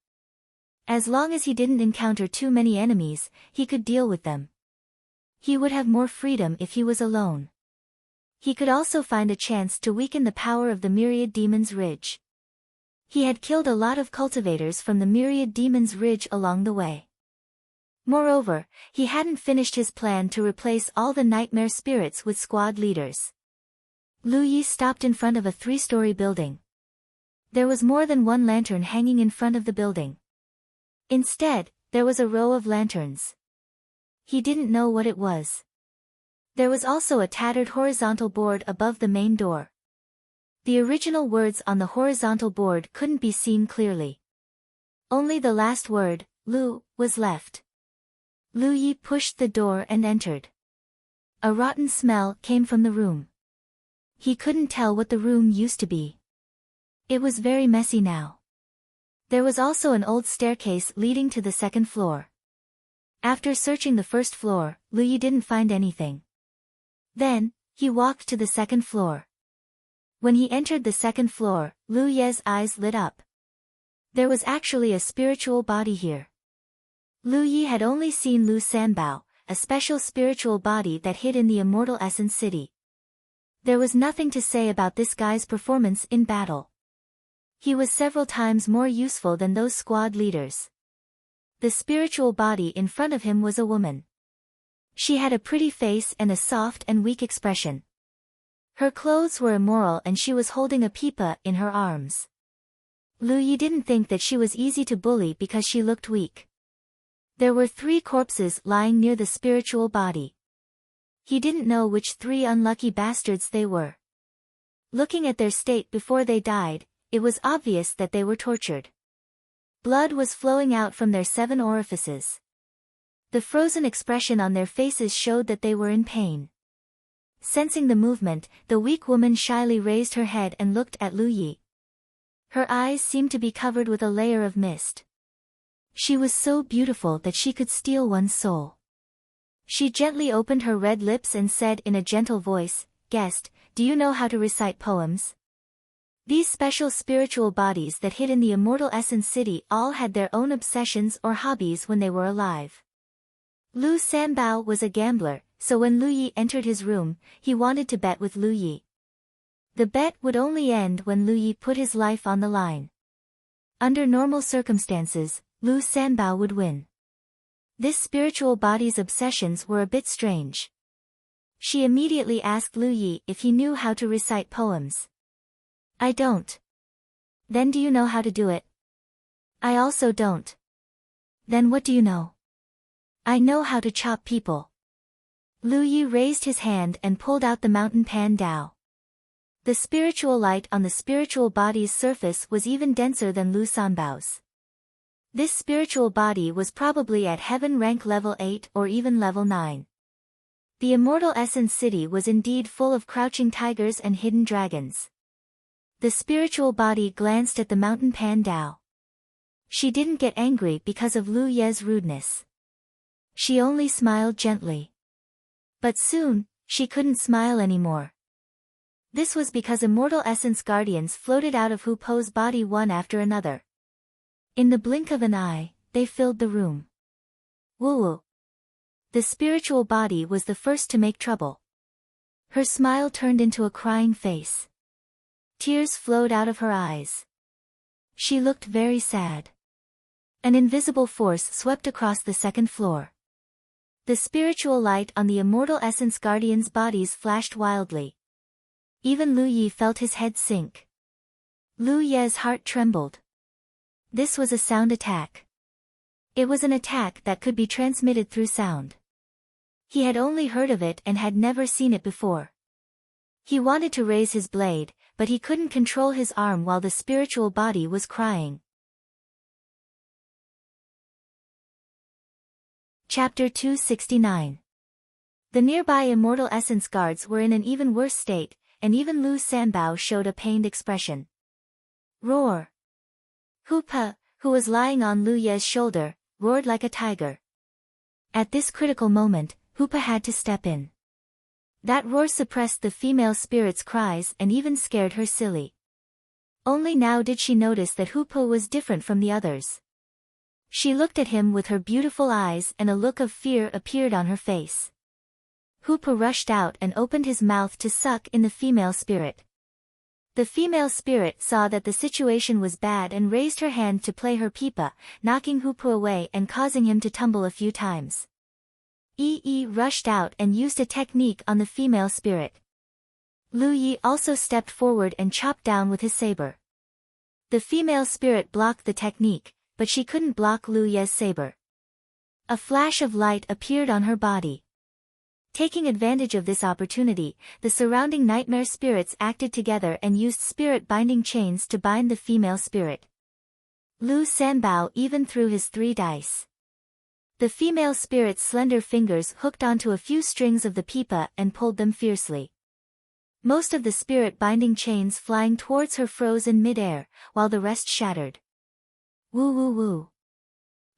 S1: As long as he didn't encounter too many enemies, he could deal with them. He would have more freedom if he was alone. He could also find a chance to weaken the power of the Myriad Demon's Ridge. He had killed a lot of cultivators from the Myriad Demon's Ridge along the way. Moreover, he hadn't finished his plan to replace all the nightmare spirits with squad leaders. Lu Yi stopped in front of a 3-story building. There was more than one lantern hanging in front of the building. Instead, there was a row of lanterns. He didn't know what it was. There was also a tattered horizontal board above the main door. The original words on the horizontal board couldn't be seen clearly. Only the last word, Lu, was left. Lu Yi pushed the door and entered. A rotten smell came from the room. He couldn't tell what the room used to be. It was very messy now. There was also an old staircase leading to the second floor. After searching the first floor, Lu Yi didn't find anything. Then, he walked to the second floor. When he entered the second floor, Lu Ye's eyes lit up. There was actually a spiritual body here. Lu Yi had only seen Lu Sanbao, a special spiritual body that hid in the Immortal Essence City. There was nothing to say about this guy's performance in battle. He was several times more useful than those squad leaders. The spiritual body in front of him was a woman. She had a pretty face and a soft and weak expression. Her clothes were immoral and she was holding a pipa in her arms. Lu Yi didn't think that she was easy to bully because she looked weak. There were 3 corpses lying near the spiritual body. He didn't know which 3 unlucky bastards they were. Looking at their state before they died, it was obvious that they were tortured. Blood was flowing out from their 7 orifices. The frozen expression on their faces showed that they were in pain. Sensing the movement, the weak woman shyly raised her head and looked at Lu Yi. Her eyes seemed to be covered with a layer of mist. She was so beautiful that she could steal one's soul. She gently opened her red lips and said in a gentle voice, "Guest, do you know how to recite poems?" These special spiritual bodies that hid in the Immortal Essence City all had their own obsessions or hobbies when they were alive. Lu Sanbao was a gambler, so when Lu Yi entered his room, he wanted to bet with Lu Yi. The bet would only end when Lu Yi put his life on the line. Under normal circumstances, Lu Sanbao would win. This spiritual body's obsessions were a bit strange. She immediately asked Lu Yi if he knew how to recite poems. "I don't." "Then do you know how to do it?" "I also don't." "Then what do you know?" "I know how to chop people." Lu Yi raised his hand and pulled out the mountain pan Dao. The spiritual light on the spiritual body's surface was even denser than Lu Sanbao's. This spiritual body was probably at heaven rank level 8 or even level 9. The Immortal Essence City was indeed full of crouching tigers and hidden dragons. The spiritual body glanced at the mountain pan Dao. She didn't get angry because of Lu Ye's rudeness. She only smiled gently. But soon, she couldn't smile anymore. This was because Immortal Essence Guardians floated out of Hu Po's body one after another. In the blink of an eye, they filled the room. Woo-woo. The spiritual body was the first to make trouble. Her smile turned into a crying face. Tears flowed out of her eyes. She looked very sad. An invisible force swept across the second floor. The spiritual light on the Immortal Essence Guardians' bodies flashed wildly. Even Lu Yi felt his head sink. Lu Ye's heart trembled. This was a sound attack. It was an attack that could be transmitted through sound. He had only heard of it and had never seen it before. He wanted to raise his blade, but he couldn't control his arm while the spiritual body was crying. Chapter 269. The nearby Immortal Essence guards were in an even worse state, and even Lu Sanbao showed a pained expression. Roar! Hoopa, who was lying on Lu Ye's shoulder, roared like a tiger. At this critical moment, Hoopa had to step in. That roar suppressed the female spirit's cries and even scared her silly. Only now did she notice that Hoopa was different from the others. She looked at him with her beautiful eyes and a look of fear appeared on her face. Hoopa rushed out and opened his mouth to suck in the female spirit. The female spirit saw that the situation was bad and raised her hand to play her pipa, knocking Hoopa away and causing him to tumble a few times. Yi rushed out and used a technique on the female spirit. Lu Yi also stepped forward and chopped down with his saber. The female spirit blocked the technique, but she couldn't block Lu Ye's saber. A flash of light appeared on her body. Taking advantage of this opportunity, the surrounding nightmare spirits acted together and used spirit binding chains to bind the female spirit. Lu Sanbao even threw his 3 dice. The female spirit's slender fingers hooked onto a few strings of the pipa and pulled them fiercely. Most of the spirit binding chains flying towards her froze in mid-air, while the rest shattered. Woo woo woo.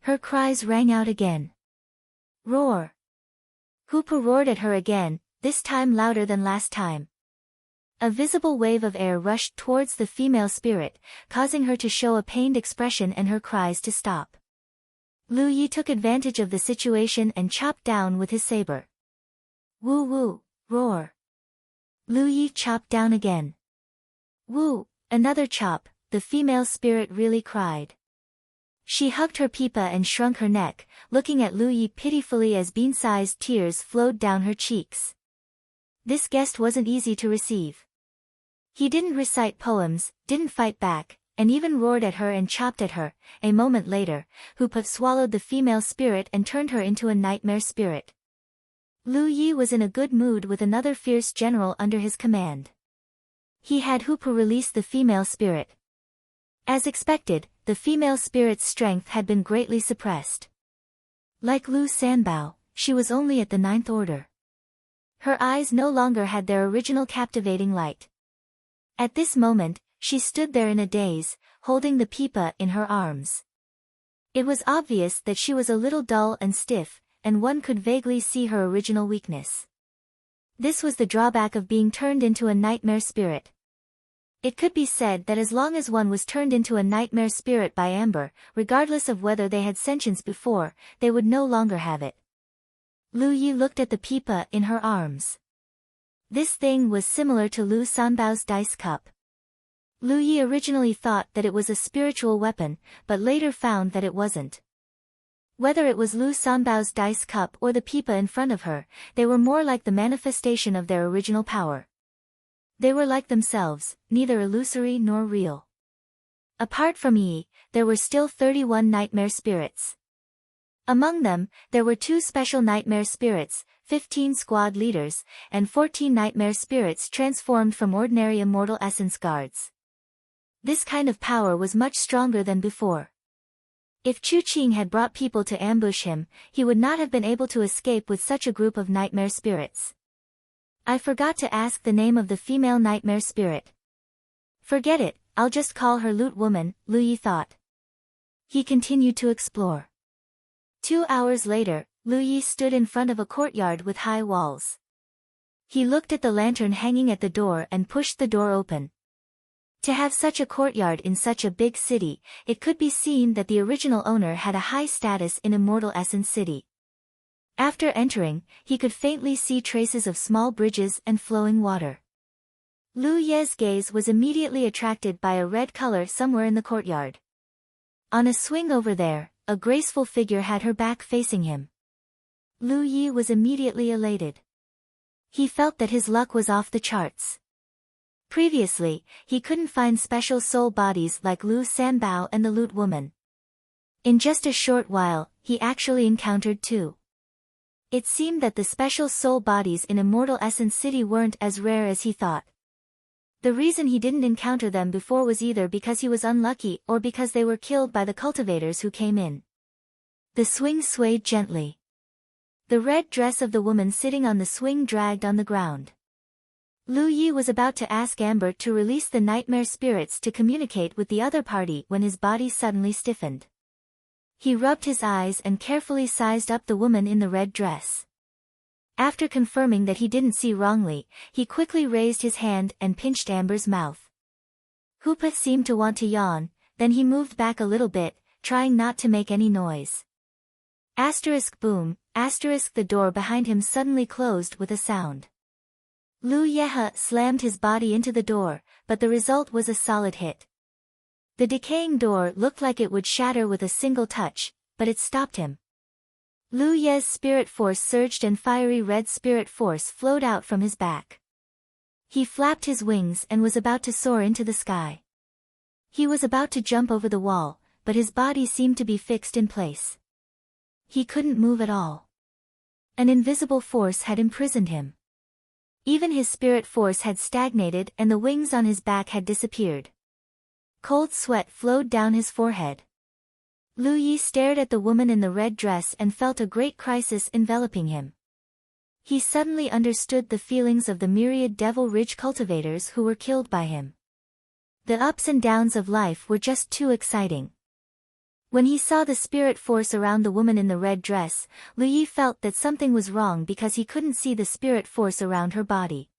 S1: Her cries rang out again. Roar! Hoopa roared at her again, this time louder than last time. A visible wave of air rushed towards the female spirit, causing her to show a pained expression and her cries to stop. Lu Yi took advantage of the situation and chopped down with his saber. Woo woo, roar. Lu Yi chopped down again. Woo, another chop, the female spirit really cried. She hugged her pipa and shrunk her neck, looking at Lu Yi pitifully as bean-sized tears flowed down her cheeks. This guest wasn't easy to receive. He didn't recite poems, didn't fight back, and even roared at her and chopped at her. A moment later, Hoopa swallowed the female spirit and turned her into a nightmare spirit. Lu Yi was in a good mood with another fierce general under his command. He had Hoopa release the female spirit. As expected, the female spirit's strength had been greatly suppressed. Like Lu Sanbao, she was only at the 9th order. Her eyes no longer had their original captivating light. At this moment, she stood there in a daze, holding the pipa in her arms. It was obvious that she was a little dull and stiff, and one could vaguely see her original weakness. This was the drawback of being turned into a nightmare spirit. It could be said that as long as one was turned into a nightmare spirit by Amber, regardless of whether they had sentience before, they would no longer have it. Lu Yi looked at the pipa in her arms. This thing was similar to Lu Sanbao's dice cup. Lu Yi originally thought that it was a spiritual weapon, but later found that it wasn't. Whether it was Lu Sanbao's dice cup or the pipa in front of her, they were more like the manifestation of their original power. They were like themselves, neither illusory nor real. Apart from Yi, there were still 31 nightmare spirits. Among them, there were 2 special nightmare spirits, 15 squad leaders, and 14 nightmare spirits transformed from ordinary immortal essence guards. This kind of power was much stronger than before. If Chu Qing had brought people to ambush him, he would not have been able to escape with such a group of nightmare spirits. I forgot to ask the name of the female nightmare spirit. Forget it, I'll just call her Loot Woman, Lu Yi thought. He continued to explore. 2 hours later, Lu Yi stood in front of a courtyard with high walls. He looked at the lantern hanging at the door and pushed the door open. To have such a courtyard in such a big city, it could be seen that the original owner had a high status in Immortal Essence City. After entering, he could faintly see traces of small bridges and flowing water. Lu Ye's gaze was immediately attracted by a red color somewhere in the courtyard. On a swing over there, a graceful figure had her back facing him. Lu Yi was immediately elated. He felt that his luck was off the charts. Previously, he couldn't find special soul bodies like Lu Sanbao and the Loot Woman. In just a short while, he actually encountered 2. It seemed that the special soul bodies in Immortal Essence City weren't as rare as he thought. The reason he didn't encounter them before was either because he was unlucky or because they were killed by the cultivators who came in. The swing swayed gently. The red dress of the woman sitting on the swing dragged on the ground. Lu Yi was about to ask Amber to release the nightmare spirits to communicate with the other party when his body suddenly stiffened. He rubbed his eyes and carefully sized up the woman in the red dress. After confirming that he didn't see wrongly, he quickly raised his hand and pinched Amber's mouth. Hoopa seemed to want to yawn, then he moved back a little bit, trying not to make any noise. Boom, the door behind him suddenly closed with a sound. Lu Yehe slammed his body into the door, but the result was a solid hit. The decaying door looked like it would shatter with a single touch, but it stopped him. Lu Ye's spirit force surged and fiery red spirit force flowed out from his back. He flapped his wings and was about to soar into the sky. He was about to jump over the wall, but his body seemed to be fixed in place. He couldn't move at all. An invisible force had imprisoned him. Even his spirit force had stagnated and the wings on his back had disappeared. Cold sweat flowed down his forehead. Lu Yi stared at the woman in the red dress and felt a great crisis enveloping him. He suddenly understood the feelings of the myriad Devil Ridge cultivators who were killed by him. The ups and downs of life were just too exciting. When he saw the spirit force around the woman in the red dress, Lu Yi felt that something was wrong because he couldn't see the spirit force around her body.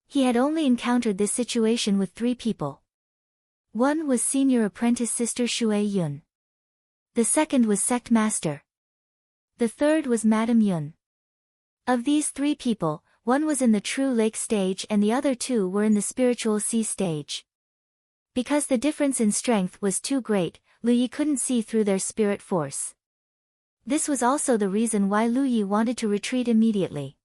S1: He had only encountered this situation with 3 people. One was senior apprentice sister Shui Yun. The second was sect master. The third was Madame Yun. Of these 3 people, one was in the true lake stage and the other 2 were in the spiritual sea stage. Because the difference in strength was too great, Lu Yi couldn't see through their spirit force. This was also the reason why Lu Yi wanted to retreat immediately.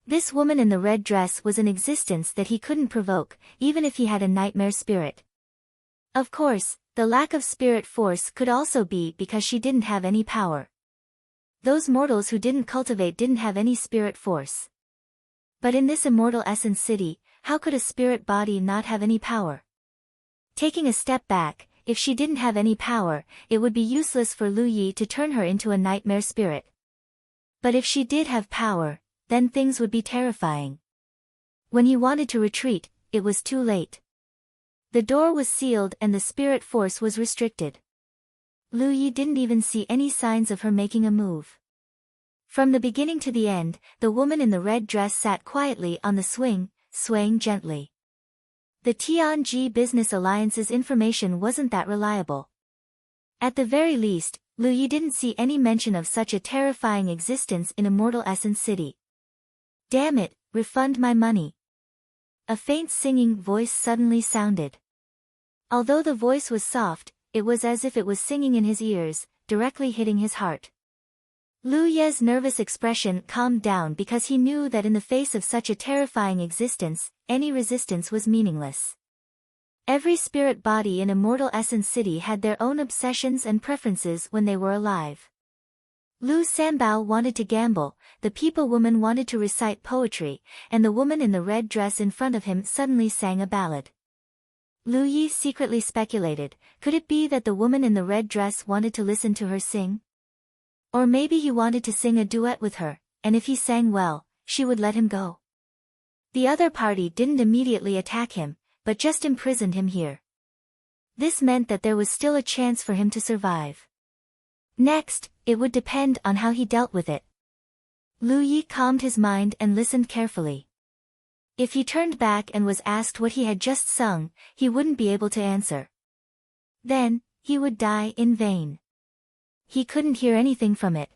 S1: This woman in the red dress was an existence that he couldn't provoke, even if he had a nightmare spirit. Of course, the lack of spirit force could also be because she didn't have any power. Those mortals who didn't cultivate didn't have any spirit force. But in this immortal essence city, how could a spirit body not have any power? Taking a step back, if she didn't have any power, it would be useless for Lu Yi to turn her into a nightmare spirit. But if she did have power, then things would be terrifying. When he wanted to retreat, it was too late. The door was sealed and the spirit force was restricted. Lu Yi didn't even see any signs of her making a move. From the beginning to the end, the woman in the red dress sat quietly on the swing, swaying gently. The Tianji Business Alliance's information wasn't that reliable. At the very least, Lu Yi didn't see any mention of such a terrifying existence in Immortal Essence City. Damn it, refund my money. A faint singing voice suddenly sounded. Although the voice was soft, it was as if it was singing in his ears, directly hitting his heart. Lu Ye's nervous expression calmed down because he knew that in the face of such a terrifying existence, any resistance was meaningless. Every spirit body in Immortal Essence City had their own obsessions and preferences when they were alive. Lu Sanbao wanted to gamble, the people woman wanted to recite poetry, and the woman in the red dress in front of him suddenly sang a ballad. Lu Yi secretly speculated, could it be that the woman in the red dress wanted to listen to her sing? Or maybe he wanted to sing a duet with her, and if he sang well, she would let him go. The other party didn't immediately attack him, but just imprisoned him here. This meant that there was still a chance for him to survive. Next, it would depend on how he dealt with it. Lu Yi calmed his mind and listened carefully. If he turned back and was asked what he had just sung, he wouldn't be able to answer. Then, he would die in vain. He couldn't hear anything from it.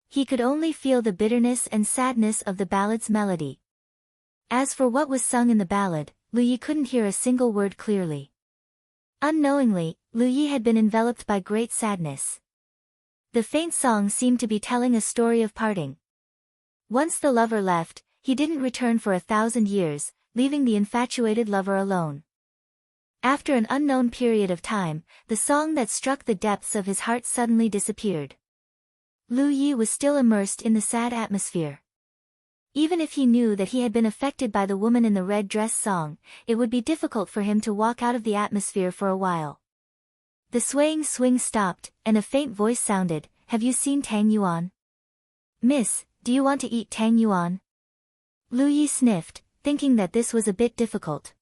S1: He could only feel the bitterness and sadness of the ballad's melody. As for what was sung in the ballad, Lu Yi couldn't hear a single word clearly. Unknowingly, Lu Yi had been enveloped by great sadness. The faint song seemed to be telling a story of parting. Once the lover left, he didn't return for 1,000 years, leaving the infatuated lover alone. After an unknown period of time, the song that struck the depths of his heart suddenly disappeared. Lu Yi was still immersed in the sad atmosphere. Even if he knew that he had been affected by the woman in the red dress song, it would be difficult for him to walk out of the atmosphere for a while. The swaying swing stopped, and a faint voice sounded, "Have you seen Tang Yuan?" Miss, do you want to eat Tang Yuan? Lu Yi sniffed, thinking that this was a bit difficult.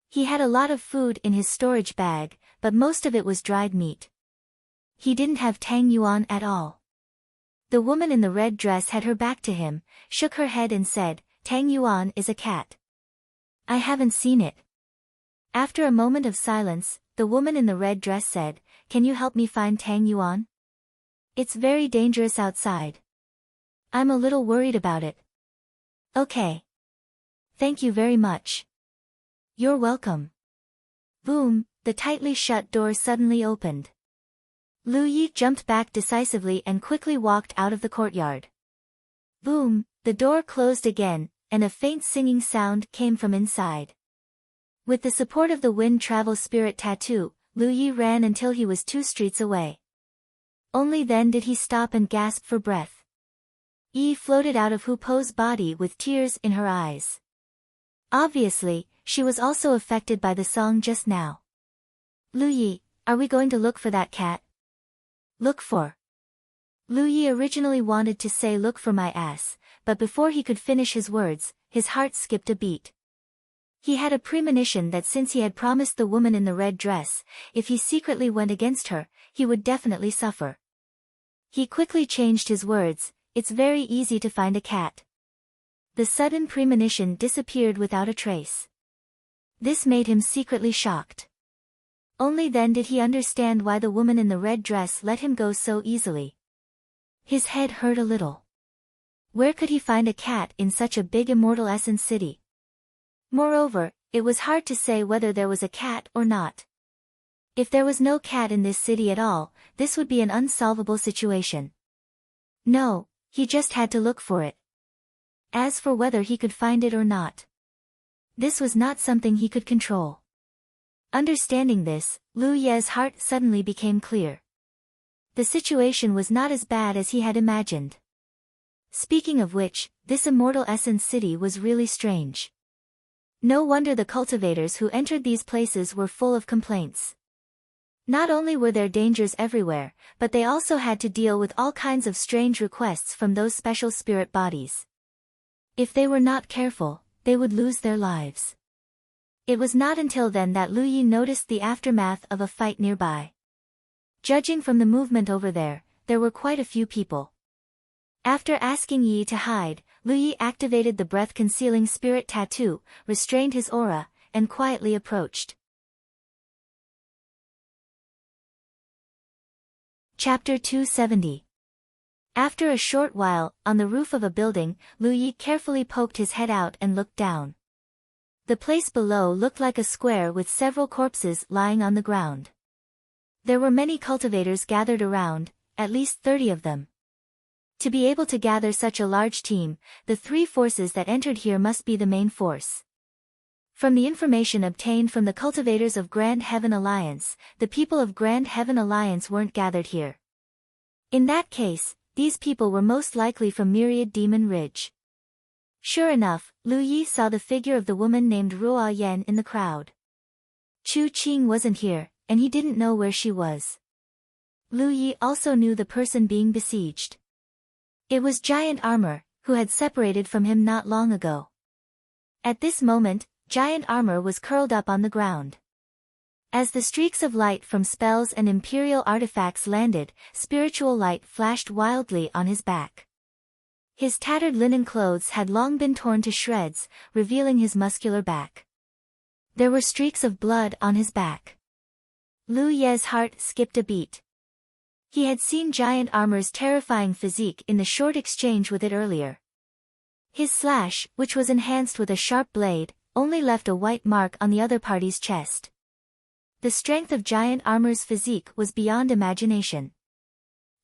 S1: He had a lot of food in his storage bag, but most of it was dried meat. He didn't have Tang Yuan at all. The woman in the red dress had her back to him, shook her head and said, Tang Yuan is a cat. I haven't seen it. After a moment of silence, the woman in the red dress said, Can you help me find Tang Yuan? It's very dangerous outside. I'm a little worried about it. Okay. Thank you very much. You're welcome. Boom, the tightly shut door suddenly opened. Lu Yi jumped back decisively and quickly walked out of the courtyard. Boom, the door closed again, and a faint singing sound came from inside. With the support of the wind travel spirit tattoo, Lu Yi ran until he was 2 streets away. Only then did he stop and gasp for breath. Yi floated out of Hu Po's body with tears in her eyes. Obviously, she was also affected by the song just now. Lu Yi, are we going to look for that cat? Look for. Lu Yi originally wanted to say look for my ass, but before he could finish his words, his heart skipped a beat. He had a premonition that since he had promised the woman in the red dress, if he secretly went against her, he would definitely suffer. He quickly changed his words, it's very easy to find a cat. The sudden premonition disappeared without a trace. This made him secretly shocked. Only then did he understand why the woman in the red dress let him go so easily. His head hurt a little. Where could he find a cat in such a big immortal essence city? Moreover, it was hard to say whether there was a cat or not. If there was no cat in this city at all, this would be an unsolvable situation. No, he just had to look for it. As for whether he could find it or not, this was not something he could control. Understanding this, Lu Ye's heart suddenly became clear. The situation was not as bad as he had imagined. Speaking of which, this immortal essence city was really strange. No wonder the cultivators who entered these places were full of complaints. Not only were there dangers everywhere, but they also had to deal with all kinds of strange requests from those special spirit bodies. If they were not careful, they would lose their lives. It was not until then that Lu Yi noticed the aftermath of a fight nearby. Judging from the movement over there, there were quite a few people. After asking Yi to hide, Lu Yi activated the breath-concealing spirit tattoo, restrained his aura, and quietly approached. Chapter 270. After a short while, on the roof of a building, Lu Yi carefully poked his head out and looked down. The place below looked like a square with several corpses lying on the ground. There were many cultivators gathered around, at least 30 of them. To be able to gather such a large team, the 3 forces that entered here must be the main force. From the information obtained from the cultivators of Grand Heaven Alliance, the people of Grand Heaven Alliance weren't gathered here. In that case, these people were most likely from Myriad Demon Ridge. Sure enough, Lu Yi saw the figure of the woman named Ruo Yan in the crowd. Chu Qing wasn't here, and he didn't know where she was. Lu Yi also knew the person being besieged. It was Giant Armor, who had separated from him not long ago. At this moment, Giant Armor was curled up on the ground. As the streaks of light from spells and imperial artifacts landed, spiritual light flashed wildly on his back. His tattered linen clothes had long been torn to shreds, revealing his muscular back. There were streaks of blood on his back. Lu Ye's heart skipped a beat. He had seen Giant Armor's terrifying physique in the short exchange with it earlier. His slash, which was enhanced with a sharp blade, only left a white mark on the other party's chest. The strength of Giant Armor's physique was beyond imagination.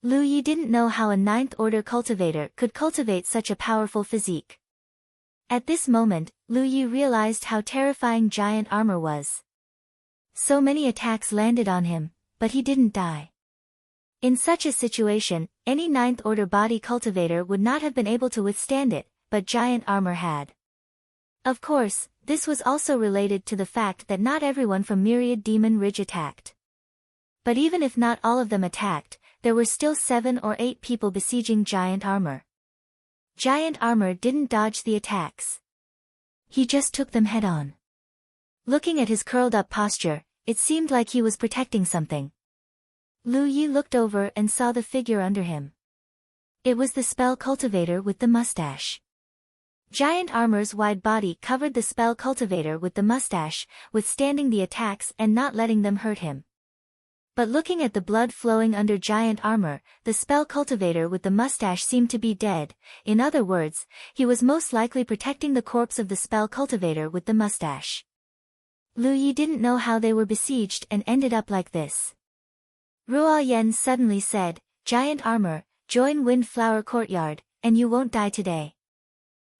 S1: Lu Yi didn't know how a 9th order cultivator could cultivate such a powerful physique. At this moment, Lu Yi realized how terrifying Giant Armor was. So many attacks landed on him, but he didn't die. In such a situation, any 9th order body cultivator would not have been able to withstand it, but Giant Armor had. Of course, this was also related to the fact that not everyone from Myriad Demon Ridge attacked. But even if not all of them attacked, there were still 7 or 8 people besieging Giant Armor. Giant armor didn't dodge the attacks. He just took them head-on. Looking at his curled-up posture, it seemed like he was protecting something. Lu Yi looked over and saw the figure under him. It was the spell cultivator with the mustache. Giant armor's wide body covered the spell cultivator with the mustache, withstanding the attacks and not letting them hurt him. But looking at the blood flowing under giant armor, the spell cultivator with the mustache seemed to be dead. In other words, he was most likely protecting the corpse of the spell cultivator with the mustache. Lu Yi didn't know how they were besieged and ended up like this. Ruo Yen suddenly said, "Giant armor, join Windflower Courtyard, and you won't die today."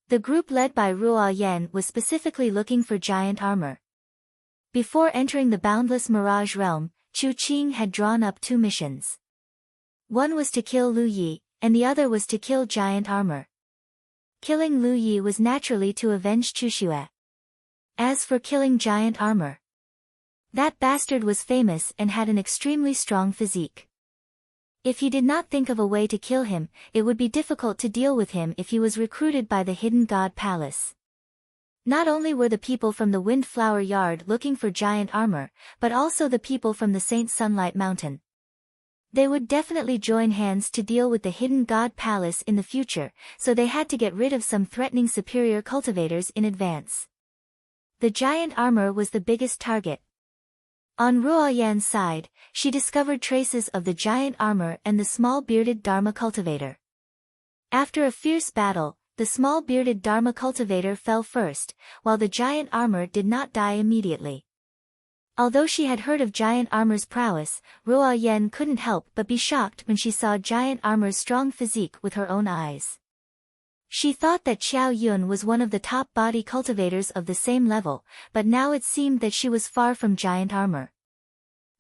S1: The group led by Ruo Yen was specifically looking for giant armor. Before entering the boundless Mirage Realm, Chu Qing had drawn up 2 missions. One was to kill Lu Yi, and the other was to kill giant armor. Killing Lu Yi was naturally to avenge Chu Xue. As for killing giant armor, that bastard was famous and had an extremely strong physique. If he did not think of a way to kill him, it would be difficult to deal with him if he was recruited by the Hidden God Palace. Not only were the people from the Windflower Yard looking for giant armor, but also the people from the Saint Sunlight Mountain. They would definitely join hands to deal with the Hidden God Palace in the future, so they had to get rid of some threatening superior cultivators in advance. The giant armor was the biggest target. On Ruo Yan's side, she discovered traces of the giant armor and the small bearded Dharma cultivator. After a fierce battle, the small bearded Dharma cultivator fell first, while the giant armor did not die immediately. Although she had heard of giant armor's prowess, Ruo Yan couldn't help but be shocked when she saw giant armor's strong physique with her own eyes. She thought that Xiao Yun was one of the top body cultivators of the same level, but now it seemed that she was far from giant armor.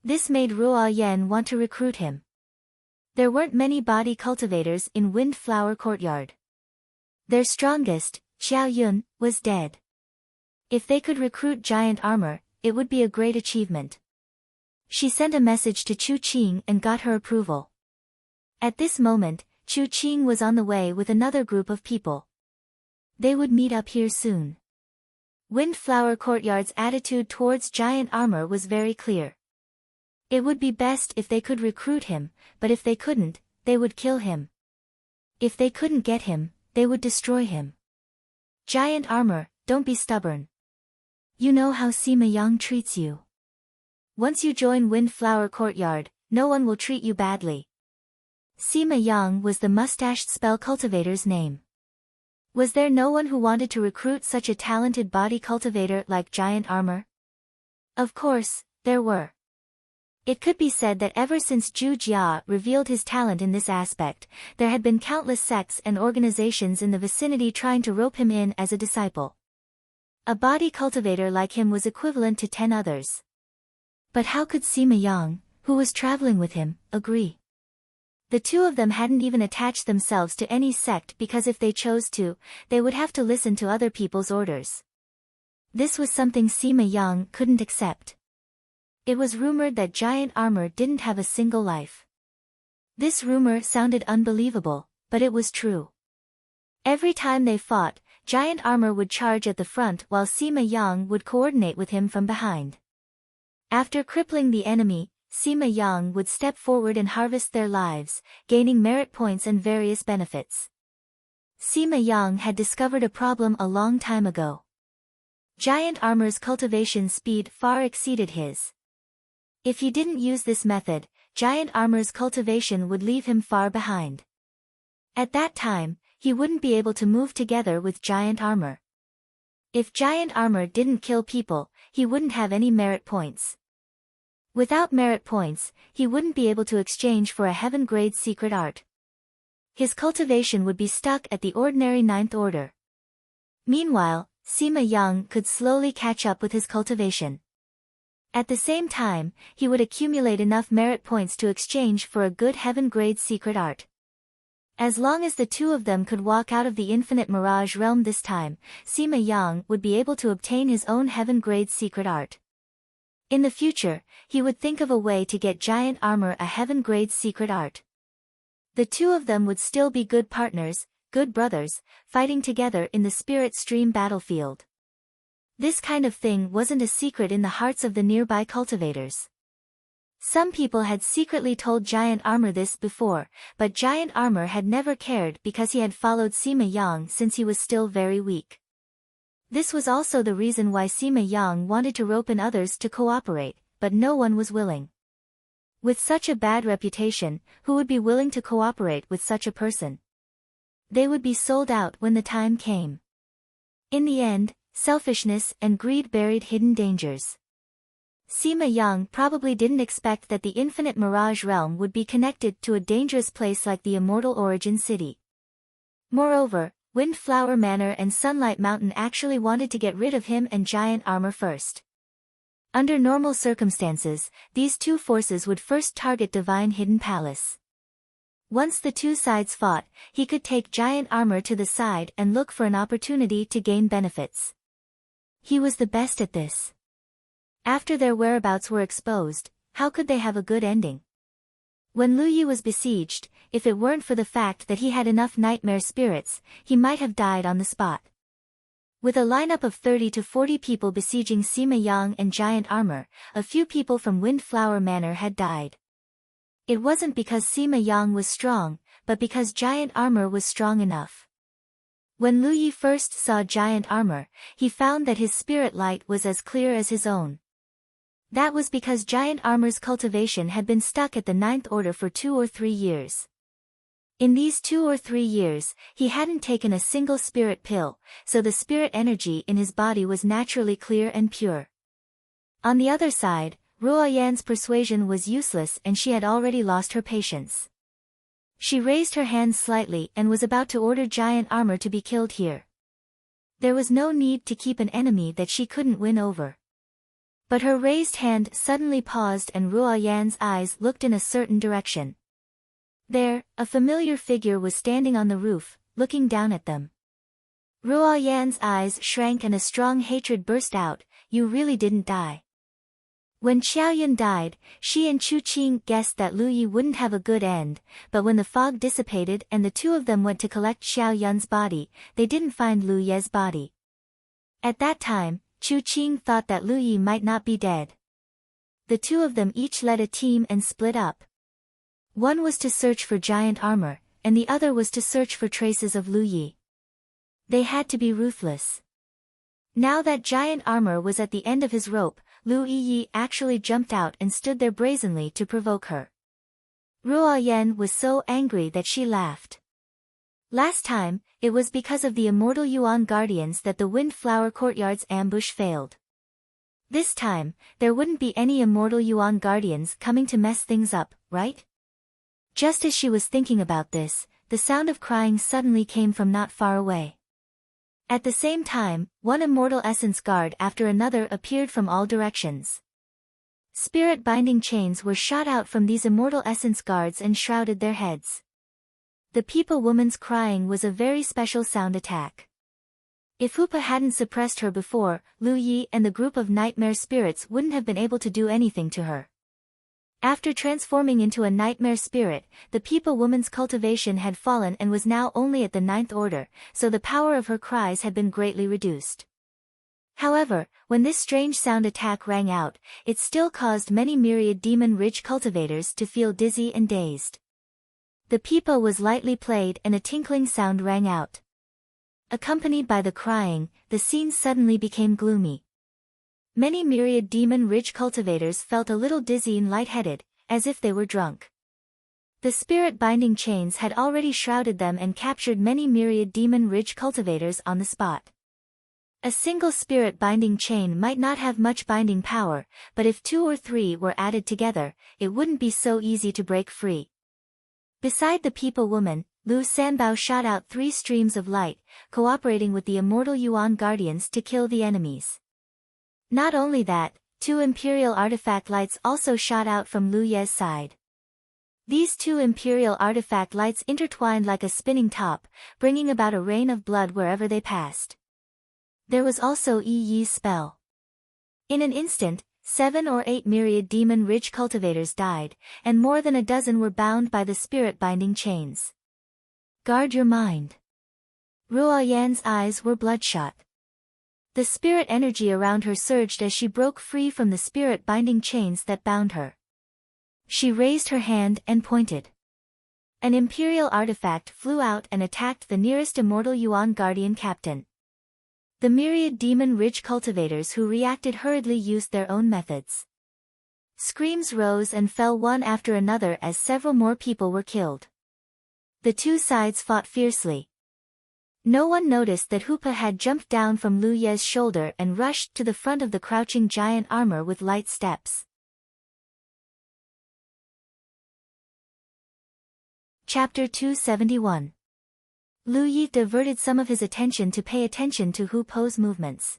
S1: This made Ruo Yan want to recruit him. There weren't many body cultivators in Windflower Courtyard. Their strongest, Xiao Yun, was dead. If they could recruit giant armor, it would be a great achievement. She sent a message to Chu Qing and got her approval. At this moment, Chu Qing was on the way with another group of people. They would meet up here soon. Windflower Courtyard's attitude towards giant armor was very clear. It would be best if they could recruit him, but if they couldn't, they would kill him. If they couldn't get him, they would destroy him. Giant armor, don't be stubborn. You know how Sima Yang treats you. Once you join Windflower Courtyard, no one will treat you badly. Sima Yang was the mustached spell cultivator's name. Was there no one who wanted to recruit such a talented body cultivator like giant armor? Of course, there were. It could be said that ever since Zhu Jia revealed his talent in this aspect, there had been countless sects and organizations in the vicinity trying to rope him in as a disciple. A body cultivator like him was equivalent to 10 others. But how could Sima Yang, who was traveling with him, agree? The two of them hadn't even attached themselves to any sect because if they chose to, they would have to listen to other people's orders. This was something Sima Yang couldn't accept. It was rumored that giant armor didn't have a single life. This rumor sounded unbelievable, but it was true. Every time they fought, giant armor would charge at the front while Sima Yang would coordinate with him from behind. After crippling the enemy, Sima Yang would step forward and harvest their lives, gaining merit points and various benefits. Sima Yang had discovered a problem a long time ago. Giant armor's cultivation speed far exceeded his. If he didn't use this method, giant armor's cultivation would leave him far behind. At that time, he wouldn't be able to move together with giant armor. If giant armor didn't kill people, he wouldn't have any merit points. Without merit points, he wouldn't be able to exchange for a heaven-grade secret art. His cultivation would be stuck at the ordinary 9th order. Meanwhile, Sima Yang could slowly catch up with his cultivation. At the same time, he would accumulate enough merit points to exchange for a good heaven-grade secret art. As long as the two of them could walk out of the infinite mirage realm this time, Sima Yang would be able to obtain his own heaven-grade secret art. In the future, he would think of a way to get giant armor a heaven-grade secret art. The two of them would still be good partners, good brothers, fighting together in the spirit stream battlefield. This kind of thing wasn't a secret in the hearts of the nearby cultivators. Some people had secretly told Giant Armor this before, but Giant Armor had never cared because he had followed Sima Yang since he was still very weak. This was also the reason why Sima Yang wanted to rope in others to cooperate, but no one was willing. With such a bad reputation, who would be willing to cooperate with such a person? They would be sold out when the time came. In the end, selfishness and greed buried hidden dangers. Sima Yang probably didn't expect that the infinite mirage realm would be connected to a dangerous place like the immortal Origin City. Moreover, Windflower Manor and Sunlight Mountain actually wanted to get rid of him and Giant Armor first. Under normal circumstances, these two forces would first target Divine Hidden Palace. Once the two sides fought, he could take Giant Armor to the side and look for an opportunity to gain benefits. He was the best at this. After their whereabouts were exposed, how could they have a good ending? When Lu Yi was besieged, if it weren't for the fact that he had enough nightmare spirits, he might have died on the spot. With a lineup of 30 to 40 people besieging Sima Yang and Giant Armor, a few people from Windflower Manor had died. It wasn't because Sima Yang was strong, but because Giant Armor was strong enough. When Lu Yi first saw Giant Armor, he found that his spirit light was as clear as his own. That was because Giant Armor's cultivation had been stuck at the 9th order for 2 or 3 years. In these 2 or 3 years, he hadn't taken a single spirit pill, so the spirit energy in his body was naturally clear and pure. On the other side, Ruoyan's persuasion was useless and she had already lost her patience. She raised her hand slightly and was about to order Giant Armor to be killed here. There was no need to keep an enemy that she couldn't win over. But her raised hand suddenly paused and Ruoyan's eyes looked in a certain direction. There, a familiar figure was standing on the roof, looking down at them. Ruoyan's eyes shrank and a strong hatred burst out. You really didn't die. When Xiaoyun died, she and Chu Qing guessed that Lu Yi wouldn't have a good end, but when the fog dissipated and the two of them went to collect Xiaoyun's body, they didn't find Lu Ye's body. At that time, Chu Qing thought that Lu Yi might not be dead. The two of them each led a team and split up. One was to search for Giant Armor, and the other was to search for traces of Lu Yi. They had to be ruthless. Now that Giant Armor was at the end of his rope, Lu Yi actually jumped out and stood there brazenly to provoke her. Ruoyan was so angry that she laughed. Last time, it was because of the immortal Yuan Guardians that the Windflower Courtyard's ambush failed. This time, there wouldn't be any immortal Yuan Guardians coming to mess things up, right? Just as she was thinking about this, the sound of crying suddenly came from not far away. At the same time, one immortal essence guard after another appeared from all directions. Spirit binding chains were shot out from these immortal essence guards and shrouded their heads. The Peepa woman's crying was a very special sound attack. If Hoopa hadn't suppressed her before, Lu Yi and the group of nightmare spirits wouldn't have been able to do anything to her. After transforming into a nightmare spirit, the Peepa woman's cultivation had fallen and was now only at the 9th order, so the power of her cries had been greatly reduced. However, when this strange sound attack rang out, it still caused many myriad Demon Ridge cultivators to feel dizzy and dazed. The Peepa was lightly played and a tinkling sound rang out. Accompanied by the crying, the scene suddenly became gloomy. Many myriad Demon Ridge cultivators felt a little dizzy and lightheaded, as if they were drunk. The spirit binding chains had already shrouded them and captured many myriad Demon Ridge cultivators on the spot. A single spirit binding chain might not have much binding power, but if 2 or 3 were added together, it wouldn't be so easy to break free. Beside the Peepa woman, Lu Sanbao shot out 3 streams of light, cooperating with the immortal Yuan Guardians to kill the enemies. Not only that, 2 Imperial Artifact Lights also shot out from Lu Ye's side. These 2 Imperial Artifact Lights intertwined like a spinning top, bringing about a rain of blood wherever they passed. There was also Yi Yi's spell. In an instant, 7 or 8 myriad Demon Ridge cultivators died, and more than a dozen were bound by the spirit binding chains. Guard your mind. Ruoyan's eyes were bloodshot. The spirit energy around her surged as she broke free from the spirit-binding chains that bound her. She raised her hand and pointed. An imperial artifact flew out and attacked the nearest immortal Yuan guardian captain. The myriad demon ridge cultivators who reacted hurriedly used their own methods. Screams rose and fell one after another as several more people were killed. The two sides fought fiercely. No one noticed that Hoopa had jumped down from Lu Ye's shoulder and rushed to the front of the crouching giant armor with light steps. Chapter 271. Lu Yi diverted some of his attention to pay attention to Hoopa's movements.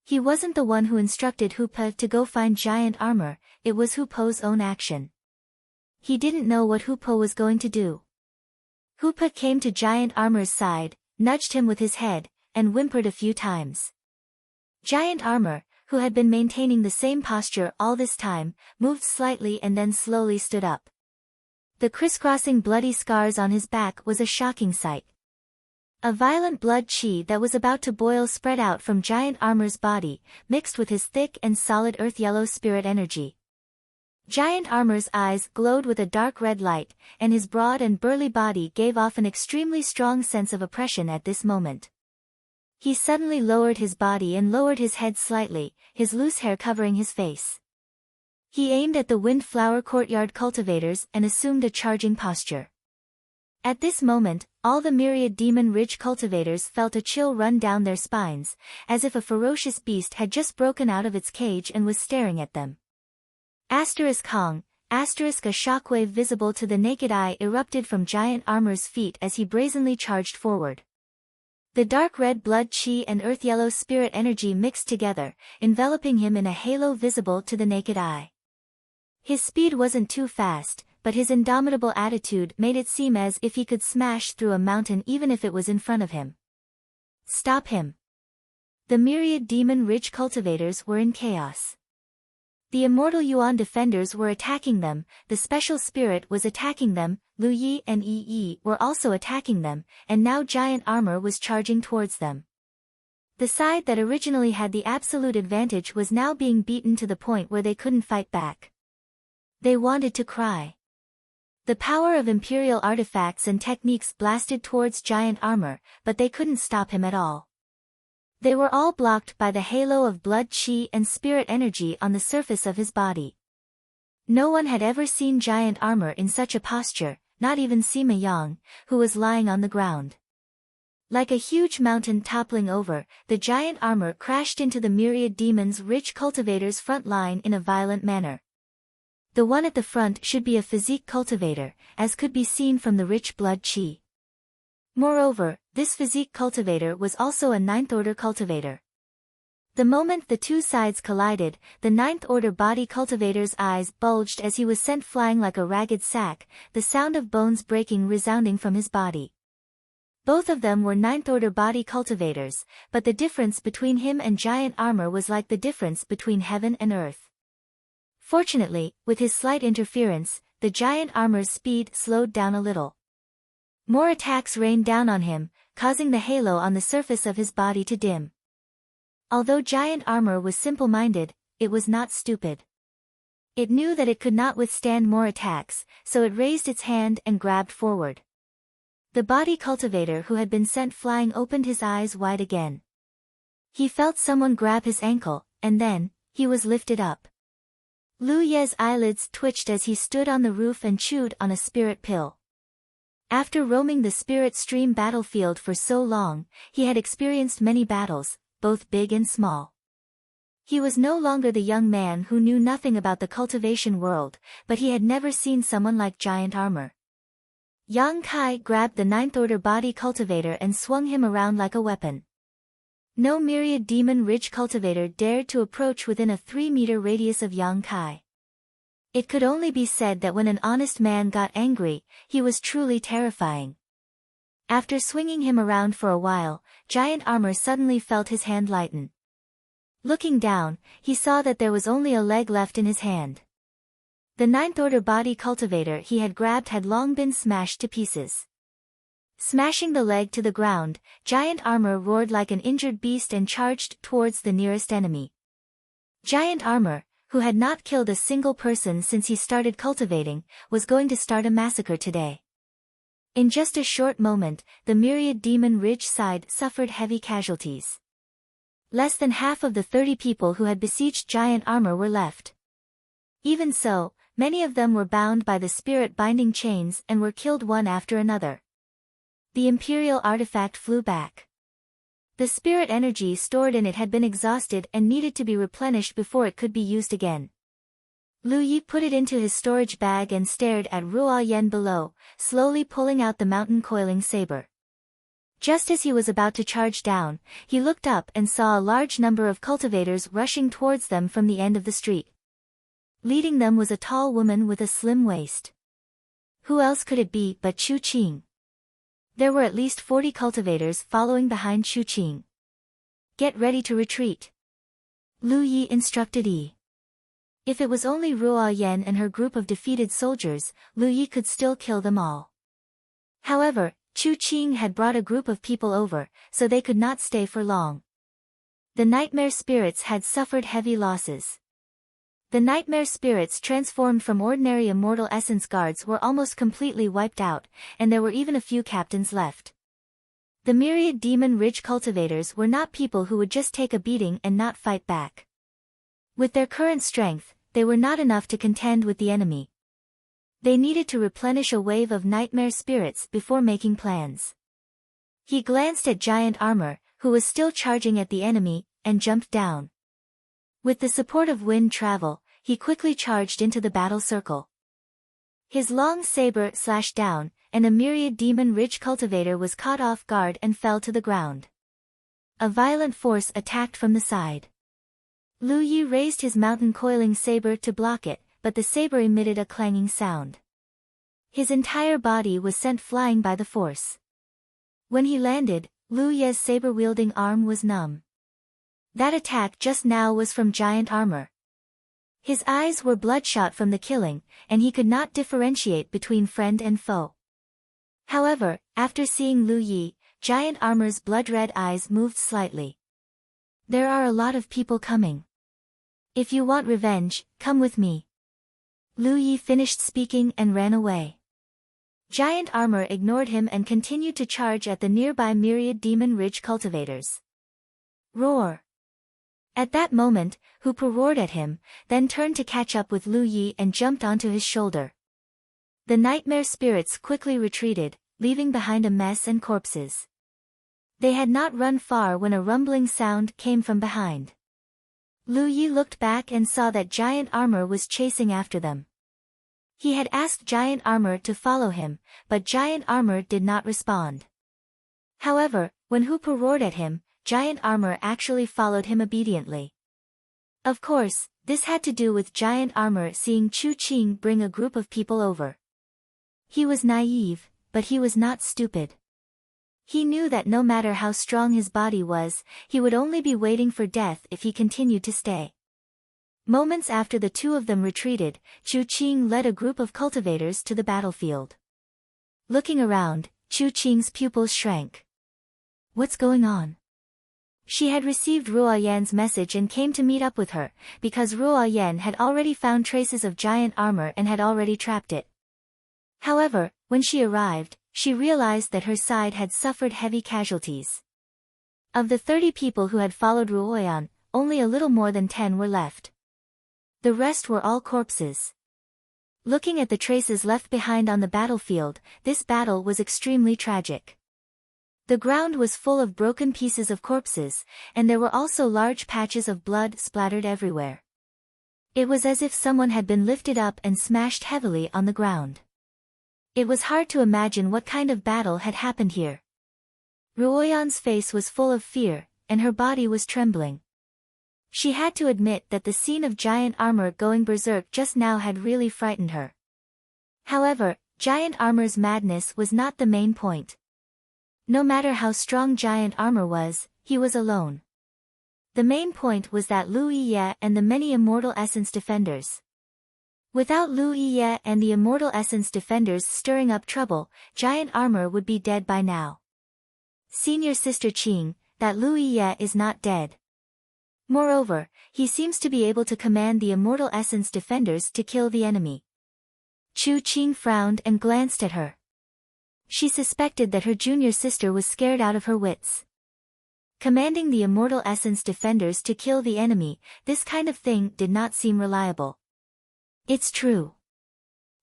S1: He wasn't the one who instructed Hoopa to go find giant armor, it was Hoopa's own action. He didn't know what Hoopa was going to do. Hoopa came to giant armor's side, nudged him with his head, and whimpered a few times. Giant armor, who had been maintaining the same posture all this time, moved slightly and then slowly stood up. The crisscrossing bloody scars on his back was a shocking sight. A violent blood chi that was about to boil spread out from giant armor's body, mixed with his thick and solid earth-yellow spirit energy. Giant armor's eyes glowed with a dark red light, and his broad and burly body gave off an extremely strong sense of oppression at this moment. He suddenly lowered his body and lowered his head slightly, his loose hair covering his face. He aimed at the Windflower Courtyard cultivators and assumed a charging posture. At this moment, all the myriad Demon Ridge cultivators felt a chill run down their spines, as if a ferocious beast had just broken out of its cage and was staring at them. Hong, a shockwave visible to the naked eye erupted from giant armor's feet as he brazenly charged forward. The dark red blood chi and earth-yellow spirit energy mixed together, enveloping him in a halo visible to the naked eye. His speed wasn't too fast, but his indomitable attitude made it seem as if he could smash through a mountain even if it was in front of him. Stop him! The myriad Demon Ridge cultivators were in chaos. The immortal Yuan defenders were attacking them, the special spirit was attacking them, Lu Yi and Yi Yi were also attacking them, and now giant armor was charging towards them. The side that originally had the absolute advantage was now being beaten to the point where they couldn't fight back. They wanted to cry. The power of imperial artifacts and techniques blasted towards giant armor, but they couldn't stop him at all. They were all blocked by the halo of blood chi and spirit energy on the surface of his body. No one had ever seen giant armor in such a posture, not even Sima Yang, who was lying on the ground. Like a huge mountain toppling over, the giant armor crashed into the myriad demons Ridge cultivators' front line in a violent manner. The one at the front should be a physique cultivator, as could be seen from the rich blood chi. Moreover, this physique cultivator was also a ninth-order cultivator. The moment the two sides collided, the ninth-order body cultivator's eyes bulged as he was sent flying like a ragged sack, the sound of bones breaking resounding from his body. Both of them were ninth-order body cultivators, but the difference between him and giant armor was like the difference between heaven and earth. Fortunately, with his slight interference, the giant armor's speed slowed down a little. More attacks rained down on him, causing the halo on the surface of his body to dim. Although giant armor was simple-minded, it was not stupid. It knew that it could not withstand more attacks, so it raised its hand and grabbed forward. The body cultivator who had been sent flying opened his eyes wide again. He felt someone grab his ankle, and then, he was lifted up. Lu Ye's eyelids twitched as he stood on the roof and chewed on a spirit pill. After roaming the spirit stream battlefield for so long, he had experienced many battles, both big and small. He was no longer the young man who knew nothing about the cultivation world, but he had never seen someone like giant armor. Yang Kai grabbed the ninth-order body cultivator and swung him around like a weapon. No myriad demon ridge cultivator dared to approach within a 3-meter radius of Yang Kai. It could only be said that when an honest man got angry, he was truly terrifying. After swinging him around for a while, giant armor suddenly felt his hand lighten. Looking down, he saw that there was only a leg left in his hand. The ninth-order body cultivator he had grabbed had long been smashed to pieces. Smashing the leg to the ground, Giant Armor roared like an injured beast and charged towards the nearest enemy. Giant Armor, who had not killed a single person since he started cultivating, was going to start a massacre today. In just a short moment, the myriad Demon Ridge side suffered heavy casualties. Less than half of the 30 people who had besieged Giant Armor were left. Even so, many of them were bound by the spirit-binding chains and were killed one after another. The Imperial artifact flew back. The spirit energy stored in it had been exhausted and needed to be replenished before it could be used again. Lu Yi put it into his storage bag and stared at Ruo Yan below, slowly pulling out the mountain coiling saber. Just as he was about to charge down, he looked up and saw a large number of cultivators rushing towards them from the end of the street. Leading them was a tall woman with a slim waist. Who else could it be but Chu Qing? There were at least 40 cultivators following behind Chu Qing. Get ready to retreat. Lu Yi instructed Yi. If it was only Ruo Yan and her group of defeated soldiers, Lu Yi could still kill them all. However, Chu Qing had brought a group of people over, so they could not stay for long. The nightmare spirits had suffered heavy losses. The nightmare spirits transformed from ordinary immortal essence guards were almost completely wiped out, and there were even a few captains left. The myriad Demon Ridge cultivators were not people who would just take a beating and not fight back. With their current strength, they were not enough to contend with the enemy. They needed to replenish a wave of nightmare spirits before making plans. He glanced at Giant Armor, who was still charging at the enemy, and jumped down. With the support of wind travel, he quickly charged into the battle circle. His long saber slashed down, and a myriad Demon Ridge cultivator was caught off guard and fell to the ground. A violent force attacked from the side. Lu Yi raised his mountain coiling saber to block it, but the saber emitted a clanging sound. His entire body was sent flying by the force. When he landed, Lu Ye's saber-wielding arm was numb. That attack just now was from Giant Armor. His eyes were bloodshot from the killing, and he could not differentiate between friend and foe. However, after seeing Lu Yi, Giant Armor's blood-red eyes moved slightly. There are a lot of people coming. If you want revenge, come with me. Lu Yi finished speaking and ran away. Giant Armor ignored him and continued to charge at the nearby myriad Demon Ridge cultivators. Roar! At that moment, Hooper roared at him, then turned to catch up with Lu Yi and jumped onto his shoulder. The nightmare spirits quickly retreated, leaving behind a mess and corpses. They had not run far when a rumbling sound came from behind. Lu Yi looked back and saw that Giant Armor was chasing after them. He had asked Giant Armor to follow him, but Giant Armor did not respond. However, when Hooper roared at him, Giant Armor actually followed him obediently. Of course, this had to do with Giant Armor seeing Chu Qing bring a group of people over. He was naive, but he was not stupid. He knew that no matter how strong his body was, he would only be waiting for death if he continued to stay. Moments after the two of them retreated, Chu Qing led a group of cultivators to the battlefield. Looking around, Chu Qing's pupils shrank. What's going on? She had received Ruo Yan's message and came to meet up with her, because Ruo Yan had already found traces of Giant Armor and had already trapped it. However, when she arrived, she realized that her side had suffered heavy casualties. Of the 30 people who had followed Ruo Yan, only a little more than 10 were left. The rest were all corpses. Looking at the traces left behind on the battlefield, this battle was extremely tragic. The ground was full of broken pieces of corpses, and there were also large patches of blood splattered everywhere. It was as if someone had been lifted up and smashed heavily on the ground. It was hard to imagine what kind of battle had happened here. Ruoyan's face was full of fear, and her body was trembling. She had to admit that the scene of Giant Armor going berserk just now had really frightened her. However, Giant Armor's madness was not the main point. No matter how strong Giant Armor was, he was alone. The main point was that Lu Yi and the many Immortal Essence defenders. Without Lu Yiye and the Immortal Essence defenders stirring up trouble, giant armor would be dead by now. Senior Sister Qing, that Lu Yiye is not dead. Moreover, he seems to be able to command the Immortal Essence defenders to kill the enemy. Chu Qing frowned and glanced at her. She suspected that her junior sister was scared out of her wits. Commanding the Immortal Essence defenders to kill the enemy, this kind of thing did not seem reliable. It's true.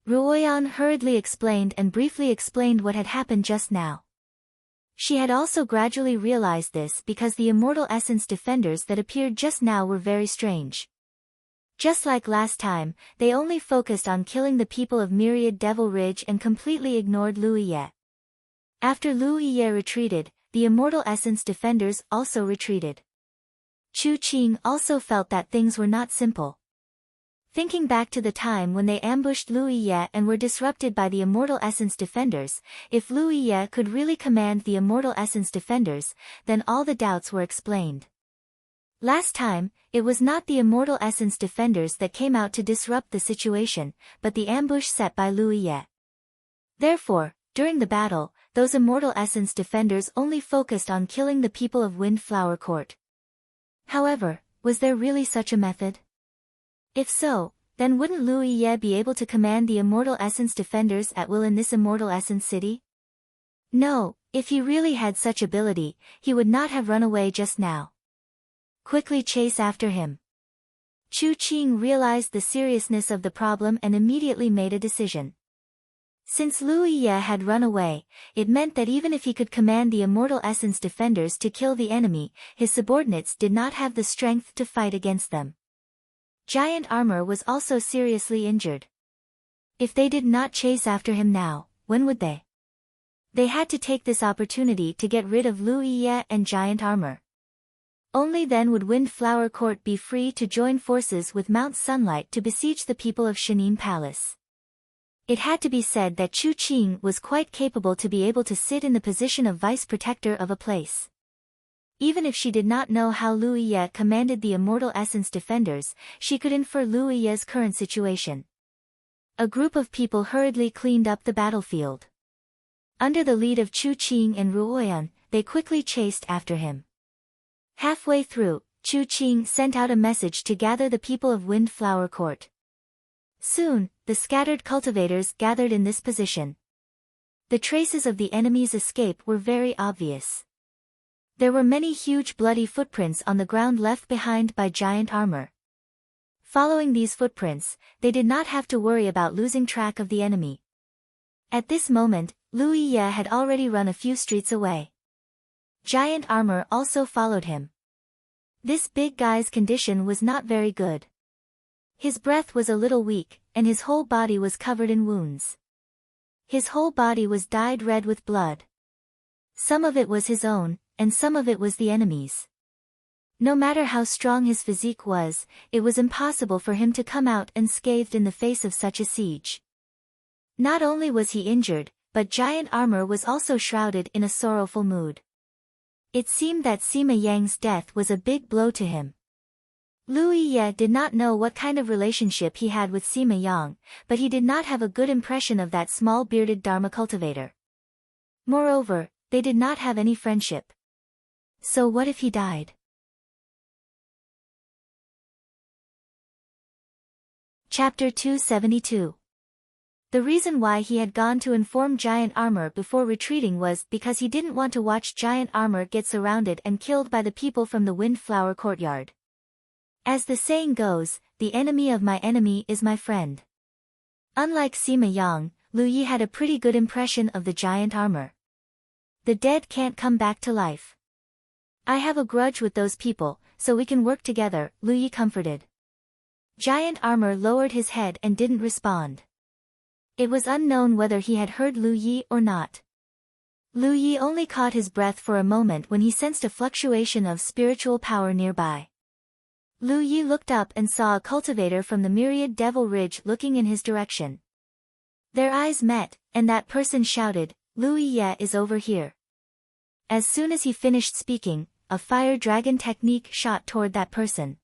S1: Ruoyan hurriedly explained and briefly explained what had happened just now. She had also gradually realized this because the Immortal Essence defenders that appeared just now were very strange. Just like last time, they only focused on killing the people of Myriad Devil Ridge and completely ignored Lu Yiye. After Lu Yiye retreated, the Immortal Essence defenders also retreated. Chu Qing also felt that things were not simple. Thinking back to the time when they ambushed Lu Yiye and were disrupted by the Immortal Essence defenders, if Lu Yiye could really command the Immortal Essence defenders, then all the doubts were explained. Last time, it was not the Immortal Essence defenders that came out to disrupt the situation, but the ambush set by Lu Yiye. Therefore, during the battle, those Immortal Essence defenders only focused on killing the people of Windflower Court. However, was there really such a method? If so, then wouldn't Lu Yiye be able to command the Immortal Essence defenders at will in this Immortal Essence city? No, if he really had such ability, he would not have run away just now. Quickly chase after him. Chu Qing realized the seriousness of the problem and immediately made a decision. Since Lu Yiye had run away, it meant that even if he could command the Immortal Essence defenders to kill the enemy, his subordinates did not have the strength to fight against them. Giant armor was also seriously injured. If they did not chase after him now, when would they? They had to take this opportunity to get rid of Lu Yiye and giant armor. Only then would Windflower Court be free to join forces with Mount Sunlight to besiege the people of Shenin Palace. It had to be said that Chu Qing was quite capable to be able to sit in the position of vice protector of a place. Even if she did not know how Lu Yiye commanded the Immortal Essence defenders, she could infer Lu Yiye's current situation. A group of people hurriedly cleaned up the battlefield. Under the lead of Chu Qing and Ruoyan, they quickly chased after him. Halfway through, Chu Qing sent out a message to gather the people of Windflower Court. Soon, the scattered cultivators gathered in this position. The traces of the enemy's escape were very obvious. There were many huge bloody footprints on the ground left behind by giant armor. Following these footprints, they did not have to worry about losing track of the enemy. At this moment, Lu Yiye had already run a few streets away. Giant armor also followed him. This big guy's condition was not very good. His breath was a little weak, and his whole body was covered in wounds. His whole body was dyed red with blood. Some of it was his own, and some of it was the enemy's. No matter how strong his physique was, it was impossible for him to come out unscathed in the face of such a siege. Not only was he injured, but giant armor was also shrouded in a sorrowful mood. It seemed that Sima Yang's death was a big blow to him. Lu Yiye did not know what kind of relationship he had with Sima Yang, but he did not have a good impression of that small bearded Dharma cultivator. Moreover, they did not have any friendship. So what if he died? Chapter 272. The reason why he had gone to inform Giant Armor before retreating was because he didn't want to watch Giant Armor get surrounded and killed by the people from the Windflower Courtyard. As the saying goes, the enemy of my enemy is my friend. Unlike Sima Yang, Lu Yi had a pretty good impression of the Giant Armor. The dead can't come back to life. I have a grudge with those people, so we can work together, Lu Yi comforted. Giant Armor lowered his head and didn't respond. It was unknown whether he had heard Lu Yi or not. Lu Yi only caught his breath for a moment when he sensed a fluctuation of spiritual power nearby. Lu Yi looked up and saw a cultivator from the Myriad Devil Ridge looking in his direction. Their eyes met, and that person shouted, "Lu Yiye is over here." As soon as he finished speaking, a fire dragon technique shot toward that person.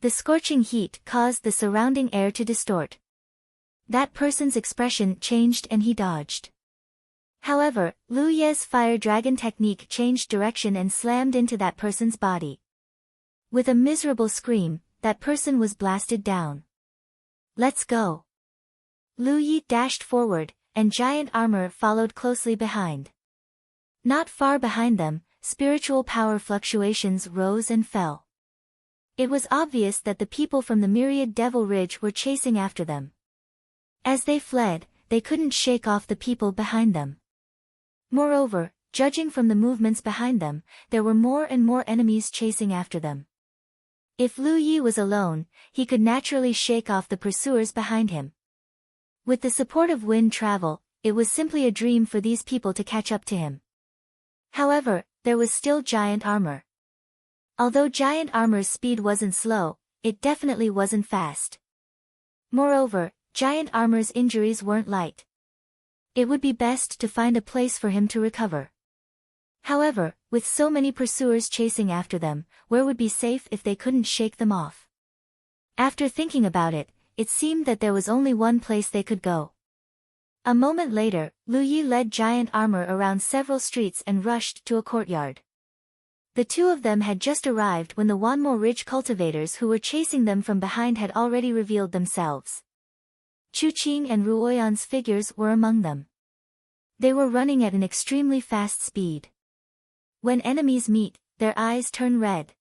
S1: The scorching heat caused the surrounding air to distort. That person's expression changed and he dodged. However, Lu Ye's fire dragon technique changed direction and slammed into that person's body. With a miserable scream, that person was blasted down. Let's go. Lu Yi dashed forward, and giant armor followed closely behind. Not far behind them, spiritual power fluctuations rose and fell. It was obvious that the people from the myriad Devil Ridge were chasing after them. As they fled, they couldn't shake off the people behind them. Moreover, judging from the movements behind them, there were more and more enemies chasing after them. If Lu Yi was alone, he could naturally shake off the pursuers behind him. With the support of wind travel, it was simply a dream for these people to catch up to him. However, there was still giant armor. Although giant armor's speed wasn't slow, it definitely wasn't fast. Moreover, giant armor's injuries weren't light. It would be best to find a place for him to recover. However, with so many pursuers chasing after them, where would be safe if they couldn't shake them off? After thinking about it, it seemed that there was only one place they could go. A moment later, Lu Yi led giant armor around several streets and rushed to a courtyard. The two of them had just arrived when the Wanmo Ridge cultivators who were chasing them from behind had already revealed themselves. Chu Qing and Ruoyan's figures were among them. They were running at an extremely fast speed. When enemies meet, their eyes turn red.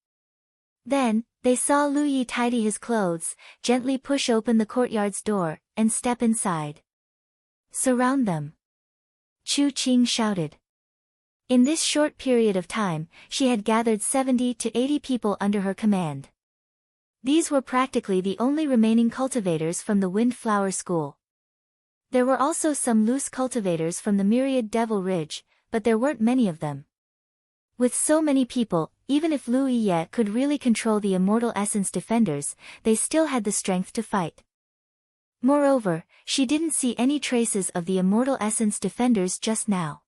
S1: Then, they saw Lu Yi tidy his clothes, gently push open the courtyard's door, and step inside. Surround them. Chu Qing shouted. In this short period of time, she had gathered 70 to 80 people under her command. These were practically the only remaining cultivators from the Windflower School. There were also some loose cultivators from the myriad Devil Ridge, but there weren't many of them. With so many people, even if Lu Yi could really control the Immortal Essence defenders, they still had the strength to fight. Moreover, she didn't see any traces of the Immortal Essence defenders just now.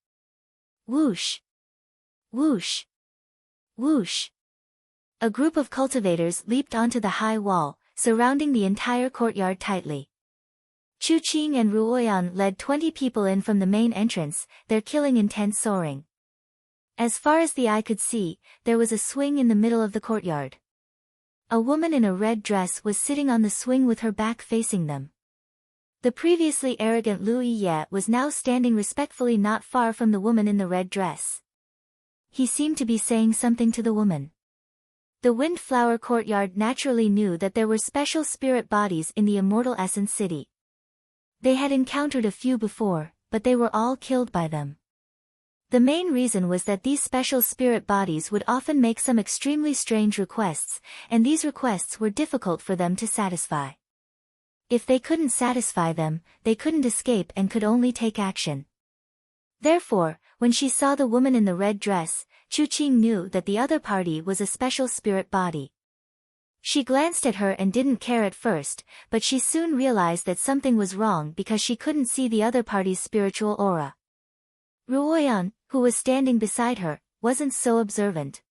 S1: Whoosh! Whoosh! Whoosh! A group of cultivators leaped onto the high wall, surrounding the entire courtyard tightly. Chu Qing and Ruoyan led 20 people in from the main entrance, their killing intent soaring. As far as the eye could see, there was a swing in the middle of the courtyard. A woman in a red dress was sitting on the swing with her back facing them. The previously arrogant Lu Yi was now standing respectfully not far from the woman in the red dress. He seemed to be saying something to the woman. The Windflower Courtyard naturally knew that there were special spirit bodies in the Immortal Essence City. They had encountered a few before, but they were all killed by them. The main reason was that these special spirit bodies would often make some extremely strange requests, and these requests were difficult for them to satisfy. If they couldn't satisfy them, they couldn't escape and could only take action. Therefore, when she saw the woman in the red dress, Chu Qing knew that the other party was a special spirit body. She glanced at her and didn't care at first, but she soon realized that something was wrong because she couldn't see the other party's spiritual aura. Ruoyan, who was standing beside her, wasn't so observant.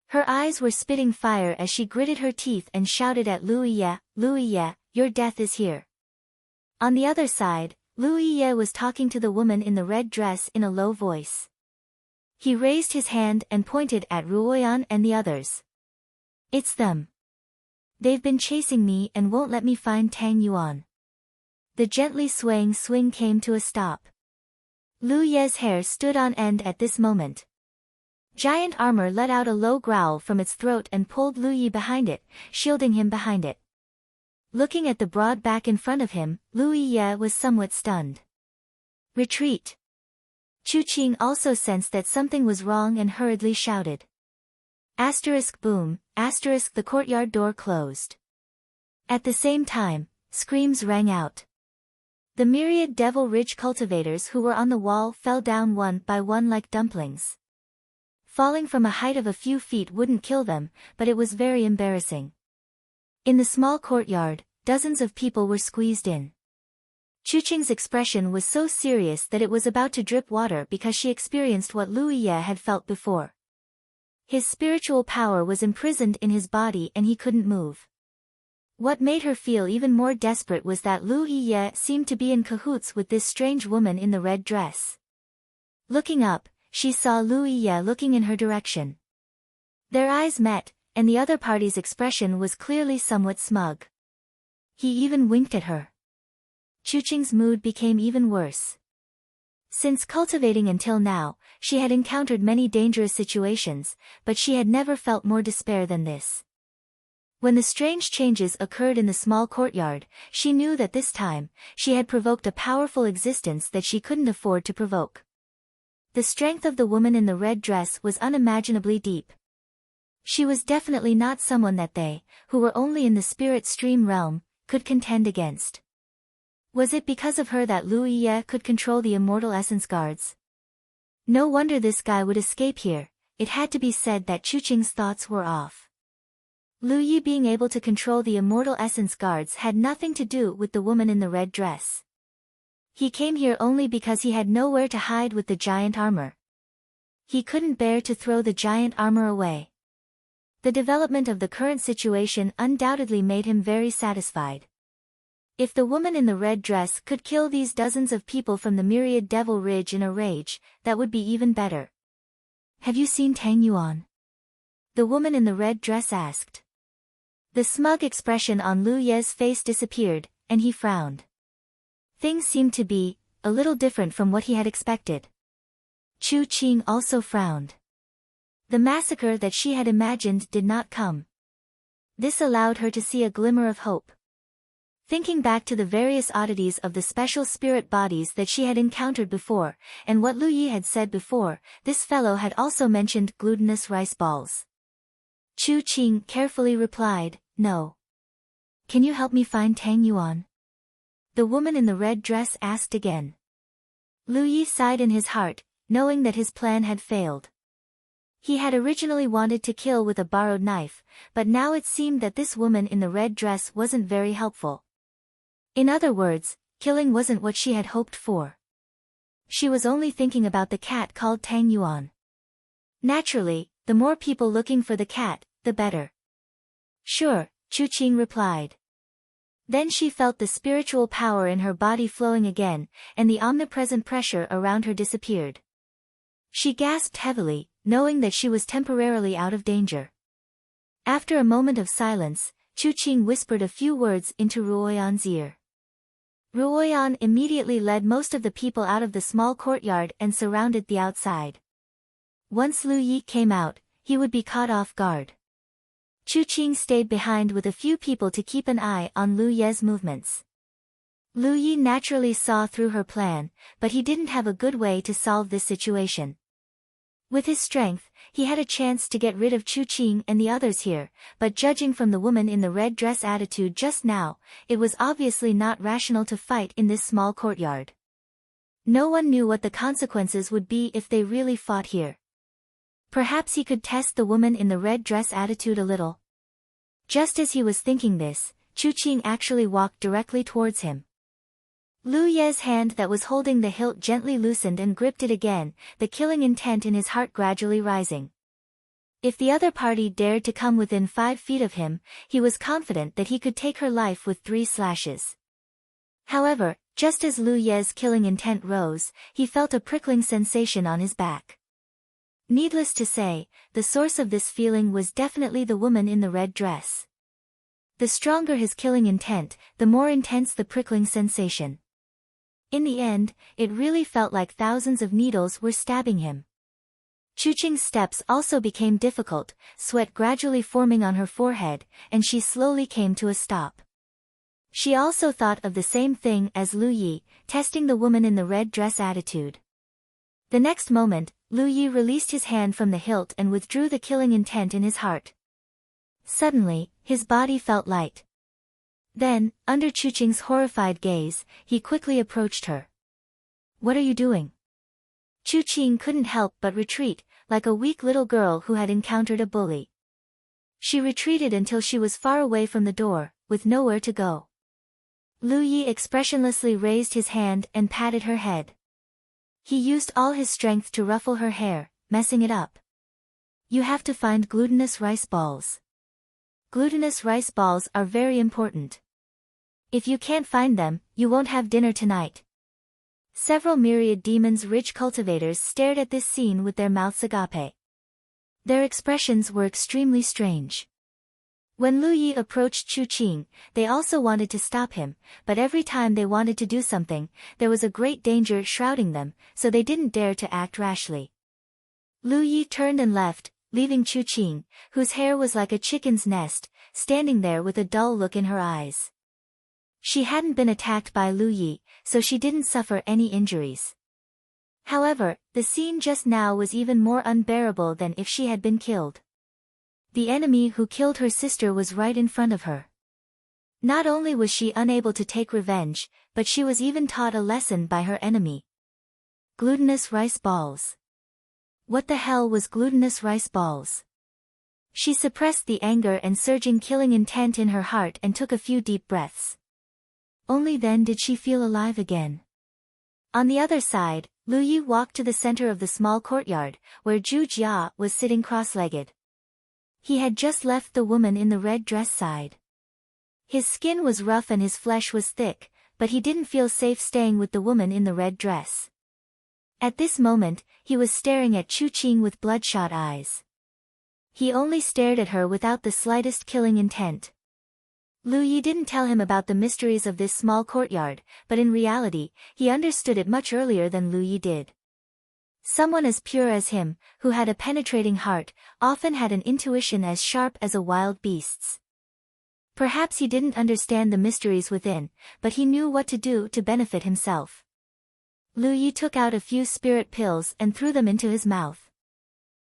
S1: Her eyes were spitting fire as she gritted her teeth and shouted at Lu Yi, "Lu Yi, your death is here." On the other side, Lu Yi was talking to the woman in the red dress in a low voice. He raised his hand and pointed at Ruoyan and the others. "It's them. They've been chasing me and won't let me find Tang Yuan." The gently swaying swing came to a stop. Lu Yi's hair stood on end at this moment. Giant armor let out a low growl from its throat and pulled Lu Yi behind it, shielding him behind it. Looking at the broad back in front of him, Lu Yi was somewhat stunned. "Retreat!" Chu Qing also sensed that something was wrong and hurriedly shouted. Boom, the courtyard door closed. At the same time, screams rang out. The myriad Devil Ridge cultivators who were on the wall fell down one by one like dumplings. Falling from a height of a few feet wouldn't kill them, but it was very embarrassing. In the small courtyard, dozens of people were squeezed in. Chu Qing's expression was so serious that it was about to drip water because she experienced what Lu Yi had felt before. His spiritual power was imprisoned in his body and he couldn't move. What made her feel even more desperate was that Lu Yiye seemed to be in cahoots with this strange woman in the red dress. Looking up, she saw Lu Yiye looking in her direction. Their eyes met, and the other party's expression was clearly somewhat smug. He even winked at her. Chuqing's mood became even worse. Since cultivating until now, she had encountered many dangerous situations, but she had never felt more despair than this. When the strange changes occurred in the small courtyard, she knew that this time, she had provoked a powerful existence that she couldn't afford to provoke. The strength of the woman in the red dress was unimaginably deep. She was definitely not someone that they, who were only in the spirit stream realm, could contend against. Was it because of her that Lu Yiye could control the immortal essence guards? No wonder this guy would escape here. It had to be said that Chuqing's thoughts were off. Lu Yi being able to control the immortal essence guards had nothing to do with the woman in the red dress. He came here only because he had nowhere to hide with the giant armor. He couldn't bear to throw the giant armor away. The development of the current situation undoubtedly made him very satisfied. If the woman in the red dress could kill these dozens of people from the myriad Devil Ridge in a rage, that would be even better. Have you seen Tang Yuan? The woman in the red dress asked. The smug expression on Lu Ye's face disappeared, and he frowned. Things seemed to be a little different from what he had expected. Chuqing also frowned. The massacre that she had imagined did not come. This allowed her to see a glimmer of hope. Thinking back to the various oddities of the special spirit bodies that she had encountered before, and what Lu Yi had said before, this fellow had also mentioned glutinous rice balls. Chuqing carefully replied, "No. Can you help me find Tang Yuan?" The woman in the red dress asked again. Lu Yi sighed in his heart, knowing that his plan had failed. He had originally wanted to kill with a borrowed knife, but now it seemed that this woman in the red dress wasn't very helpful. In other words, killing wasn't what she had hoped for. She was only thinking about the cat called Tang Yuan. Naturally, the more people looking for the cat, the better. Sure, Chuqing replied. Then she felt the spiritual power in her body flowing again, and the omnipresent pressure around her disappeared. She gasped heavily, knowing that she was temporarily out of danger. After a moment of silence, Chuqing whispered a few words into Ruoyan's ear. Ruoyan immediately led most of the people out of the small courtyard and surrounded the outside. Once Lu Yi came out, he would be caught off guard. Chuqing stayed behind with a few people to keep an eye on Lu Ye's movements. Lu Yi naturally saw through her plan, but he didn't have a good way to solve this situation. With his strength, he had a chance to get rid of Chuqing and the others here, but judging from the woman in the red dress attitude just now, it was obviously not rational to fight in this small courtyard. No one knew what the consequences would be if they really fought here. Perhaps he could test the woman in the red dress attitude a little. Just as he was thinking this, Chuqing actually walked directly towards him. Lu Ye's hand that was holding the hilt gently loosened and gripped it again, the killing intent in his heart gradually rising. If the other party dared to come within 5 feet of him, he was confident that he could take her life with 3 slashes. However, just as Lu Ye's killing intent rose, he felt a prickling sensation on his back. Needless to say, the source of this feeling was definitely the woman in the red dress. The stronger his killing intent, the more intense the prickling sensation. In the end, it really felt like thousands of needles were stabbing him. Chuqing's steps also became difficult, sweat gradually forming on her forehead, and she slowly came to a stop. She also thought of the same thing as Lu Yi, testing the woman in the red dress attitude. The next moment, Lu Yi released his hand from the hilt and withdrew the killing intent in his heart. Suddenly, his body felt light. Then, under Chuqing's horrified gaze, he quickly approached her. "What are you doing?" Chuqing couldn't help but retreat, like a weak little girl who had encountered a bully. She retreated until she was far away from the door, with nowhere to go. Lu Yi expressionlessly raised his hand and patted her head. He used all his strength to ruffle her hair, messing it up. "You have to find glutinous rice balls." Glutinous rice balls are very important. If you can't find them, you won't have dinner tonight. Several myriad demons rich cultivators stared at this scene with their mouths agape. Their expressions were extremely strange. When Lu Yi approached Chu Qing, they also wanted to stop him, but every time they wanted to do something, there was a great danger shrouding them, so they didn't dare to act rashly. Lu Yi turned and left, leaving Chu Qing, whose hair was like a chicken's nest, standing there with a dull look in her eyes. She hadn't been attacked by Lu Yi, so she didn't suffer any injuries. However, the scene just now was even more unbearable than if she had been killed. The enemy who killed her sister was right in front of her. Not only was she unable to take revenge, but she was even taught a lesson by her enemy. Glutinous rice balls. What the hell was glutinous rice balls? She suppressed the anger and surging killing intent in her heart and took a few deep breaths. Only then did she feel alive again. On the other side, Lu Yi walked to the center of the small courtyard, where Zhu Jia was sitting cross-legged. He had just left the woman in the red dress side. His skin was rough and his flesh was thick, but he didn't feel safe staying with the woman in the red dress. At this moment, he was staring at Chu Qing with bloodshot eyes. He only stared at her without the slightest killing intent. Lu Yi didn't tell him about the mysteries of this small courtyard, but in reality, he understood it much earlier than Lu Yi did. Someone as pure as him, who had a penetrating heart, often had an intuition as sharp as a wild beast's. Perhaps he didn't understand the mysteries within, but he knew what to do to benefit himself. Lu Yi took out a few spirit pills and threw them into his mouth.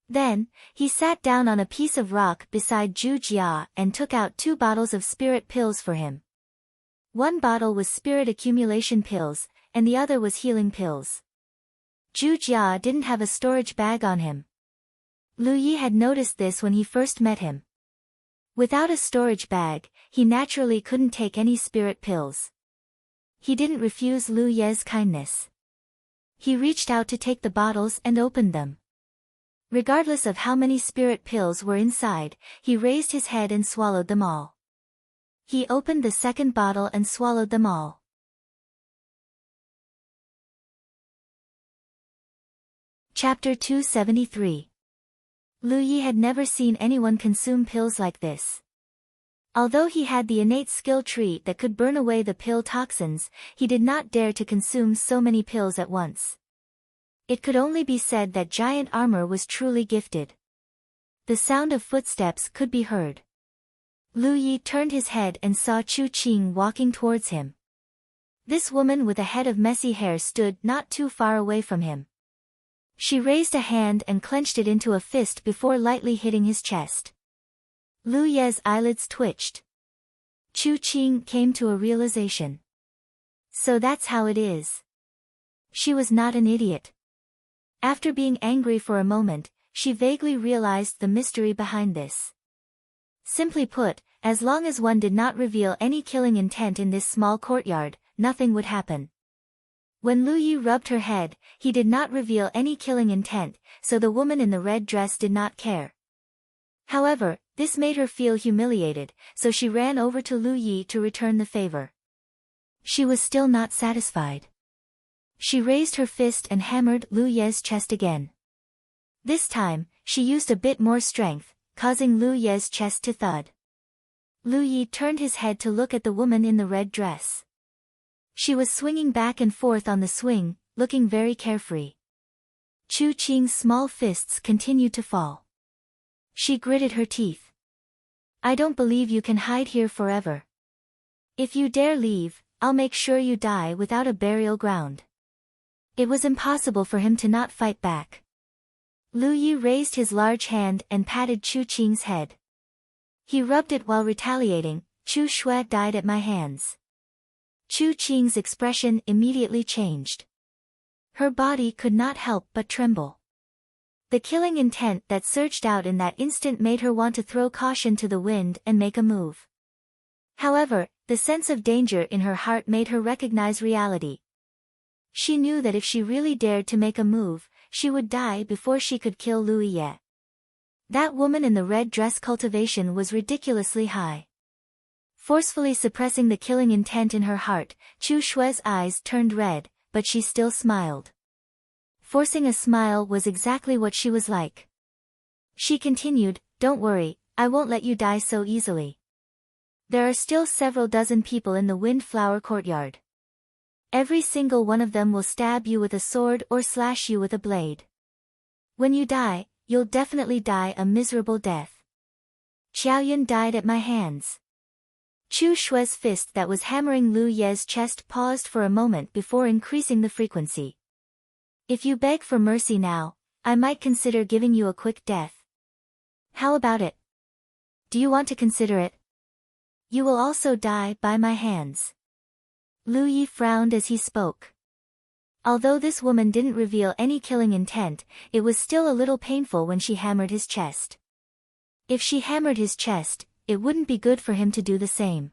S1: Then, he sat down on a piece of rock beside Zhu Jia and took out 2 bottles of spirit pills for him. One bottle was spirit accumulation pills, and the other was healing pills. Zhu Jia didn't have a storage bag on him. Lu Yi had noticed this when he first met him. Without a storage bag, he naturally couldn't take any spirit pills. He didn't refuse Lu Ye's kindness. He reached out to take the bottles and opened them. Regardless of how many spirit pills were inside, he raised his head and swallowed them all. He opened the second bottle and swallowed them all. Chapter 273. Lu Yi had never seen anyone consume pills like this. Although he had the innate skill tree that could burn away the pill toxins, he did not dare to consume so many pills at once. It could only be said that giant armor was truly gifted. The sound of footsteps could be heard. Lu Yi turned his head and saw Chu Qing walking towards him. This woman with a head of messy hair stood not too far away from him. She raised a hand and clenched it into a fist before lightly hitting his chest. Lu Ye's eyelids twitched. Chu Qing came to a realization. So that's how it is. She was not an idiot. After being angry for a moment, she vaguely realized the mystery behind this. Simply put, as long as one did not reveal any killing intent in this small courtyard, nothing would happen. When Lu Yi rubbed her head, he did not reveal any killing intent, so the woman in the red dress did not care. However, this made her feel humiliated, so she ran over to Lu Yi to return the favor. She was still not satisfied. She raised her fist and hammered Lu Ye's chest again. This time, she used a bit more strength, causing Lu Ye's chest to thud. Lu Yi turned his head to look at the woman in the red dress. She was swinging back and forth on the swing, looking very carefree. Chu Qing's small fists continued to fall. She gritted her teeth. I don't believe you can hide here forever. If you dare leave, I'll make sure you die without a burial ground. It was impossible for him to not fight back. Lu Yi raised his large hand and patted Chu Qing's head. He rubbed it while retaliating, Chu Shui died at my hands. Chu Qing's expression immediately changed. Her body could not help but tremble. The killing intent that surged out in that instant made her want to throw caution to the wind and make a move. However, the sense of danger in her heart made her recognize reality. She knew that if she really dared to make a move, she would die before she could kill Lu Yi. That woman in the red dress cultivation was ridiculously high. Forcefully suppressing the killing intent in her heart, Chu Shui's eyes turned red, but she still smiled. Forcing a smile was exactly what she was like. She continued, "Don't worry, I won't let you die so easily. There are still several dozen people in the Windflower Courtyard. Every single one of them will stab you with a sword or slash you with a blade. When you die, you'll definitely die a miserable death. Xiaoyun died at my hands." Chu Shui's fist that was hammering Lu Ye's chest paused for a moment before increasing the frequency. "If you beg for mercy now, I might consider giving you a quick death. How about it? Do you want to consider it? You will also die by my hands." Lu Yi frowned as he spoke. Although this woman didn't reveal any killing intent, it was still a little painful when she hammered his chest. If she hammered his chest, it wouldn't be good for him to do the same.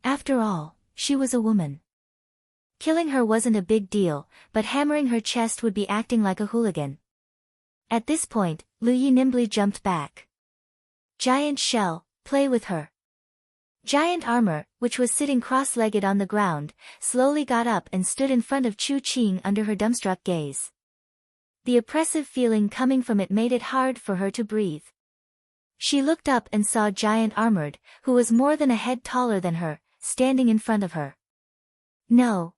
S1: After all, she was a woman. Killing her wasn't a big deal, but hammering her chest would be acting like a hooligan. At this point, Lu Yi nimbly jumped back. "Giant shell, play with her." Giant Armor, which was sitting cross-legged on the ground, slowly got up and stood in front of Chu Qing under her dumbstruck gaze. The oppressive feeling coming from it made it hard for her to breathe. She looked up and saw Giant Armored, who was more than a head taller than her, standing in front of her. "No."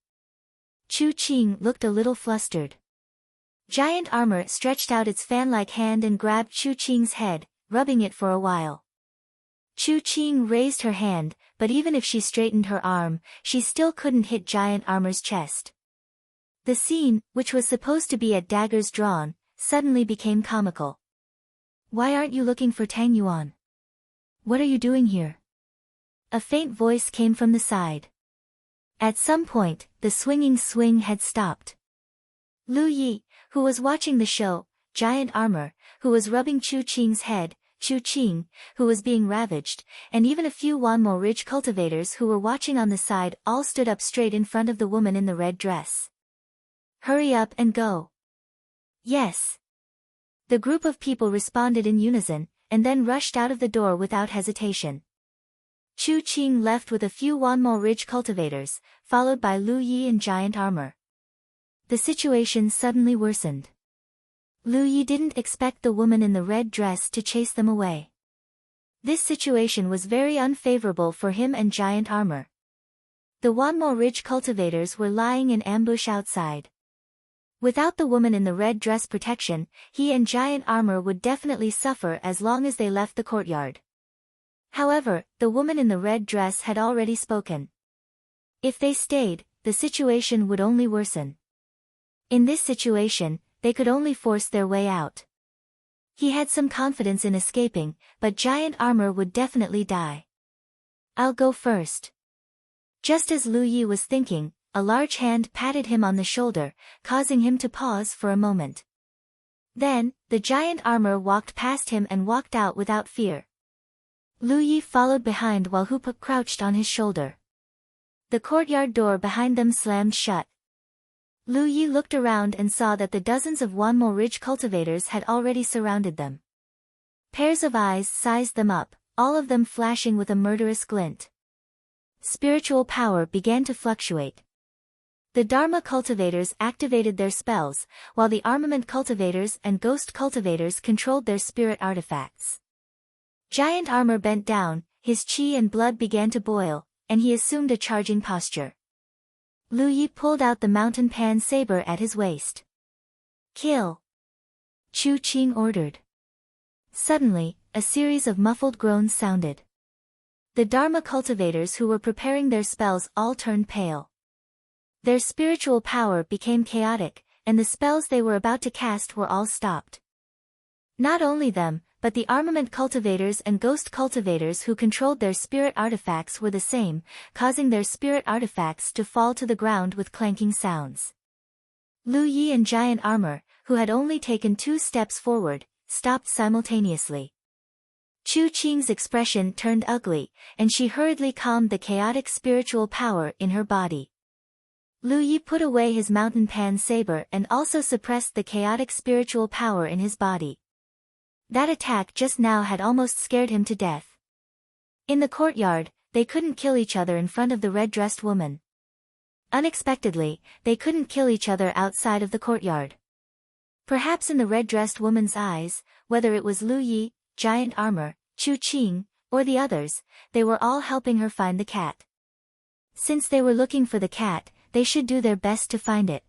S1: Chu Qing looked a little flustered. Giant Armor stretched out its fan-like hand and grabbed Chu Qing's head, rubbing it for a while. Chu Qing raised her hand, but even if she straightened her arm, she still couldn't hit Giant Armor's chest. The scene, which was supposed to be at daggers drawn, suddenly became comical. "Why aren't you looking for Tang Yuan? What are you doing here?" A faint voice came from the side. At some point, the swinging swing had stopped. Lu Yi, who was watching the show, Giant Armor, who was rubbing Chu Qing's head, Chu Qing, who was being ravaged, and even a few Wanmo Ridge cultivators who were watching on the side all stood up straight in front of the woman in the red dress. "Hurry up and go." "Yes." The group of people responded in unison, and then rushed out of the door without hesitation. Chu Qing left with a few Wanmo Ridge cultivators, followed by Lu Yi and Giant Armor. The situation suddenly worsened. Lu Yi didn't expect the woman in the red dress to chase them away. This situation was very unfavorable for him and Giant Armor. The Wanmo Ridge cultivators were lying in ambush outside. Without the woman in the red dress protection, he and Giant Armor would definitely suffer as long as they left the courtyard. However, the woman in the red dress had already spoken. If they stayed, the situation would only worsen. In this situation, they could only force their way out. He had some confidence in escaping, but Giant Armor would definitely die. "I'll go first." Just as Lu Yi was thinking, a large hand patted him on the shoulder, causing him to pause for a moment. Then, the Giant Armor walked past him and walked out without fear. Lu Yi followed behind while Hoopa crouched on his shoulder. The courtyard door behind them slammed shut. Lu Yi looked around and saw that the dozens of Wanmo Ridge cultivators had already surrounded them. Pairs of eyes sized them up, all of them flashing with a murderous glint. Spiritual power began to fluctuate. The Dharma cultivators activated their spells, while the armament cultivators and ghost cultivators controlled their spirit artifacts. Giant Armor bent down, his chi and blood began to boil, and he assumed a charging posture. Lu Yi pulled out the mountain pan saber at his waist. "Kill!" Chu Qing ordered. Suddenly, a series of muffled groans sounded. The Dharma cultivators who were preparing their spells all turned pale. Their spiritual power became chaotic, and the spells they were about to cast were all stopped. Not only them, but the armament cultivators and ghost cultivators who controlled their spirit artifacts were the same, causing their spirit artifacts to fall to the ground with clanking sounds. Lu Yi and Giant Armor, who had only taken 2 steps forward, stopped simultaneously. Chu Qing's expression turned ugly, and she hurriedly calmed the chaotic spiritual power in her body. Lu Yi put away his mountain pan saber and also suppressed the chaotic spiritual power in his body. That attack just now had almost scared him to death. In the courtyard, they couldn't kill each other in front of the red-dressed woman. Unexpectedly, they couldn't kill each other outside of the courtyard. Perhaps in the red-dressed woman's eyes, whether it was Lu Yi, Giant Armor, Chu Qing, or the others, they were all helping her find the cat. Since they were looking for the cat, they should do their best to find it.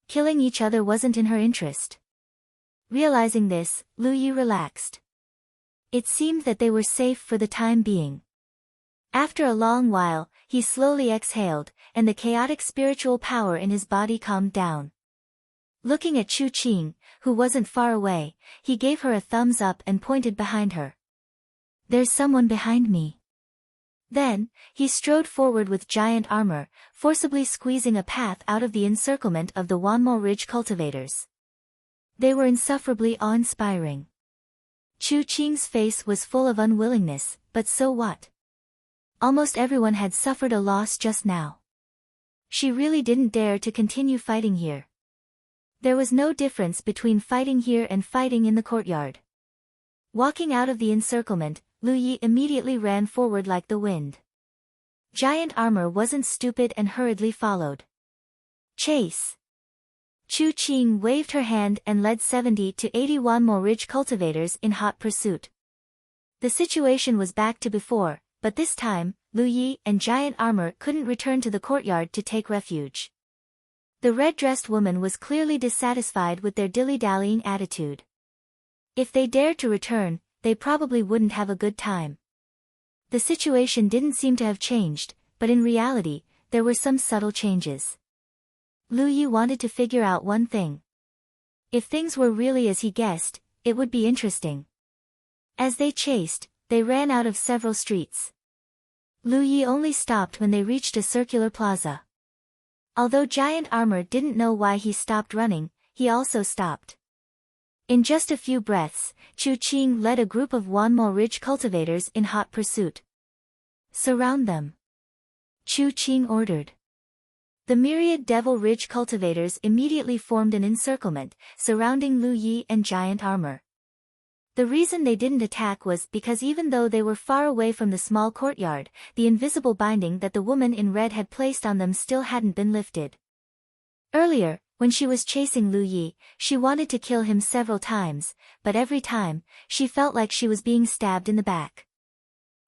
S1: Killing each other wasn't in her interest. Realizing this, Lu Yi relaxed. It seemed that they were safe for the time being. After a long while, he slowly exhaled, and the chaotic spiritual power in his body calmed down. Looking at Chu Qing, who wasn't far away, he gave her a thumbs up and pointed behind her. "There's someone behind me." Then, he strode forward with giant armor, forcibly squeezing a path out of the encirclement of the Wanmo Ridge cultivators. They were insufferably awe-inspiring. Chu Qing's face was full of unwillingness, but so what? Almost everyone had suffered a loss just now. She really didn't dare to continue fighting here. There was no difference between fighting here and fighting in the courtyard. Walking out of the encirclement, Lu Yi immediately ran forward like the wind. Giant Armor wasn't stupid and hurriedly followed. "Chase!" Chu Qing waved her hand and led 70 to 80 Wanmo Ridge cultivators in hot pursuit. The situation was back to before, but this time, Lu Yi and Giant Armor couldn't return to the courtyard to take refuge. The red-dressed woman was clearly dissatisfied with their dilly-dallying attitude. If they dared to return, they probably wouldn't have a good time. The situation didn't seem to have changed, but in reality, there were some subtle changes. Lu Yi wanted to figure out one thing. If things were really as he guessed, it would be interesting. As they chased, they ran out of several streets. Lu Yi only stopped when they reached a circular plaza. Although Giant Armor didn't know why he stopped running, he also stopped. In just a few breaths, Chu Qing led a group of Wanmo Ridge cultivators in hot pursuit. "Surround them," Chu Qing ordered. The myriad Devil Ridge cultivators immediately formed an encirclement, surrounding Lu Yi and Giant Armor. The reason they didn't attack was because even though they were far away from the small courtyard, the invisible binding that the woman in red had placed on them still hadn't been lifted. Earlier, when she was chasing Lu Yi, she wanted to kill him several times, but every time, she felt like she was being stabbed in the back.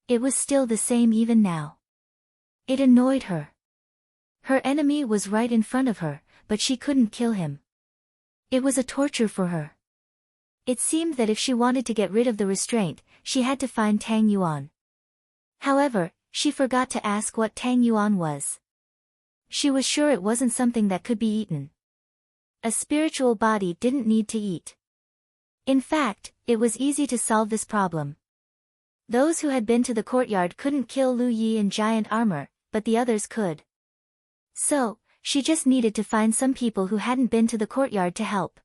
S1: It was still the same even now. It annoyed her. Her enemy was right in front of her, but she couldn't kill him. It was a torture for her. It seemed that if she wanted to get rid of the restraint, she had to find Tang Yuan. However, she forgot to ask what Tang Yuan was. She was sure it wasn't something that could be eaten. A spiritual body didn't need to eat. In fact, it was easy to solve this problem. Those who had been to the courtyard couldn't kill Lu Yi and Giant Armor, but the others could. So, she just needed to find some people who hadn't been to the courtyard to help.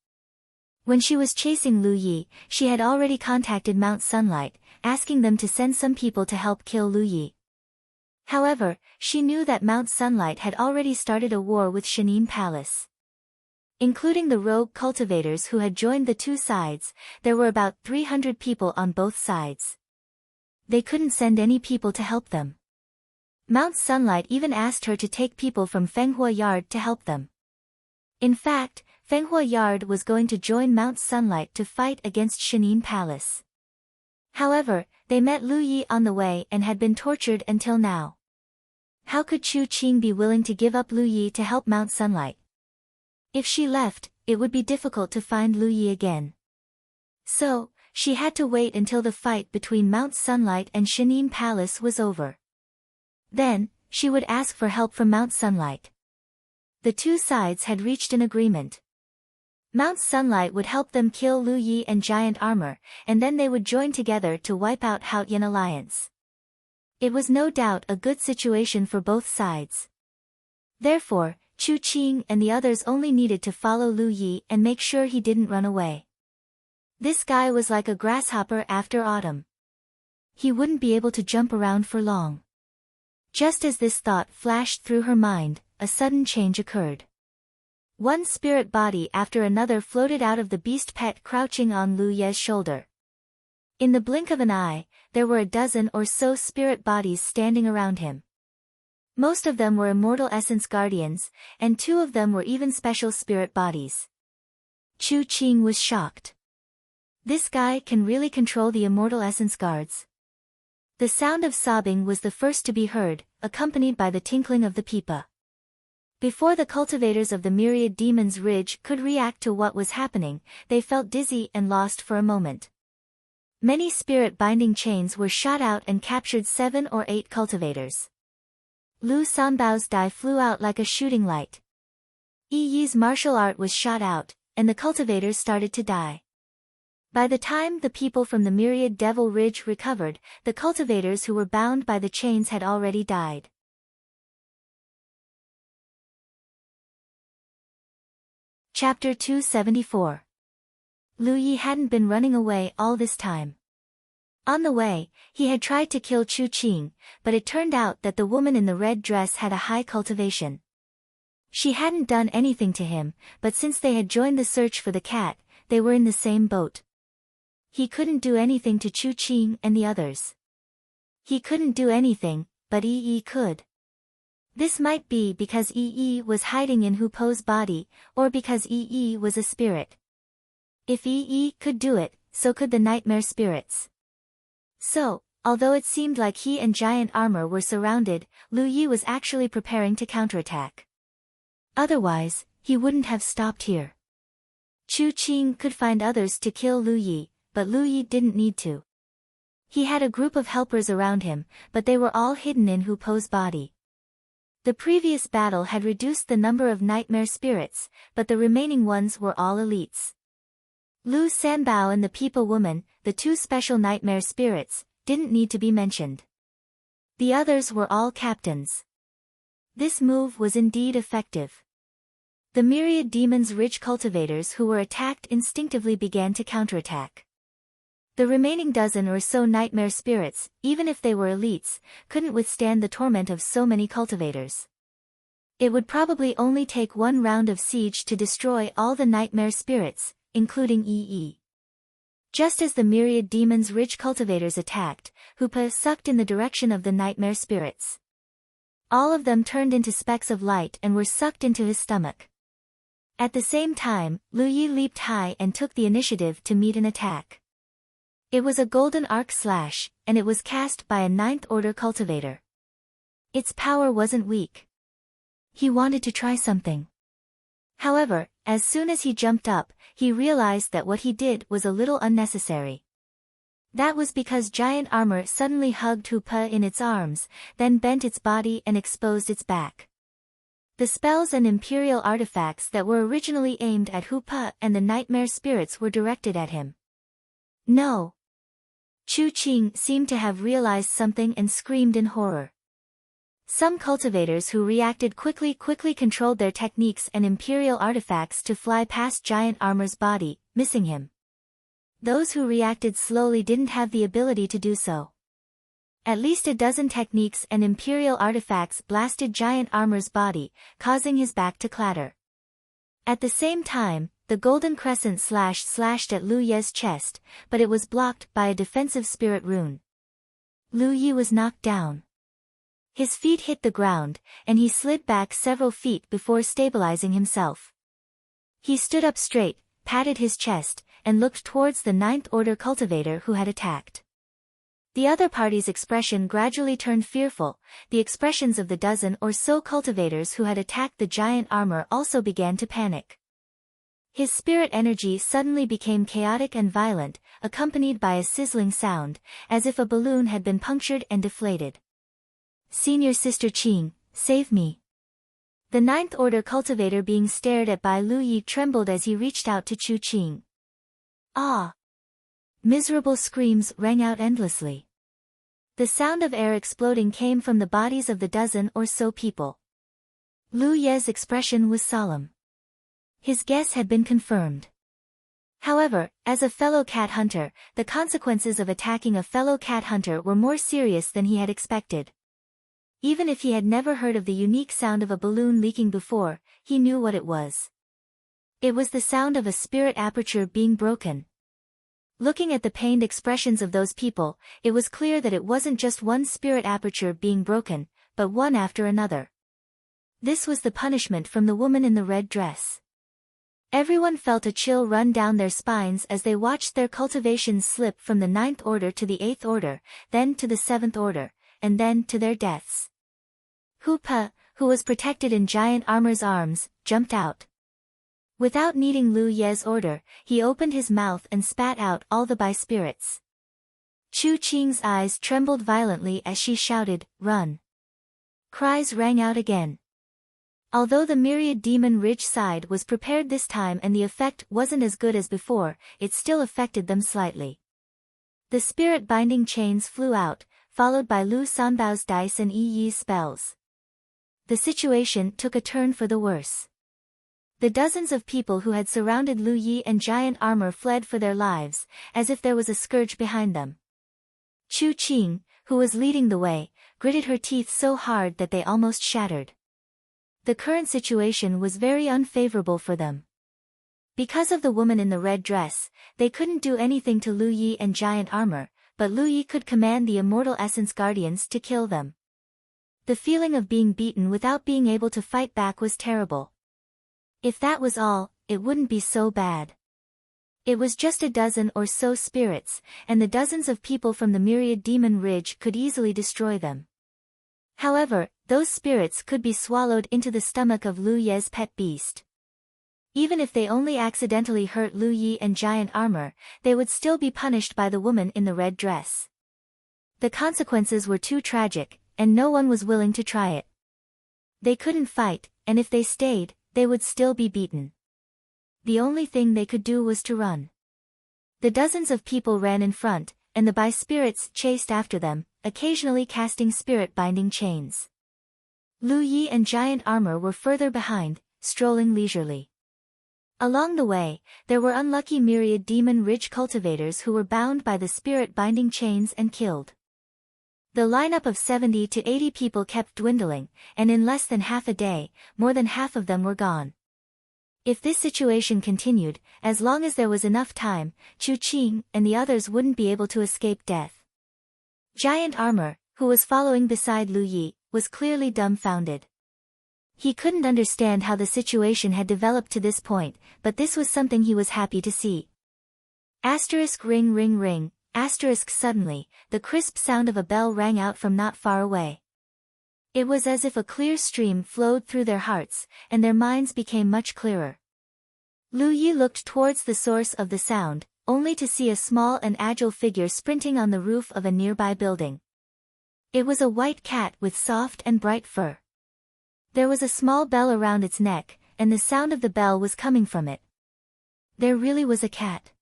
S1: When she was chasing Lu Yi, she had already contacted Mount Sunlight, asking them to send some people to help kill Lu Yi. However, she knew that Mount Sunlight had already started a war with Shanin Palace. Including the rogue cultivators who had joined the two sides, there were about 300 people on both sides. They couldn't send any people to help them. Mount Sunlight even asked her to take people from Fenghua Yard to help them. In fact, Fenghua Yard was going to join Mount Sunlight to fight against Shanin Palace. However, they met Lu Yi on the way and had been tortured until now. How could Chu Qing be willing to give up Lu Yi to help Mount Sunlight? If she left, it would be difficult to find Lu Yi again. So, she had to wait until the fight between Mount Sunlight and Shanin Palace was over. Then, she would ask for help from Mount Sunlight. The two sides had reached an agreement. Mount Sunlight would help them kill Lu Yi and Giant Armor, and then they would join together to wipe out Haotian Alliance. It was no doubt a good situation for both sides. Therefore, Chu Qing and the others only needed to follow Lu Yi and make sure he didn't run away. This guy was like a grasshopper after autumn. He wouldn't be able to jump around for long. Just as this thought flashed through her mind, a sudden change occurred. One spirit body after another floated out of the beast pet crouching on Lu Ye's shoulder. In the blink of an eye, there were a dozen or so spirit bodies standing around him. Most of them were immortal essence guardians, and 2 of them were even special spirit bodies. Chu Qing was shocked. This guy can really control the immortal essence guards. The sound of sobbing was the first to be heard, accompanied by the tinkling of the pipa. Before the cultivators of the myriad demons' ridge could react to what was happening, they felt dizzy and lost for a moment. Many spirit-binding chains were shot out and captured 7 or 8 cultivators. Lu Sanbao's die flew out like a shooting light. Yi Yi's martial art was shot out, and the cultivators started to die. By the time the people from the myriad devil ridge recovered, the cultivators who were bound by the chains had already died. Chapter 274. Lu Yi hadn't been running away all this time. On the way, he had tried to kill Chu Qing, but it turned out that the woman in the red dress had a high cultivation. She hadn't done anything to him, but since they had joined the search for the cat, they were in the same boat. He couldn't do anything to Chu Qing and the others. He couldn't do anything, but Yi Yi could. This might be because Yi Yi was hiding in Hu Po's body, or because Yi Yi was a spirit. If Yi Yi could do it, so could the nightmare spirits. So, although it seemed like he and giant armor were surrounded, Lu Yi was actually preparing to counterattack. Otherwise, he wouldn't have stopped here. Chu Qing could find others to kill Lu Yi, but Lu Yi didn't need to. He had a group of helpers around him, but they were all hidden in Hu Po's body. The previous battle had reduced the number of nightmare spirits, but the remaining ones were all elites. Lu Sanbao and the Pipa woman, the 2 special nightmare spirits, didn't need to be mentioned. The others were all captains. This move was indeed effective. The myriad demons' rich cultivators who were attacked instinctively began to counterattack. The remaining dozen or so nightmare spirits, even if they were elites, couldn't withstand the torment of so many cultivators. It would probably only take 1 round of siege to destroy all the nightmare spirits, including Yi Yi. Just as the myriad demons' rich cultivators attacked, Hu Po sucked in the direction of the nightmare spirits. All of them turned into specks of light and were sucked into his stomach. At the same time, Lu Yi leaped high and took the initiative to meet an attack. It was a golden arc slash, and it was cast by a 9th order cultivator. Its power wasn't weak. He wanted to try something. However, as soon as he jumped up, he realized that what he did was a little unnecessary. That was because giant armor suddenly hugged Hu Po in its arms, then bent its body and exposed its back. The spells and imperial artifacts that were originally aimed at Hu Po and the nightmare spirits were directed at him. No! Chu Qing seemed to have realized something and screamed in horror. Some cultivators who reacted quickly controlled their techniques and imperial artifacts to fly past giant armor's body, missing him. Those who reacted slowly didn't have the ability to do so. At least a dozen techniques and imperial artifacts blasted giant armor's body, causing his back to clatter. At the same time, the golden crescent slashed at Lu Ye's chest, but it was blocked by a defensive spirit rune. Lu Ye was knocked down. His feet hit the ground, and he slid back several feet before stabilizing himself. He stood up straight, patted his chest, and looked towards the 9th order cultivator who had attacked. The other party's expression gradually turned fearful. The expressions of the dozen or so cultivators who had attacked the giant armor also began to panic. His spirit energy suddenly became chaotic and violent, accompanied by a sizzling sound, as if a balloon had been punctured and deflated. "Senior Sister Qing, save me." The 9th order cultivator being stared at by Lu Yi trembled as he reached out to Chu Qing. "Ah!" Miserable screams rang out endlessly. The sound of air exploding came from the bodies of the dozen or so people. Lu Ye's expression was solemn. His guess had been confirmed. However, as a fellow cat hunter, the consequences of attacking a fellow cat hunter were more serious than he had expected. Even if he had never heard of the unique sound of a balloon leaking before, he knew what it was. It was the sound of a spirit aperture being broken. Looking at the pained expressions of those people, it was clear that it wasn't just one spirit aperture being broken, but one after another. This was the punishment from the woman in the red dress. Everyone felt a chill run down their spines as they watched their cultivations slip from the 9th order to the 8th order, then to the 7th order, and then to their deaths. Hoopa, who was protected in Giant Armor's arms, jumped out. Without needing Lu Ye's order, he opened his mouth and spat out all the Bai spirits. Chu Qing's eyes trembled violently as she shouted, "Run!" Cries rang out again. Although the myriad demon ridge side was prepared this time and the effect wasn't as good as before, it still affected them slightly. The spirit binding chains flew out, followed by Lu Sanbao's dice and Yi Yi's spells. The situation took a turn for the worse. The dozens of people who had surrounded Lu Yi and Giant Armor fled for their lives, as if there was a scourge behind them. Chu Qing, who was leading the way, gritted her teeth so hard that they almost shattered. The current situation was very unfavorable for them. Because of the woman in the red dress, they couldn't do anything to Lu Yi and Giant Armor, but Lu Yi could command the Immortal Essence Guardians to kill them. The feeling of being beaten without being able to fight back was terrible. If that was all, it wouldn't be so bad. It was just a dozen or so spirits, and the dozens of people from the Myriad Demon Ridge could easily destroy them. However, those spirits could be swallowed into the stomach of Lu Ye's pet beast. Even if they only accidentally hurt Lu Yi and Giant Armor, they would still be punished by the woman in the red dress. The consequences were too tragic, and no one was willing to try it. They couldn't fight, and if they stayed, they would still be beaten. The only thing they could do was to run. The dozens of people ran in front, and the Bai spirits chased after them, occasionally casting spirit-binding chains. Lu Yi and Giant Armor were further behind, strolling leisurely. Along the way, there were unlucky Myriad Demon Ridge cultivators who were bound by the spirit-binding chains and killed. The lineup of 70 to 80 people kept dwindling, and in less than half a day, more than half of them were gone. If this situation continued, as long as there was enough time, Chu Qing and the others wouldn't be able to escape death. Giant Armor, who was following beside Lu Yi, was clearly dumbfounded. He couldn't understand how the situation had developed to this point, but this was something he was happy to see. Asterisk ring ring ring, asterisk suddenly, the crisp sound of a bell rang out from not far away. It was as if a clear stream flowed through their hearts, and their minds became much clearer. Lu Yi looked towards the source of the sound, only to see a small and agile figure sprinting on the roof of a nearby building. It was a white cat with soft and bright fur. There was a small bell around its neck, and the sound of the bell was coming from it. There really was a cat.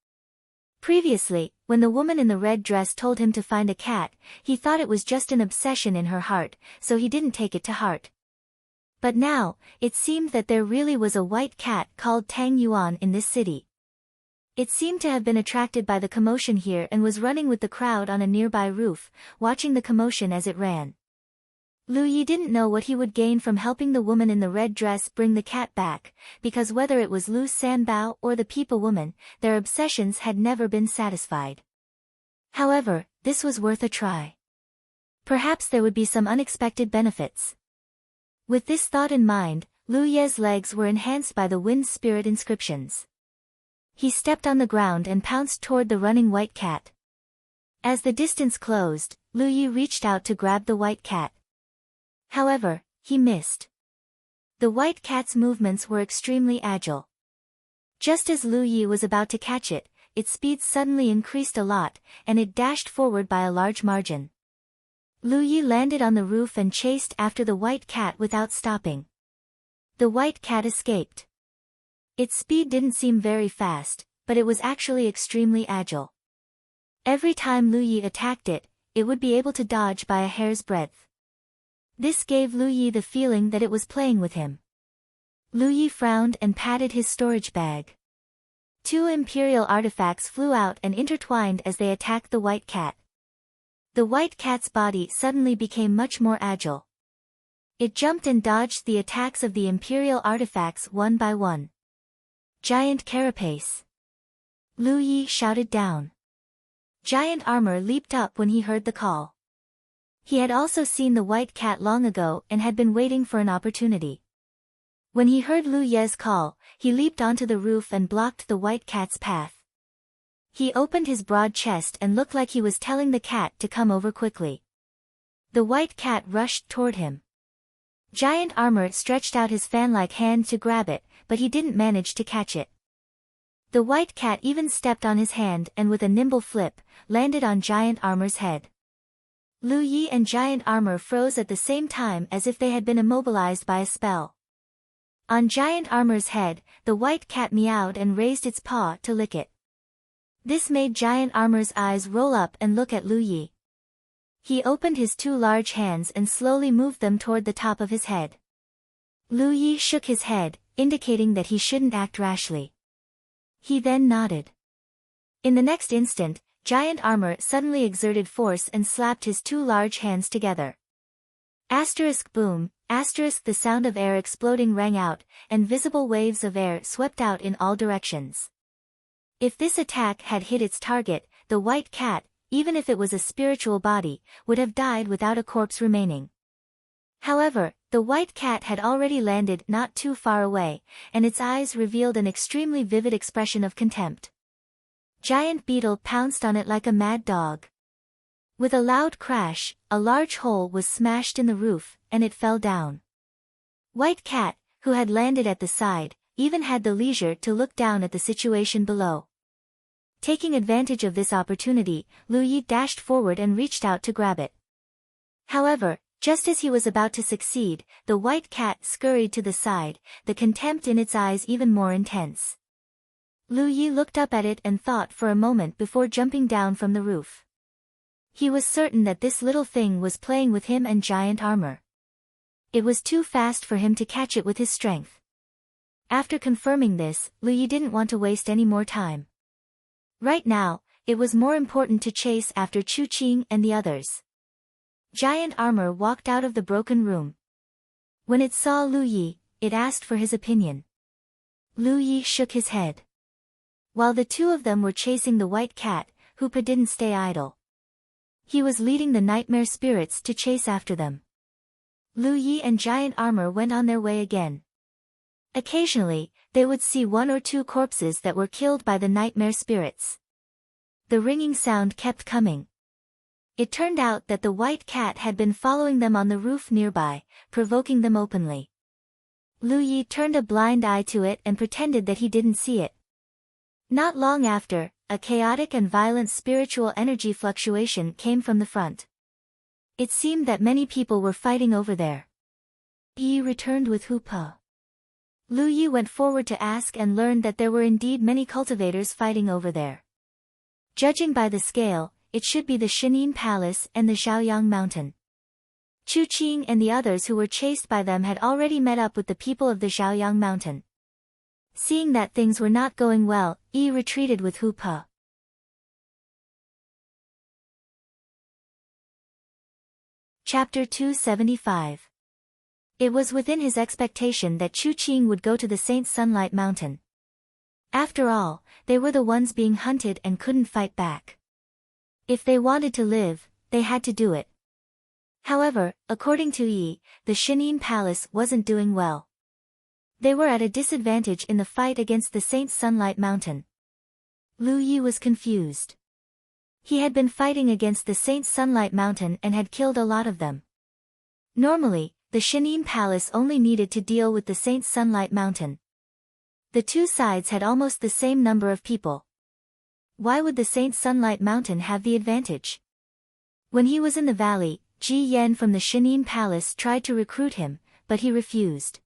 S1: Previously, when the woman in the red dress told him to find a cat, he thought it was just an obsession in her heart, so he didn't take it to heart. But now, it seemed that there really was a white cat called Tang Yuan in this city. It seemed to have been attracted by the commotion here and was running with the crowd on a nearby roof, watching the commotion as it ran. Lu Yi didn't know what he would gain from helping the woman in the red dress bring the cat back, because whether it was Lu Sanbao or the Peepa woman, their obsessions had never been satisfied. However, this was worth a try. Perhaps there would be some unexpected benefits. With this thought in mind, Lu Ye's legs were enhanced by the wind spirit inscriptions. He stepped on the ground and pounced toward the running white cat. As the distance closed, Lu Yi reached out to grab the white cat. However, he missed. The white cat's movements were extremely agile. Just as Lu Yi was about to catch it, its speed suddenly increased a lot, and it dashed forward by a large margin. Lu Yi landed on the roof and chased after the white cat without stopping. The white cat escaped. Its speed didn't seem very fast, but it was actually extremely agile. Every time Lu Yi attacked it, it would be able to dodge by a hair's breadth. This gave Lu Yi the feeling that it was playing with him. Lu Yi frowned and patted his storage bag. 2 imperial artifacts flew out and intertwined as they attacked the white cat. The white cat's body suddenly became much more agile. It jumped and dodged the attacks of the imperial artifacts one by one. Giant carapace. Lu Yi shouted down. Giant Armor leaped up when he heard the call. He had also seen the white cat long ago and had been waiting for an opportunity. When he heard Lu Ye's call, he leaped onto the roof and blocked the white cat's path. He opened his broad chest and looked like he was telling the cat to come over quickly. The white cat rushed toward him. Giant Armor stretched out his fan-like hand to grab it, but he didn't manage to catch it. The white cat even stepped on his hand and with a nimble flip, landed on Giant Armor's head. Lu Yi and Giant Armor froze at the same time as if they had been immobilized by a spell. On Giant Armor's head, the white cat meowed and raised its paw to lick it. This made Giant Armor's eyes roll up and look at Lu Yi. He opened his two large hands and slowly moved them toward the top of his head. Lu Yi shook his head, indicating that he shouldn't act rashly. He then nodded. In the next instant, Giant Armor suddenly exerted force and slapped his two large hands together. Asterisk boom, asterisk the sound of air exploding rang out, and visible waves of air swept out in all directions. If this attack had hit its target, the white cat, even if it was a spiritual body, would have died without a corpse remaining. However, the white cat had already landed not too far away, and its eyes revealed an extremely vivid expression of contempt. Giant Beetle pounced on it like a mad dog. With a loud crash, a large hole was smashed in the roof, and it fell down. White Cat, who had landed at the side, even had the leisure to look down at the situation below. Taking advantage of this opportunity, Lu Yi dashed forward and reached out to grab it. However, just as he was about to succeed, the white cat scurried to the side, the contempt in its eyes even more intense. Lu Yi looked up at it and thought for a moment before jumping down from the roof. He was certain that this little thing was playing with him and Giant Armor. It was too fast for him to catch it with his strength. After confirming this, Lu Yi didn't want to waste any more time. Right now, it was more important to chase after Chu Qing and the others. Giant Armor walked out of the broken room. When it saw Lu Yi, it asked for his opinion. Lu Yi shook his head. While the two of them were chasing the white cat, Hoopa didn't stay idle. He was leading the nightmare spirits to chase after them. Lu Yi and Giant Armor went on their way again. Occasionally, they would see one or two corpses that were killed by the nightmare spirits. The ringing sound kept coming. It turned out that the white cat had been following them on the roof nearby, provoking them openly. Lu Yi turned a blind eye to it and pretended that he didn't see it. Not long after, a chaotic and violent spiritual energy fluctuation came from the front. It seemed that many people were fighting over there. Yi returned with Hoopa. Lu Yi went forward to ask and learned that there were indeed many cultivators fighting over there. Judging by the scale, it should be the Shenin Palace and the Xiaoyang Mountain. Chu Qing and the others who were chased by them had already met up with the people of the Xiaoyang Mountain. Seeing that things were not going well, Yi retreated with Hoopa. Chapter 275. It was within his expectation that Chu Qing would go to the Saint Sunlight Mountain. After all, they were the ones being hunted and couldn't fight back. If they wanted to live, they had to do it. However, according to Yi, the Shenin Palace wasn't doing well. They were at a disadvantage in the fight against the Saint Sunlight Mountain. Lu Yi was confused. He had been fighting against the Saint Sunlight Mountain and had killed a lot of them. Normally, the Shenin Palace only needed to deal with the Saint Sunlight Mountain. The two sides had almost the same number of people. Why would the Saint Sunlight Mountain have the advantage? When he was in the valley, Ji Yan from the Shenin Palace tried to recruit him, but he refused.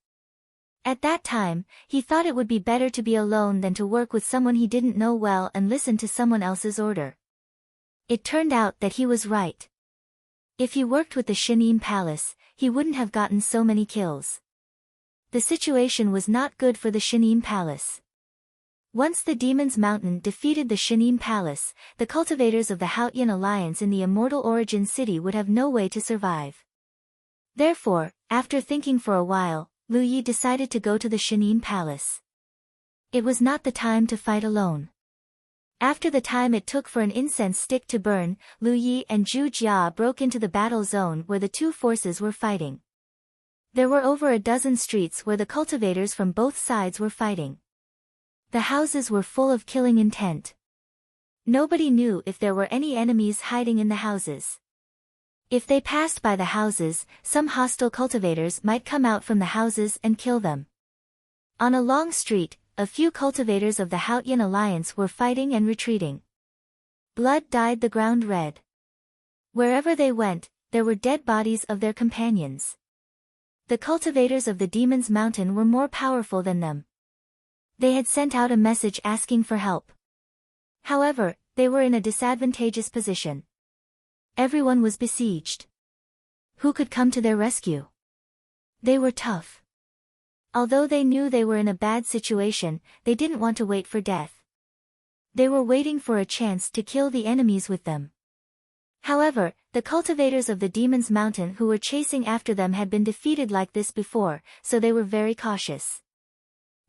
S1: At that time, he thought it would be better to be alone than to work with someone he didn't know well and listen to someone else's order. It turned out that he was right. If he worked with the Shenin Palace, he wouldn't have gotten so many kills. The situation was not good for the Shenin Palace. Once the Demon's Mountain defeated the Shenin Palace, the cultivators of the Haotian Alliance in the Immortal Origin City would have no way to survive. Therefore, after thinking for a while, Lu Yi decided to go to the Shenin Palace. It was not the time to fight alone. After the time it took for an incense stick to burn, Lu Yi and Zhu Jia broke into the battle zone where the two forces were fighting. There were over a dozen streets where the cultivators from both sides were fighting. The houses were full of killing intent. Nobody knew if there were any enemies hiding in the houses. If they passed by the houses, some hostile cultivators might come out from the houses and kill them. On a long street, a few cultivators of the Haotian alliance were fighting and retreating. Blood dyed the ground red. Wherever they went, there were dead bodies of their companions. The cultivators of the Demon's Mountain were more powerful than them. They had sent out a message asking for help. However, they were in a disadvantageous position. Everyone was besieged. Who could come to their rescue? They were tough. Although they knew they were in a bad situation, they didn't want to wait for death. They were waiting for a chance to kill the enemies with them. However, the cultivators of the Demon's Mountain who were chasing after them had been defeated like this before, so they were very cautious.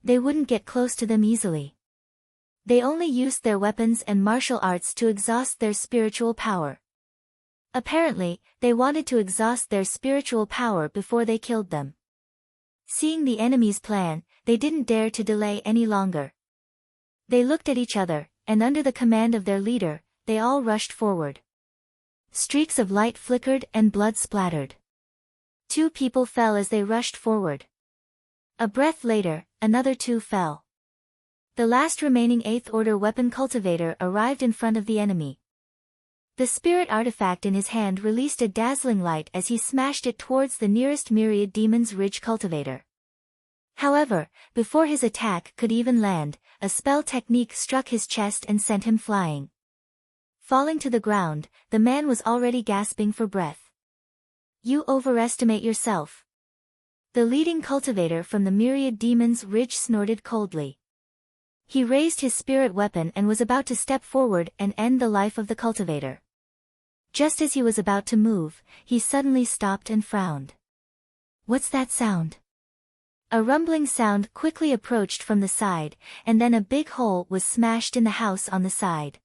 S1: They wouldn't get close to them easily. They only used their weapons and martial arts to exhaust their spiritual power. Apparently, they wanted to exhaust their spiritual power before they killed them. Seeing the enemy's plan, they didn't dare to delay any longer. They looked at each other, and under the command of their leader, they all rushed forward. Streaks of light flickered and blood splattered. 2 people fell as they rushed forward. A breath later, another 2 fell. The last remaining 8th Order weapon cultivator arrived in front of the enemy. The spirit artifact in his hand released a dazzling light as he smashed it towards the nearest Myriad Demon's Ridge cultivator. However, before his attack could even land, a spell technique struck his chest and sent him flying. Falling to the ground, the man was already gasping for breath. You overestimate yourself. The leading cultivator from the Myriad Demon's Ridge snorted coldly. He raised his spirit weapon and was about to step forward and end the life of the cultivator. Just as he was about to move, he suddenly stopped and frowned. What's that sound? A rumbling sound quickly approached from the side, and then a big hole was smashed in the house on the side.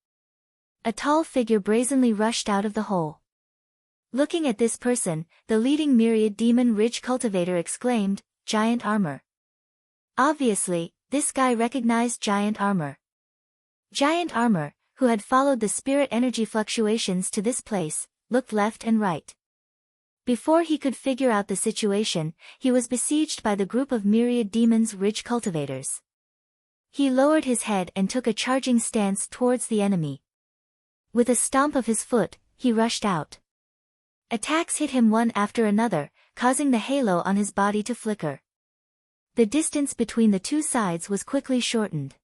S1: A tall figure brazenly rushed out of the hole. Looking at this person, the leading Myriad Demon Ridge cultivator exclaimed, "Giant armor." Obviously, this guy recognized Giant Armor. Giant Armor, who had followed the spirit energy fluctuations to this place, looked left and right. Before he could figure out the situation, he was besieged by the group of Myriad Demon's Ridge cultivators. He lowered his head and took a charging stance towards the enemy. With a stomp of his foot, he rushed out. Attacks hit him one after another, causing the halo on his body to flicker. The distance between the two sides was quickly shortened.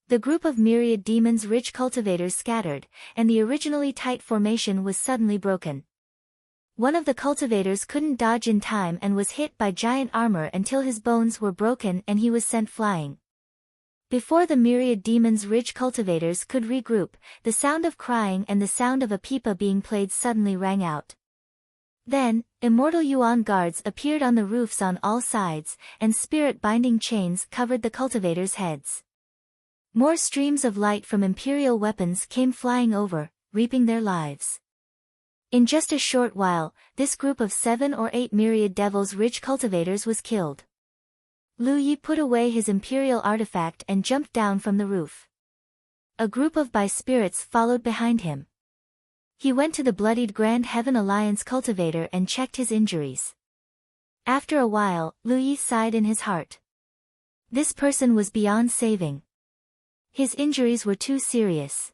S1: The group of Myriad Demon's Ridge cultivators scattered, and the originally tight formation was suddenly broken. One of the cultivators couldn't dodge in time and was hit by Giant Armor until his bones were broken and he was sent flying. Before the Myriad Demon's Ridge cultivators could regroup, the sound of crying and the sound of a pipa being played suddenly rang out. Then, immortal Yuan guards appeared on the roofs on all sides, and spirit-binding chains covered the cultivators' heads. More streams of light from imperial weapons came flying over, reaping their lives. In just a short while, this group of 7 or 8 Myriad Devil's Ridge cultivators was killed. Lu Yi put away his imperial artifact and jumped down from the roof. A group of Bai spirits followed behind him. He went to the bloodied Grand Heaven Alliance cultivator and checked his injuries. After a while, Lu Yi sighed in his heart. This person was beyond saving. His injuries were too serious.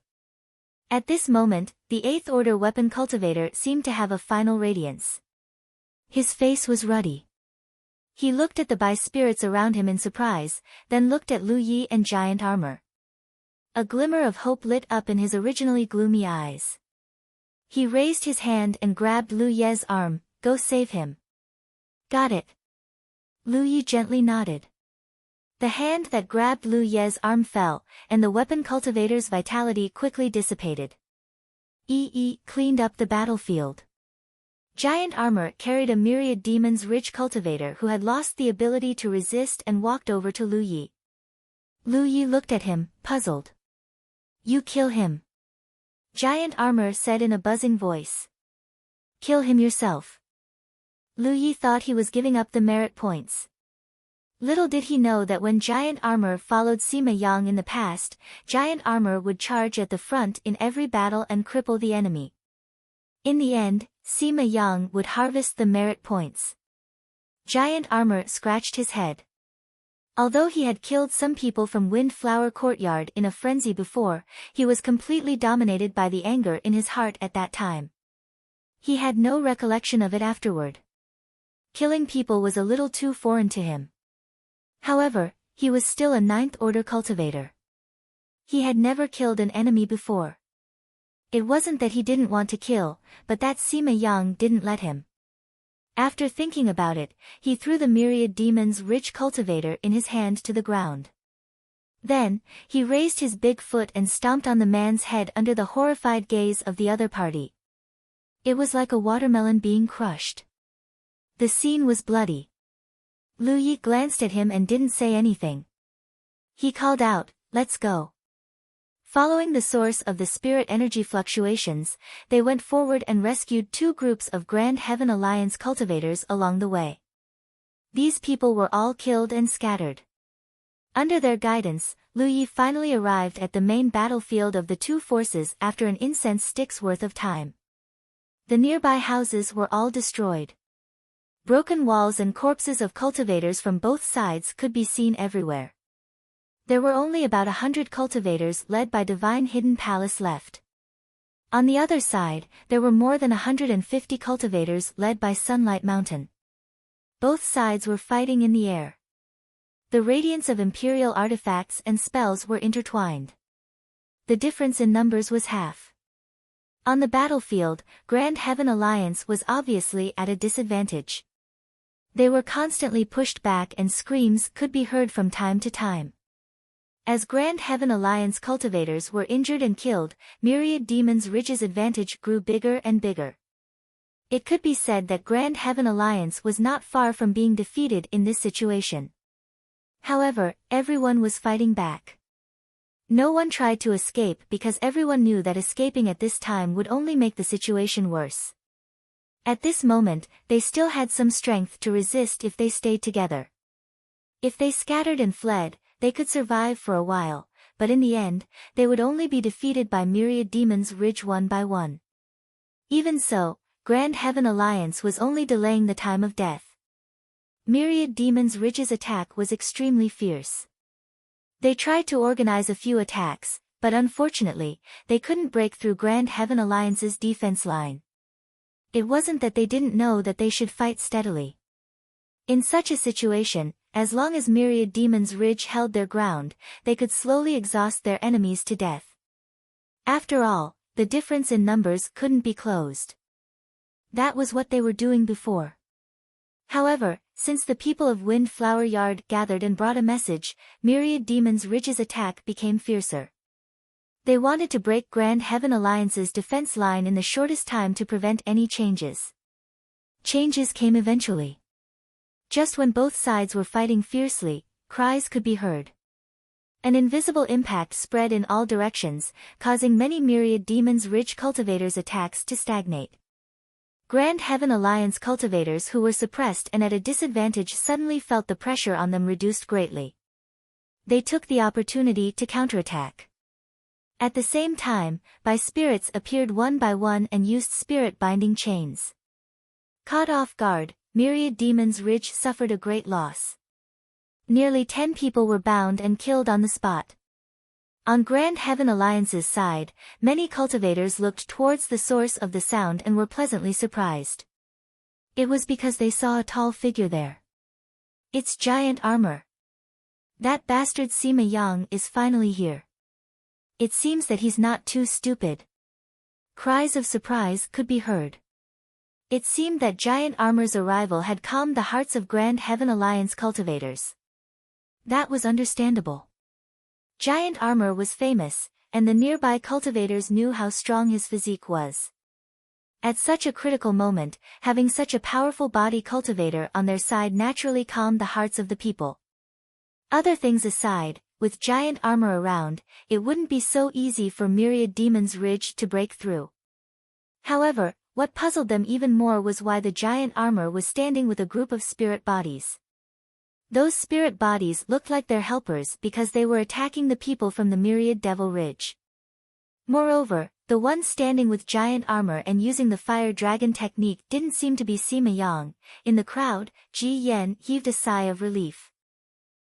S1: At this moment, the 8th Order weapon cultivator seemed to have a final radiance. His face was ruddy. He looked at the Bai spirits around him in surprise, then looked at Lu Yi and Giant Armor. A glimmer of hope lit up in his originally gloomy eyes. He raised his hand and grabbed Lu Ye's arm. Go save him. Got it. Lu Yi gently nodded. The hand that grabbed Lu Ye's arm fell, and the weapon cultivator's vitality quickly dissipated. Cleaned up the battlefield. Giant Armor carried a Myriad Demon's Ridge cultivator who had lost the ability to resist and walked over to Lu Yi. Lu Yi looked at him, puzzled. You kill him. Giant Armor said in a buzzing voice. Kill him yourself. Lu Yi thought he was giving up the merit points. Little did he know that when Giant Armor followed Sima Yang in the past, Giant Armor would charge at the front in every battle and cripple the enemy. In the end, Sima Yang would harvest the merit points. Giant Armor scratched his head. Although he had killed some people from Windflower Courtyard in a frenzy before, he was completely dominated by the anger in his heart at that time. He had no recollection of it afterward. Killing people was a little too foreign to him. However, he was still a ninth-order cultivator. He had never killed an enemy before. It wasn't that he didn't want to kill, but that Sima Yang didn't let him. After thinking about it, he threw the myriad demon's rich cultivator in his hand to the ground. Then, he raised his big foot and stomped on the man's head under the horrified gaze of the other party. It was like a watermelon being crushed. The scene was bloody. Lu Yi glanced at him and didn't say anything. He called out, "Let's go." Following the source of the spirit energy fluctuations, they went forward and rescued two groups of Grand Heaven Alliance cultivators along the way. These people were all killed and scattered. Under their guidance, Lu Yi finally arrived at the main battlefield of the two forces after an incense stick's worth of time. The nearby houses were all destroyed. Broken walls and corpses of cultivators from both sides could be seen everywhere. There were only about 100 cultivators led by Divine Hidden Palace left. On the other side, there were more than 150 cultivators led by Sunlight Mountain. Both sides were fighting in the air. The radiance of imperial artifacts and spells were intertwined. The difference in numbers was half. On the battlefield, Grand Heaven Alliance was obviously at a disadvantage. They were constantly pushed back and screams could be heard from time to time. As Grand Heaven Alliance cultivators were injured and killed, Myriad Demon's Ridge's advantage grew bigger and bigger. It could be said that Grand Heaven Alliance was not far from being defeated in this situation. However, everyone was fighting back. No one tried to escape because everyone knew that escaping at this time would only make the situation worse. At this moment, they still had some strength to resist if they stayed together. If they scattered and fled, they could survive for a while, but in the end, they would only be defeated by Myriad Demon's Ridge one by one. Even so, Grand Heaven Alliance was only delaying the time of death. Myriad Demon's Ridge's attack was extremely fierce. They tried to organize a few attacks, but unfortunately, they couldn't break through Grand Heaven Alliance's defense line. It wasn't that they didn't know that they should fight steadily. In such a situation, as long as Myriad Demon's Ridge held their ground, they could slowly exhaust their enemies to death. After all, the difference in numbers couldn't be closed. That was what they were doing before. However, since the people of Windflower Yard gathered and brought a message, Myriad Demon's Ridge's attack became fiercer. They wanted to break Grand Heaven Alliance's defense line in the shortest time to prevent any changes. Changes came eventually. Just when both sides were fighting fiercely, cries could be heard. An invisible impact spread in all directions, causing many Myriad Demon's Ridge cultivators' attacks to stagnate. Grand Heaven Alliance cultivators who were suppressed and at a disadvantage suddenly felt the pressure on them reduced greatly. They took the opportunity to counterattack. At the same time, by spirits appeared one by one and used spirit-binding chains. Caught off guard, Myriad Demon's Ridge suffered a great loss. Nearly 10 people were bound and killed on the spot. On Grand Heaven Alliance's side, many cultivators looked towards the source of the sound and were pleasantly surprised. It was because they saw a tall figure there. It's Giant Armor. That bastard Sima Yang is finally here. It seems that he's not too stupid. Cries of surprise could be heard. It seemed that Giant Armor's arrival had calmed the hearts of Grand Heaven Alliance cultivators. That was understandable. Giant Armor was famous, and the nearby cultivators knew how strong his physique was. At such a critical moment, having such a powerful body cultivator on their side naturally calmed the hearts of the people. Other things aside, with giant armor around, it wouldn't be so easy for Myriad Demon's Ridge to break through. However, what puzzled them even more was why the giant armor was standing with a group of spirit bodies. Those spirit bodies looked like their helpers because they were attacking the people from the Myriad Devil Ridge. Moreover, the one standing with giant armor and using the fire dragon technique didn't seem to be Sima Yang. In the crowd, Ji Yan heaved a sigh of relief.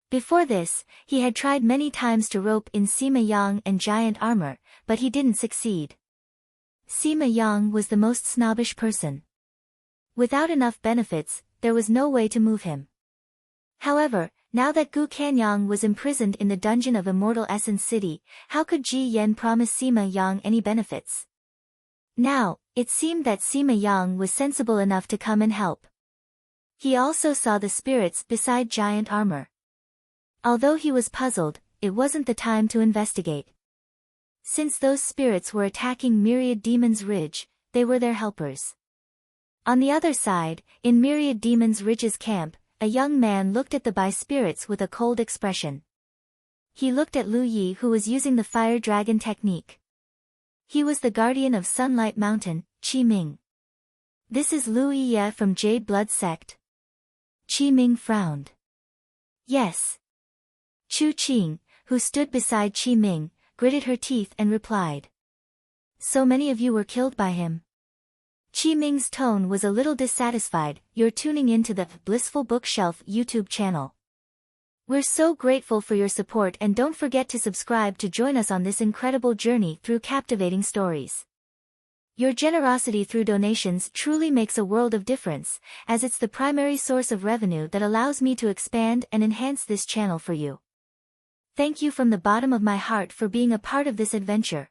S1: Before this, he had tried many times to rope in Sima Yang and giant armor, but he didn't succeed. Sima Yang was the most snobbish person. Without enough benefits, there was no way to move him. However, now that Gu Kanyang was imprisoned in the dungeon of Immortal Essence City, how could Ji Yan promise Sima Yang any benefits? Now, it seemed that Sima Yang was sensible enough to come and help. He also saw the spirits beside giant armor. Although he was puzzled, it wasn't the time to investigate. Since those spirits were attacking Myriad Demon's Ridge, they were their helpers. On the other side, in Myriad Demon's Ridge's camp, a young man looked at the bi-spirits with a cold expression. He looked at Lu Yi, who was using the fire dragon technique. He was the guardian of Sunlight Mountain, Qi Ming. This is Lu Yi from Jade Blood Sect. Qi Ming frowned. Yes. Chu Qing, who stood beside Qi Ming, gritted her teeth and replied. So many of you were killed by him. Qi Ming's tone was a little dissatisfied. You're tuning into the Blissful Bookshelf YouTube channel. We're so grateful for your support, and don't forget to subscribe to join us on this incredible journey through captivating stories. Your generosity through donations truly makes a world of difference, as it's the primary source of revenue that allows me to expand and enhance this channel for you. Thank you from the bottom of my heart for being a part of this adventure.